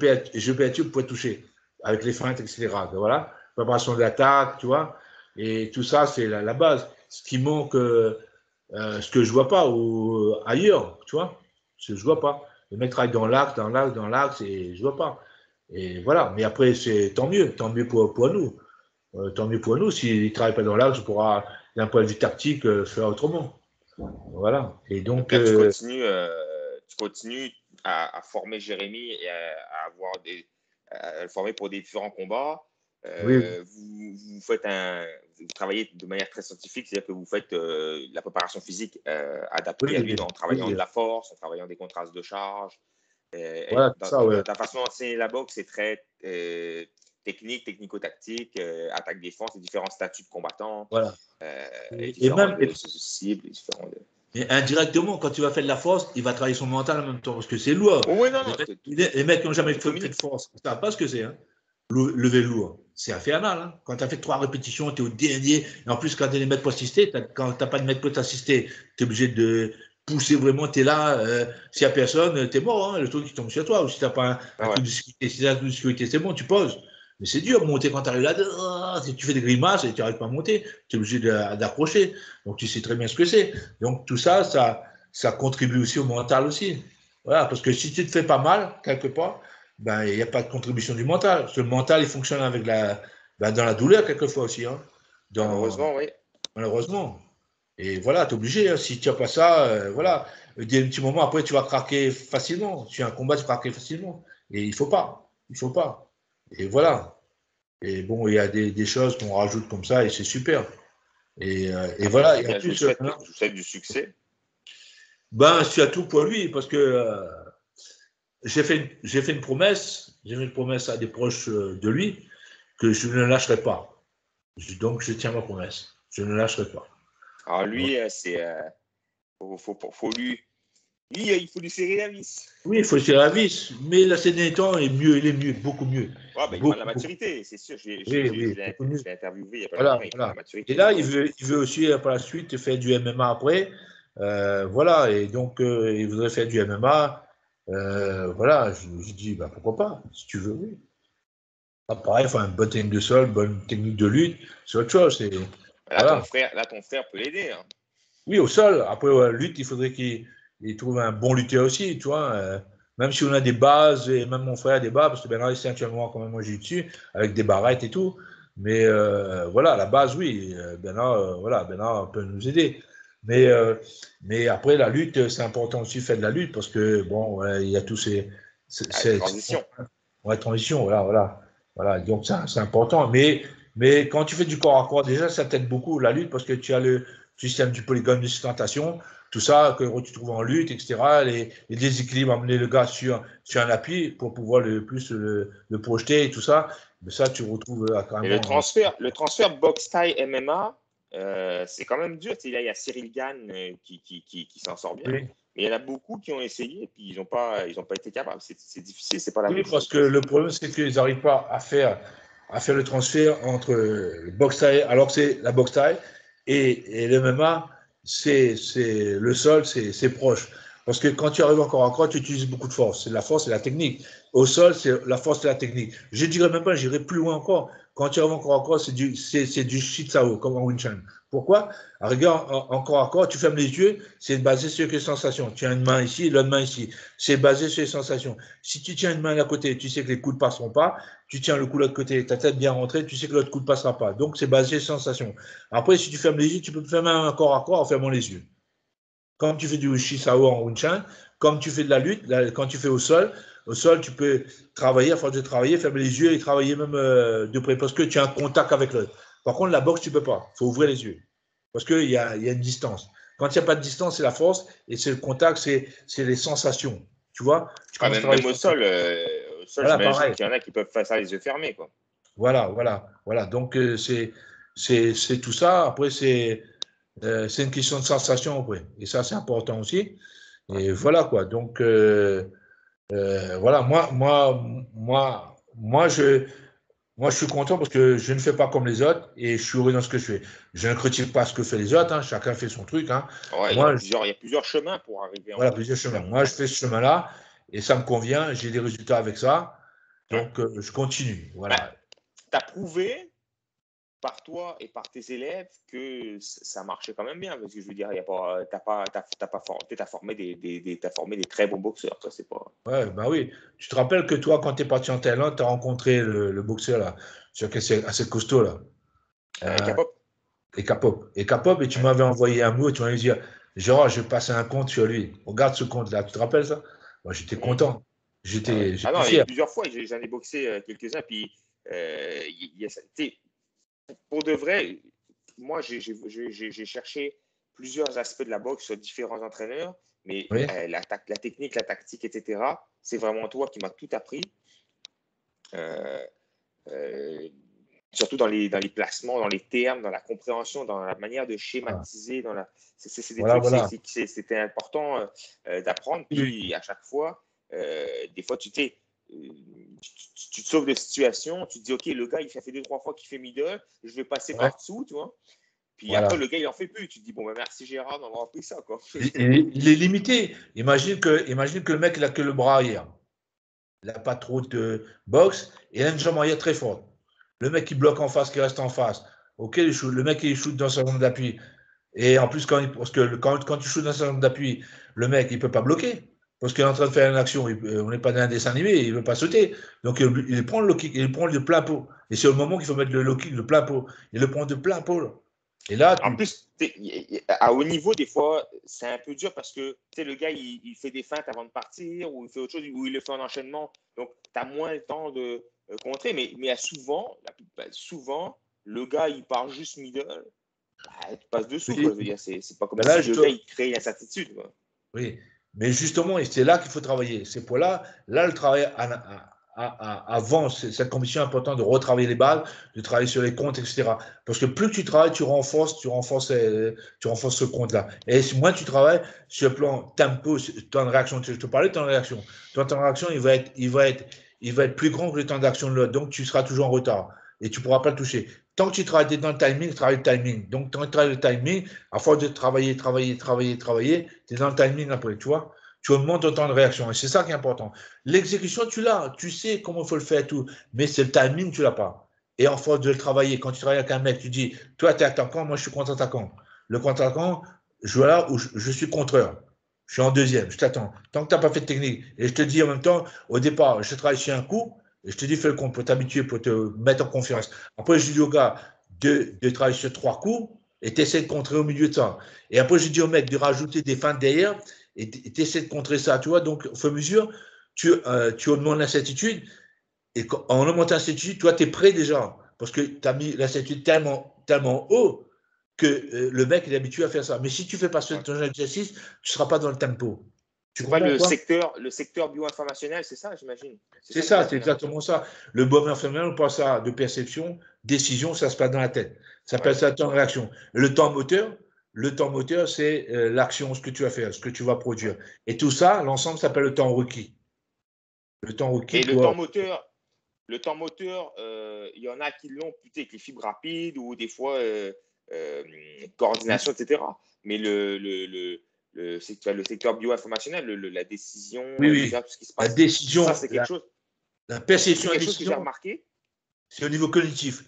peux être pour être touché. Avec les feintes, etc. Donc, voilà. Préparation de l'attaque, tu vois. Et tout ça, c'est la base. Ce qui manque, ce que je vois pas ou ailleurs, tu vois. Ce que je vois pas. Les mecs travaillent dans l'axe, dans l'axe, et je vois pas. Et voilà. Mais après, c'est tant mieux pour nous. Tant mieux pour nous. S'ils ne travaillent pas dans l'axe, on pourra, d'un point de vue tactique, faire autrement. Voilà. Et Donc donc, là, tu continues à former Jérémy et à avoir à le former pour des différents combats. oui, Vous faites vous travaillez de manière très scientifique, c'est-à-dire que vous faites la préparation physique adaptée à oui, lui en travaillant oui. de la force, en travaillant des contrastes de charge. Voilà, ça, ouais. Ta façon d'enseigner la boxe, c'est très technique, technico-tactique, attaque-défense, les différents statuts de combattants, Voilà. et Et différentes même, cibles, différents. et indirectement, quand tu vas faire de la force, il va travailler son mental en même temps, parce que c'est lourd. Oh, oui, non, non, Les mecs qui n'ont jamais tout fait de communique. force, ils ne savent pas ce que c'est. Hein. Lever lourd, c'est infernal. Hein. Quand tu as fait 3 répétitions, tu es au dernier. Et en plus, quand tu as des mecs pour assister, quand tu n'as pas de mecs pour t'assister, tu es obligé de pousser vraiment, tu es là. S'il n'y a personne, tu es mort. Hein, le truc qui tombe sur toi. Ou si tu n'as pas un Ah ouais. truc de sécurité, si tu as un truc de sécurité, c'est bon, tu poses. Mais c'est dur de monter quand tu arrives là. Si tu fais des grimaces et tu n'arrives pas à monter, tu es obligé d'accrocher. Donc tu sais très bien ce que c'est. Donc tout ça, ça contribue aussi au mental aussi. Voilà, parce que si tu te fais pas mal, quelque part, ben, il n'y a pas de contribution du mental. Parce que le mental, il fonctionne avec dans la douleur, quelquefois aussi. Hein. Dans, Malheureusement, oui. malheureusement. Et voilà, tu es obligé. Hein. Si tu n'as pas ça, voilà. Dès un petit moment, après, tu vas craquer facilement. Si tu as un combat, tu vas craquer facilement. Et il ne faut pas. Il faut pas. Et voilà. Et bon, il y a des choses qu'on rajoute comme ça et c'est super. Et voilà. Eh Et en bien, plus, je vous souhaite du succès. ben, c'est à tout pour lui parce que j'ai fait une promesse. J'ai fait une promesse à des proches de lui que je ne lâcherai pas. Donc, je tiens ma promesse. Je ne lâcherai pas. Alors Voilà. lui, faut lui, il faut lui serrer la vis. Oui, il faut tirer la vis, mais là, ces derniers temps, il est mieux, beaucoup mieux. Ouais, ben, il prend de la Beaucoup, beaucoup. maturité, c'est sûr. Oui, oui, beaucoup mieux. Je l'ai interviewé il n'y a pas longtemps, Voilà, il prend de la voilà. Et maturité. là, il veut aussi, par la suite, faire du MMA après. Voilà, et donc, il voudrait faire du MMA. Voilà, je dis, bah, pourquoi pas, si tu veux, oui. Ah, pareil, il faut une bonne technique de sol, bonne technique de lutte, c'est autre chose. Voilà. Là, ton frère peut l'aider. Hein. Oui, au sol. Après, ouais, lutte, il faudrait qu'il trouve un bon lutteur aussi, tu vois. Même si on a des bases, et même mon frère a des bases, parce que Bernard, il actuellement quand même moi j'ai dessus, avec des barrettes et tout. Mais voilà, la base, oui. Bernard, voilà, Bernard peut nous aider. Mais, euh, mais après, la lutte, c'est important aussi de faire de la lutte, parce que, bon, ouais, il y a tous Ah, les transitions. ouais, transition, voilà, voilà. Voilà, donc c'est important. Mais quand tu fais du corps à corps, déjà, ça t'aide beaucoup, la lutte, parce que tu as le système du polygone de sustentation, tout ça que tu trouves en lutte, etc. Les déséquilibres, amener le gars sur un appui pour pouvoir le projeter et tout ça. Mais ça, tu retrouves Et carrément. le transfert boxe taille MMA, c'est quand même dur. Tu sais, là, il y a Cyril Gann qui s'en sort bien. Oui. Mais il y en a beaucoup qui ont essayé et puis ils ont pas été capables. C'est difficile, c'est pas la Oui, même parce chose. que le problème, c'est qu'ils n'arrivent pas à faire le transfert entre le boxe taille, alors que c'est la boxe taille, et le MMA, le sol, c'est proche. Parce que quand tu arrives encore à corps, tu utilises beaucoup de force. C'est la force et la technique. Au sol, c'est la force et la technique. Je dirais même pas, j'irai plus loin encore. Quand tu arrives encore à corps, c'est du shitsao, comme en Wing Chun. Pourquoi? Regarde, encore à corps, tu fermes les yeux, c'est basé sur les sensations. Tu as une main ici, l'autre main ici. C'est basé sur les sensations. Si tu tiens une main à côté, tu sais que les coups ne passeront pas. Tu tiens le coup de l'autre côté, ta tête bien rentrée, tu sais que l'autre coup ne passera pas. Donc, c'est basé sur les sensations. Après, si tu fermes les yeux, tu peux fermer un corps à corps en fermant les yeux. comme tu fais du Shisao en Wunchan, comme tu fais de la lutte, quand tu fais au sol, tu peux travailler, à force de travailler, fermer les yeux et travailler même de près, parce que tu as un contact avec l'autre. Par contre, la boxe, tu ne peux pas. Il faut ouvrir les yeux, parce qu'il y a une distance. Quand il n'y a pas de distance, c'est la force, et c'est le contact, c'est les sensations. Tu vois, tu commences à travailler même au sol, voilà, j'imagine pareil. qu'il y en a qui peuvent faire ça les yeux fermés, quoi. Voilà. Donc, c'est tout ça. Après, c'est une question de sensation, après. Et ça, c'est important aussi. Et voilà, quoi. Donc, voilà, moi, je suis content parce que je ne fais pas comme les autres et je suis heureux dans ce que je fais. Je ne critique pas ce que font les autres, hein, chacun fait son truc. Hein. Ouais, Moi, il y a plusieurs chemins pour arriver en voilà, haut, plusieurs c'est chemins. clair. Moi, je fais ce chemin-là et ça me convient, j'ai des résultats avec ça. Ouais. Donc, je continue. Ben, Voilà. tu as prouvé par toi et par tes élèves que ça marchait quand même bien. Parce que je veux dire, t'as formé des très bons boxeurs. Ça, c'est pas... Ouais, bah oui. Tu te rappelles que toi, quand tu es parti en Thaïlande, tu as rencontré le boxeur là, c'est assez costaud là. Capop. Et Kapop, et tu m'avais envoyé un mot, tu m'avais dit, genre, je vais passer un compte sur lui. Regarde ce compte-là. Tu te rappelles ça? Moi, j'étais content. Ouais. Ah non, J'étais il y a fier. plusieurs fois, j'en ai boxé quelques-uns. Puis, pour de vrai, moi, j'ai cherché plusieurs aspects de la boxe sur différents entraîneurs, mais Oui. la technique, la tactique, etc., c'est vraiment toi qui m'as tout appris. Euh, euh, surtout dans les placements, dans les termes, dans la compréhension, dans la manière de Ah. schématiser. C'est des Voilà, trucs, voilà. c'était important d'apprendre. Oui, Puis à chaque fois, des fois, tu te sauves de situation, tu te dis, OK, le gars, il fait 2-3 fois qu'il fait middle, je vais passer ouais, par-dessous, tu vois. Puis après, voilà. le gars, il en fait plus. Tu te dis, bon, ben, merci Gérard d'avoir appris ça, quoi. Il est limité. Imagine que le mec, il a que le bras arrière. Il n'a pas trop de boxe et il a une jambe arrière très forte. Le mec qui bloque en face, qui reste en face. OK, le mec, il shoot dans sa zone d'appui. Et en plus, parce que quand tu shoots dans sa zone d'appui, le mec, il ne peut pas bloquer. Parce qu'il est en train de faire une action. On n'est pas dans un dessin animé, il ne veut pas sauter. Donc, il prend le low kick, il prend le plein pot. Et c'est au moment qu'il faut mettre le low kick, le plein pot. Il le prend de plein pot. Et là, En plus, à haut niveau, des fois, c'est un peu dur parce que le gars, il fait des feintes avant de partir ou il fait autre chose ou il le fait en enchaînement. Donc, tu as moins le temps de contrer. Mais souvent, le gars, il part juste middle. Bah, tu passes dessous. Quoi. oui, Je veux dire, c'est pas comme ben là, si le gars, il crée l'incertitude. Quoi. oui, mais justement, et c'est là qu'il faut travailler. C'est pour là le travail avant cette commission importante de retravailler les balles, de travailler sur les comptes, etc. Parce que plus tu travailles, tu renforces ce compte-là. Et moins tu travailles sur le plan tempo, temps de réaction. Je te parlais de temps de réaction. Ton temps de réaction, il va être plus grand que le temps d'action de l'autre. Donc, tu seras toujours en retard et tu ne pourras pas le toucher. Tant que tu travailles dans le timing, tu travailles le timing. Donc, quand tu travailles le timing, à force de travailler, tu es dans le timing après, tu vois. Tu augmentes ton temps de réaction et c'est ça qui est important. L'exécution, tu l'as, tu sais comment il faut le faire et tout, mais c'est le timing, tu l'as pas. Et en force de le travailler, quand tu travailles avec un mec, tu dis, toi, tu es attaquant, moi, je suis contre-attaquant. Le contre-attaquant, je vois là où je suis contreur. Je suis en deuxième, je t'attends. Tant que tu n'as pas fait de technique. Et je te dis en même temps, au départ, je travaille sur un coup, et je te dis, fais le compte pour t'habituer, pour te mettre en Ouais. confiance. Après, je dis au gars de travailler sur 3 coups, et tu essaies de contrer au milieu de ça. Et après, je dis au mec de rajouter des feintes derrière, et tu essaies de contrer ça, tu vois. Donc, au fur et à mesure, tu augmentes l'incertitude, et en augmentant l'incertitude, toi, tu es prêt déjà, parce que tu as mis l'incertitude tellement haut que le mec il est habitué à faire ça. Mais si tu ne fais pas ce ton exercice, tu ne seras pas dans le tempo. Tu C'est pas comprends quoi? le secteur bio-informationnel, c'est ça, j'imagine. C'est C'est ça que tu ça, as c'est appris là-bas. exactement ça. Le bon infirmier, on passe ça de perception, décision, ça se passe dans la tête. Ça s'appelle Ouais. ça le temps de réaction. Le temps moteur, c'est l'action, ce que tu vas faire, ce que tu vas produire. Ouais. Et tout ça, l'ensemble s'appelle le temps requis. Le temps requis Mais pour. le temps moteur, il y en a qui l'ont plutôt avec les fibres rapides ou des fois coordination, etc. Mais le secteur bio-informationnel, la décision, Oui, etc., oui. tout ce qui se La passe, ça, décision, la c'est perception et quelque chose que j'ai décision, remarqué. c'est au niveau cognitif.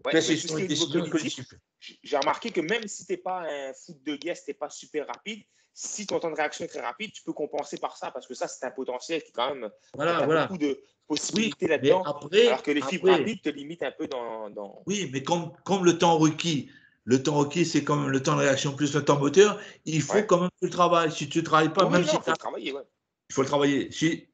Ouais, mais tout ce Perception qui et est au niveau décision cognitif, cognitif. j'ai remarqué que même si tu n'es pas un foot de guerre, si tu n'es pas super rapide, si ton temps de réaction est très rapide, tu peux compenser par ça parce que ça, c'est un potentiel qui, quand même, tu Voilà, as voilà. beaucoup de Oui, possibilités mais là-dedans, alors que les fibres rapides te limitent un peu dans... oui, mais comme le temps requis le temps requis, c'est quand même le temps de réaction plus le temps moteur. Il faut quand même que tu le travailles. Si tu ne travailles pas, même si il faut le travailler, il faut le travailler. Si,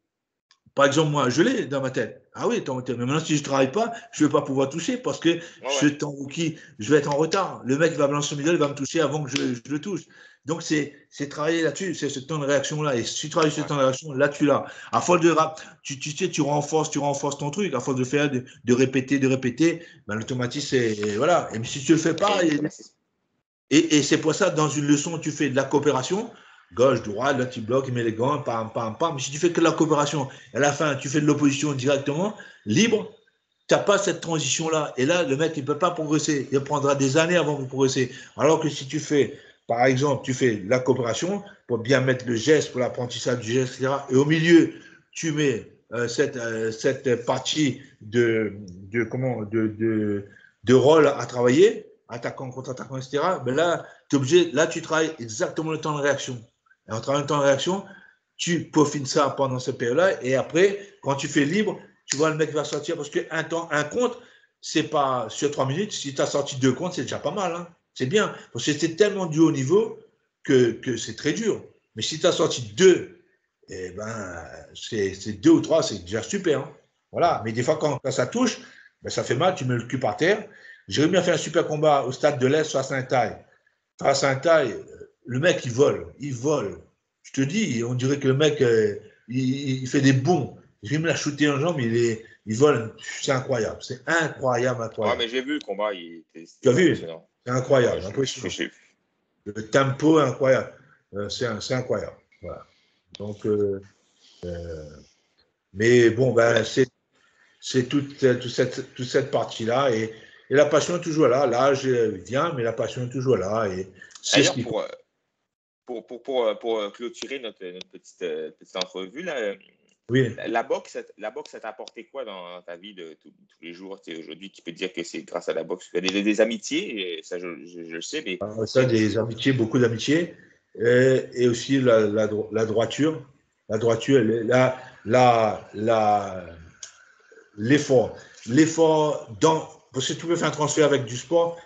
par exemple, moi, je l'ai dans ma tête. Ah oui, temps moteur. Mais maintenant, si je ne travaille pas, je ne vais pas pouvoir toucher parce que ce temps requis, je vais être en retard. Le mec va me lancer au milieu, il va me toucher avant que je le touche. Donc, c'est travailler là-dessus, c'est ce temps de réaction-là. Et si tu travailles sur ce temps de réaction, là, tu l'as. À force de tu sais, tu renforces ton truc. À force de faire, de répéter, ben, l'automatisme, c'est. Voilà. Et si tu ne le fais pas, et c'est pour ça, dans une leçon, tu fais de la coopération, gauche, droite, là, tu bloques, il met les gants, pam, pam, pam. Mais si tu fais que de la coopération, à la fin, tu fais de l'opposition directement, libre, tu n'as pas cette transition-là. Et là, le mec, il ne peut pas progresser. Il prendra des années avant de progresser. Alors que si tu fais, par exemple, tu fais la coopération pour bien mettre le geste, pour l'apprentissage du geste, etc. Et au milieu, tu mets cette partie de rôle à travailler, attaquant, contre-attaquant, etc. Mais là, tu es obligé, là, tu travailles exactement le temps de réaction. Et en travaillant le temps de réaction, tu peaufines ça pendant cette période-là. Et après, quand tu fais libre, tu vois, le mec va sortir parce qu'un compte, c'est pas sur 3 minutes. Si tu as sorti 2 comptes, c'est déjà pas mal. Hein. C'est bien. Parce que c'est tellement du haut niveau que c'est très dur. Mais si tu as sorti 2, eh ben, c'est 2 ou 3, c'est déjà super. Hein. Voilà. Mais des fois, quand ça touche, ben, ça fait mal, tu mets le cul par terre. J'ai bien fait un super combat au stade de l'Est face à un taille. Face à un taille, le mec, il vole. Il vole. Je te dis, on dirait que le mec, il fait des bons. Je vais me la shooter en jambe, il vole. C'est incroyable. C'est incroyable, incroyable. Ouais, mais j'ai vu le combat. Tu as vu? C'est incroyable. Impressionnant. Le tempo est incroyable. C'est incroyable. Voilà. Donc, mais bon, ben, c'est toute cette partie-là. Et la passion est toujours là. L'âge vient, mais la passion est toujours là. Et c'est ce qu'il faut. Pour clôturer notre petite entrevue, là, oui. La boxe, ça t'a apporté quoi dans ta vie de tous les jours? Aujourd'hui, tu peux dire que c'est grâce à la boxe. Tu as des amitiés, et ça, je le sais. Mais ça, des amitiés, beaucoup d'amitiés. Et aussi la droiture. La droiture, l'effort. L'effort parce que tu peux faire un transfert avec du sport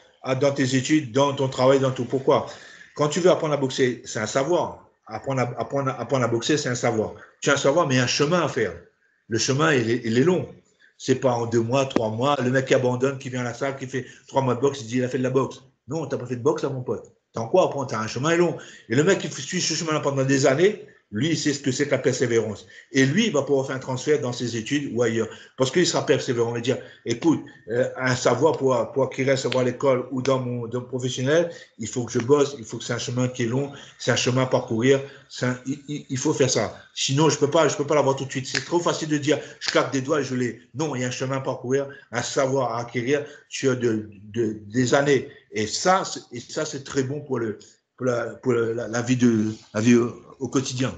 dans tes études, dans ton travail, dans tout. Pourquoi? Quand tu veux apprendre à boxer, c'est un savoir. Apprendre à boxer, c'est un savoir. Tu as un savoir, mais il y a un chemin à faire. Le chemin, il est long. C'est pas en 2 mois, 3 mois. Le mec qui abandonne, qui vient à la salle, qui fait 3 mois de boxe, il dit il a fait de la boxe. Non, tu n'as pas fait de boxe, là, mon pote. T'as encore à apprendre, tu as un chemin long. Et le mec qui suit ce chemin-là pendant des années, lui, il sait ce que c'est que la persévérance. Et lui, il va pouvoir faire un transfert dans ses études ou ailleurs. Parce qu'il sera persévérant. On va dire, écoute, un savoir pour acquérir un savoir à l'école ou dans mon professionnel, il faut que je bosse, il faut que c'est un chemin qui est long, c'est un chemin à parcourir. Il faut faire ça. Sinon, je peux pas l'avoir tout de suite. C'est trop facile de dire, je claque des doigts et je l'ai. Non, il y a un chemin à parcourir, un savoir à acquérir sur des années. Et ça, c'est très bon pour la vie au quotidien.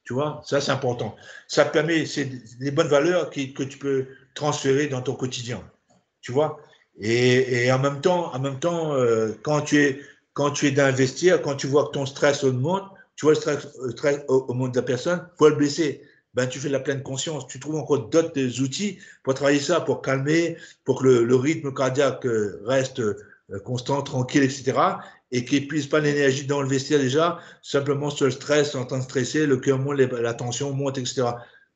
Tu vois, ça, c'est important. Ça te permet, c'est des bonnes valeurs que tu peux transférer dans ton quotidien. Tu vois, et en même temps, quand tu es d'investir, quand tu vois que ton stress augmente, tu vois le stress augmente de la personne, faut le baisser. Ben, tu fais de la pleine conscience. Tu trouves encore d'autres outils pour travailler ça, pour calmer, pour que le rythme cardiaque reste constant, tranquille, etc. Et qu'il ne puisse pas l'énergie dans le vestiaire déjà, simplement sur le stress, en train de stresser, le cœur monte, la tension monte, etc.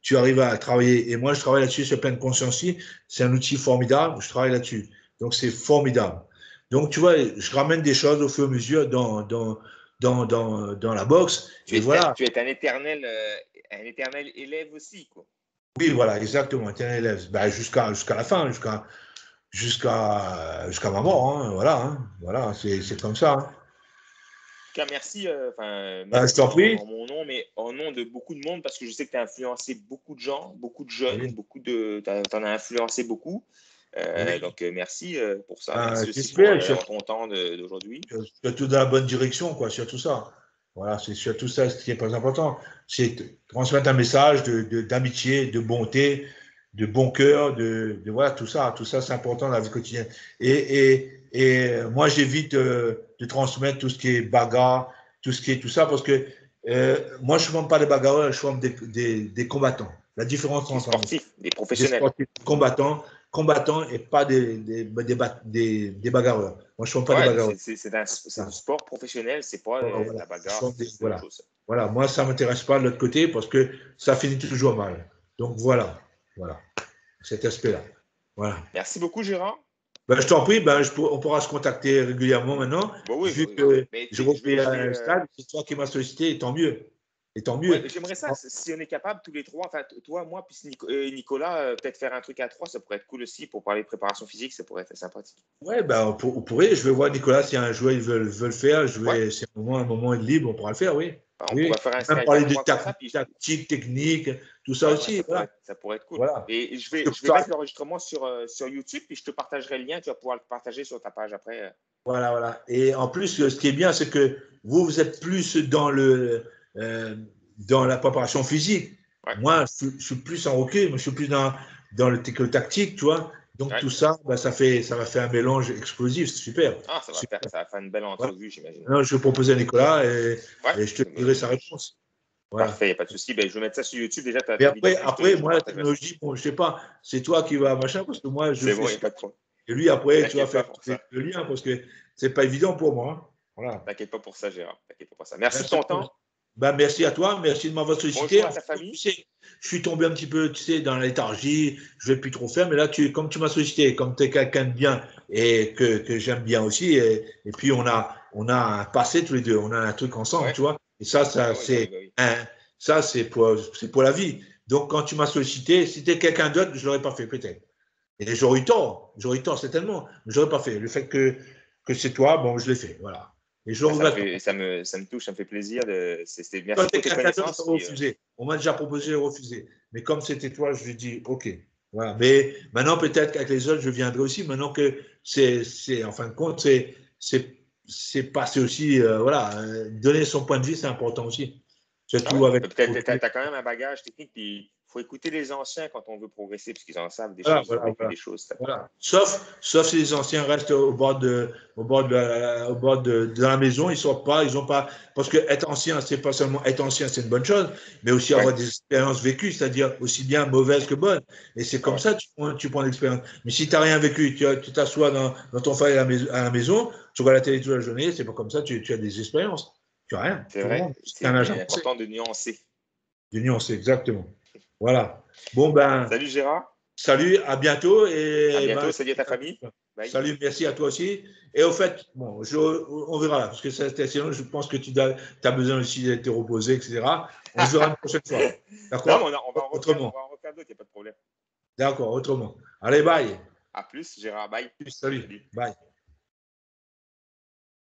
Tu arrives à travailler. Et moi, je travaille là-dessus sur pleine conscience. C'est un outil formidable. Je travaille là-dessus. Donc, c'est formidable. Donc, tu vois, je ramène des choses au fur et à mesure dans la boxe. Tu es un éternel élève aussi, quoi. Oui, voilà, exactement, éternel élève. Ben, jusqu'à la fin, jusqu'à ma mort. Hein, voilà, c'est comme ça. Hein. Merci, je t'en prie. En mon nom, mais en nom de beaucoup de monde, parce que je sais que tu as influencé beaucoup de gens, beaucoup de jeunes, oui. Tu en as influencé beaucoup. Oui. Donc, merci pour ça. Merci aussi pour ton temps d'aujourd'hui. Surtout dans la bonne direction, quoi, surtout ça. Voilà, c'est surtout ça ce qui est pas important. C'est transmettre un message d'amitié, de bonté, de bon cœur, voilà, tout ça c'est important dans la vie quotidienne. Et moi, j'évite de transmettre tout ce qui est bagarre, tout ça, parce que moi, je ne forme pas des bagarreurs, je forme des combattants. La différence entre des sportifs, des professionnels. Des sportifs combattants, combattants et pas des bagarreurs. Moi, je ne suis pas des bagarreurs. C'est un sport professionnel, c'est pas voilà. la bagarre. Voilà. Voilà, moi, ça ne m'intéresse pas de l'autre côté parce que ça finit toujours mal. Donc, voilà, cet aspect-là. Voilà. Merci beaucoup, Gérard. Ben, je t'en prie, on pourra se contacter régulièrement maintenant. Vu que je refais un stade, c'est toi qui m'as sollicité, et tant mieux. Et tant mieux. Ouais, j'aimerais ça, si on est capable, tous les trois, enfin, toi, moi, puis Nicolas, peut-être faire un truc à 3, ça pourrait être cool aussi pour parler de préparation physique, ça pourrait être sympathique. Ouais, on pourrait, je vais voir Nicolas si un joueur il veut le faire, si un moment est libre, on pourra le faire, oui. On pourrait faire un Skype. Même parler de tactique, technique, tout ça aussi. Ça pourrait être cool. Voilà. Et je vais mettre l'enregistrement sur YouTube, puis je te partagerai le lien, tu vas pouvoir le partager sur ta page après. Voilà. Et en plus, ce qui est bien, c'est que vous êtes plus dans la préparation physique. Ouais. Moi, je suis plus en hockey, je suis plus dans le tactique, tu vois. Donc, tout ça, ça va faire un mélange explosif, c'est super. Ah, ça va faire une belle entrevue, j'imagine. Non, je vais proposer à Nicolas et je te dirai sa réponse. Voilà. Parfait, il n'y a pas de souci. Je vais mettre ça sur YouTube déjà. Après, moi, la technologie, je ne sais pas, c'est toi qui vas machin, parce que moi, je fais. C'est bon, il n'y a pas de problème. Et lui, après, tu vas faire le lien, parce que ce n'est pas évident pour moi. Voilà. T'inquiète pas pour ça, Gérard. Merci de ton temps. Merci à toi, merci de m'avoir sollicité. Bonjour à ta famille. Je suis tombé un petit peu, dans la léthargie, je ne vais plus trop faire, mais là, comme tu m'as sollicité, comme tu es quelqu'un de bien et que j'aime bien aussi, et puis on a un passé tous les deux, on a un truc ensemble, tu vois. Et ça c'est pour la vie. Donc, quand tu m'as sollicité, si tu es quelqu'un d'autre, je ne l'aurais pas fait, peut-être. Et j'aurais eu tort, certainement, mais je n'aurais pas fait. Le fait que c'est toi, bon, je l'ai fait, voilà. Et je regrette. Ça me touche, ça me fait plaisir. C'était bien. On m'a déjà proposé de refuser. Mais comme c'était toi, je lui ai dit OK. Voilà. Mais maintenant, peut-être qu'avec les autres, je viendrai aussi. Maintenant que en fin de compte, c'est passé aussi. Donner son point de vue, c'est important aussi. Peut-être que tu as quand même un bagage technique. Puis il faut écouter les anciens quand on veut progresser, parce qu'ils en savent des choses. Des choses. Voilà. Sauf si les anciens restent au bord de la maison, ils sortent pas, ils ont pas. Parce que être ancien, c'est pas seulement être ancien, c'est une bonne chose, mais aussi avoir des expériences vécues, c'est-à-dire aussi bien mauvaises que bonnes. Et c'est comme ça que tu prends l'expérience. Mais si tu n'as rien vécu, tu t'assois dans ton fauteuil à la maison, tu regardes la télé toute la journée, c'est pas comme ça, tu as des expériences. Tu n'as rien. C'est vrai. C'est important de nuancer. De nuancer, exactement. Voilà. Bon, salut Gérard. Salut, à bientôt. À bientôt, salut à ta famille. Bye. Salut, merci à toi aussi. Et au fait, bon, on verra là, parce que sinon, je pense que tu as besoin aussi de te reposer, etc. On se verra une prochaine fois. D'accord? On va en refaire d'autres, il n'y a pas de problème. D'accord, autrement. Allez, bye. À plus, Gérard. Bye. Salut. Bye.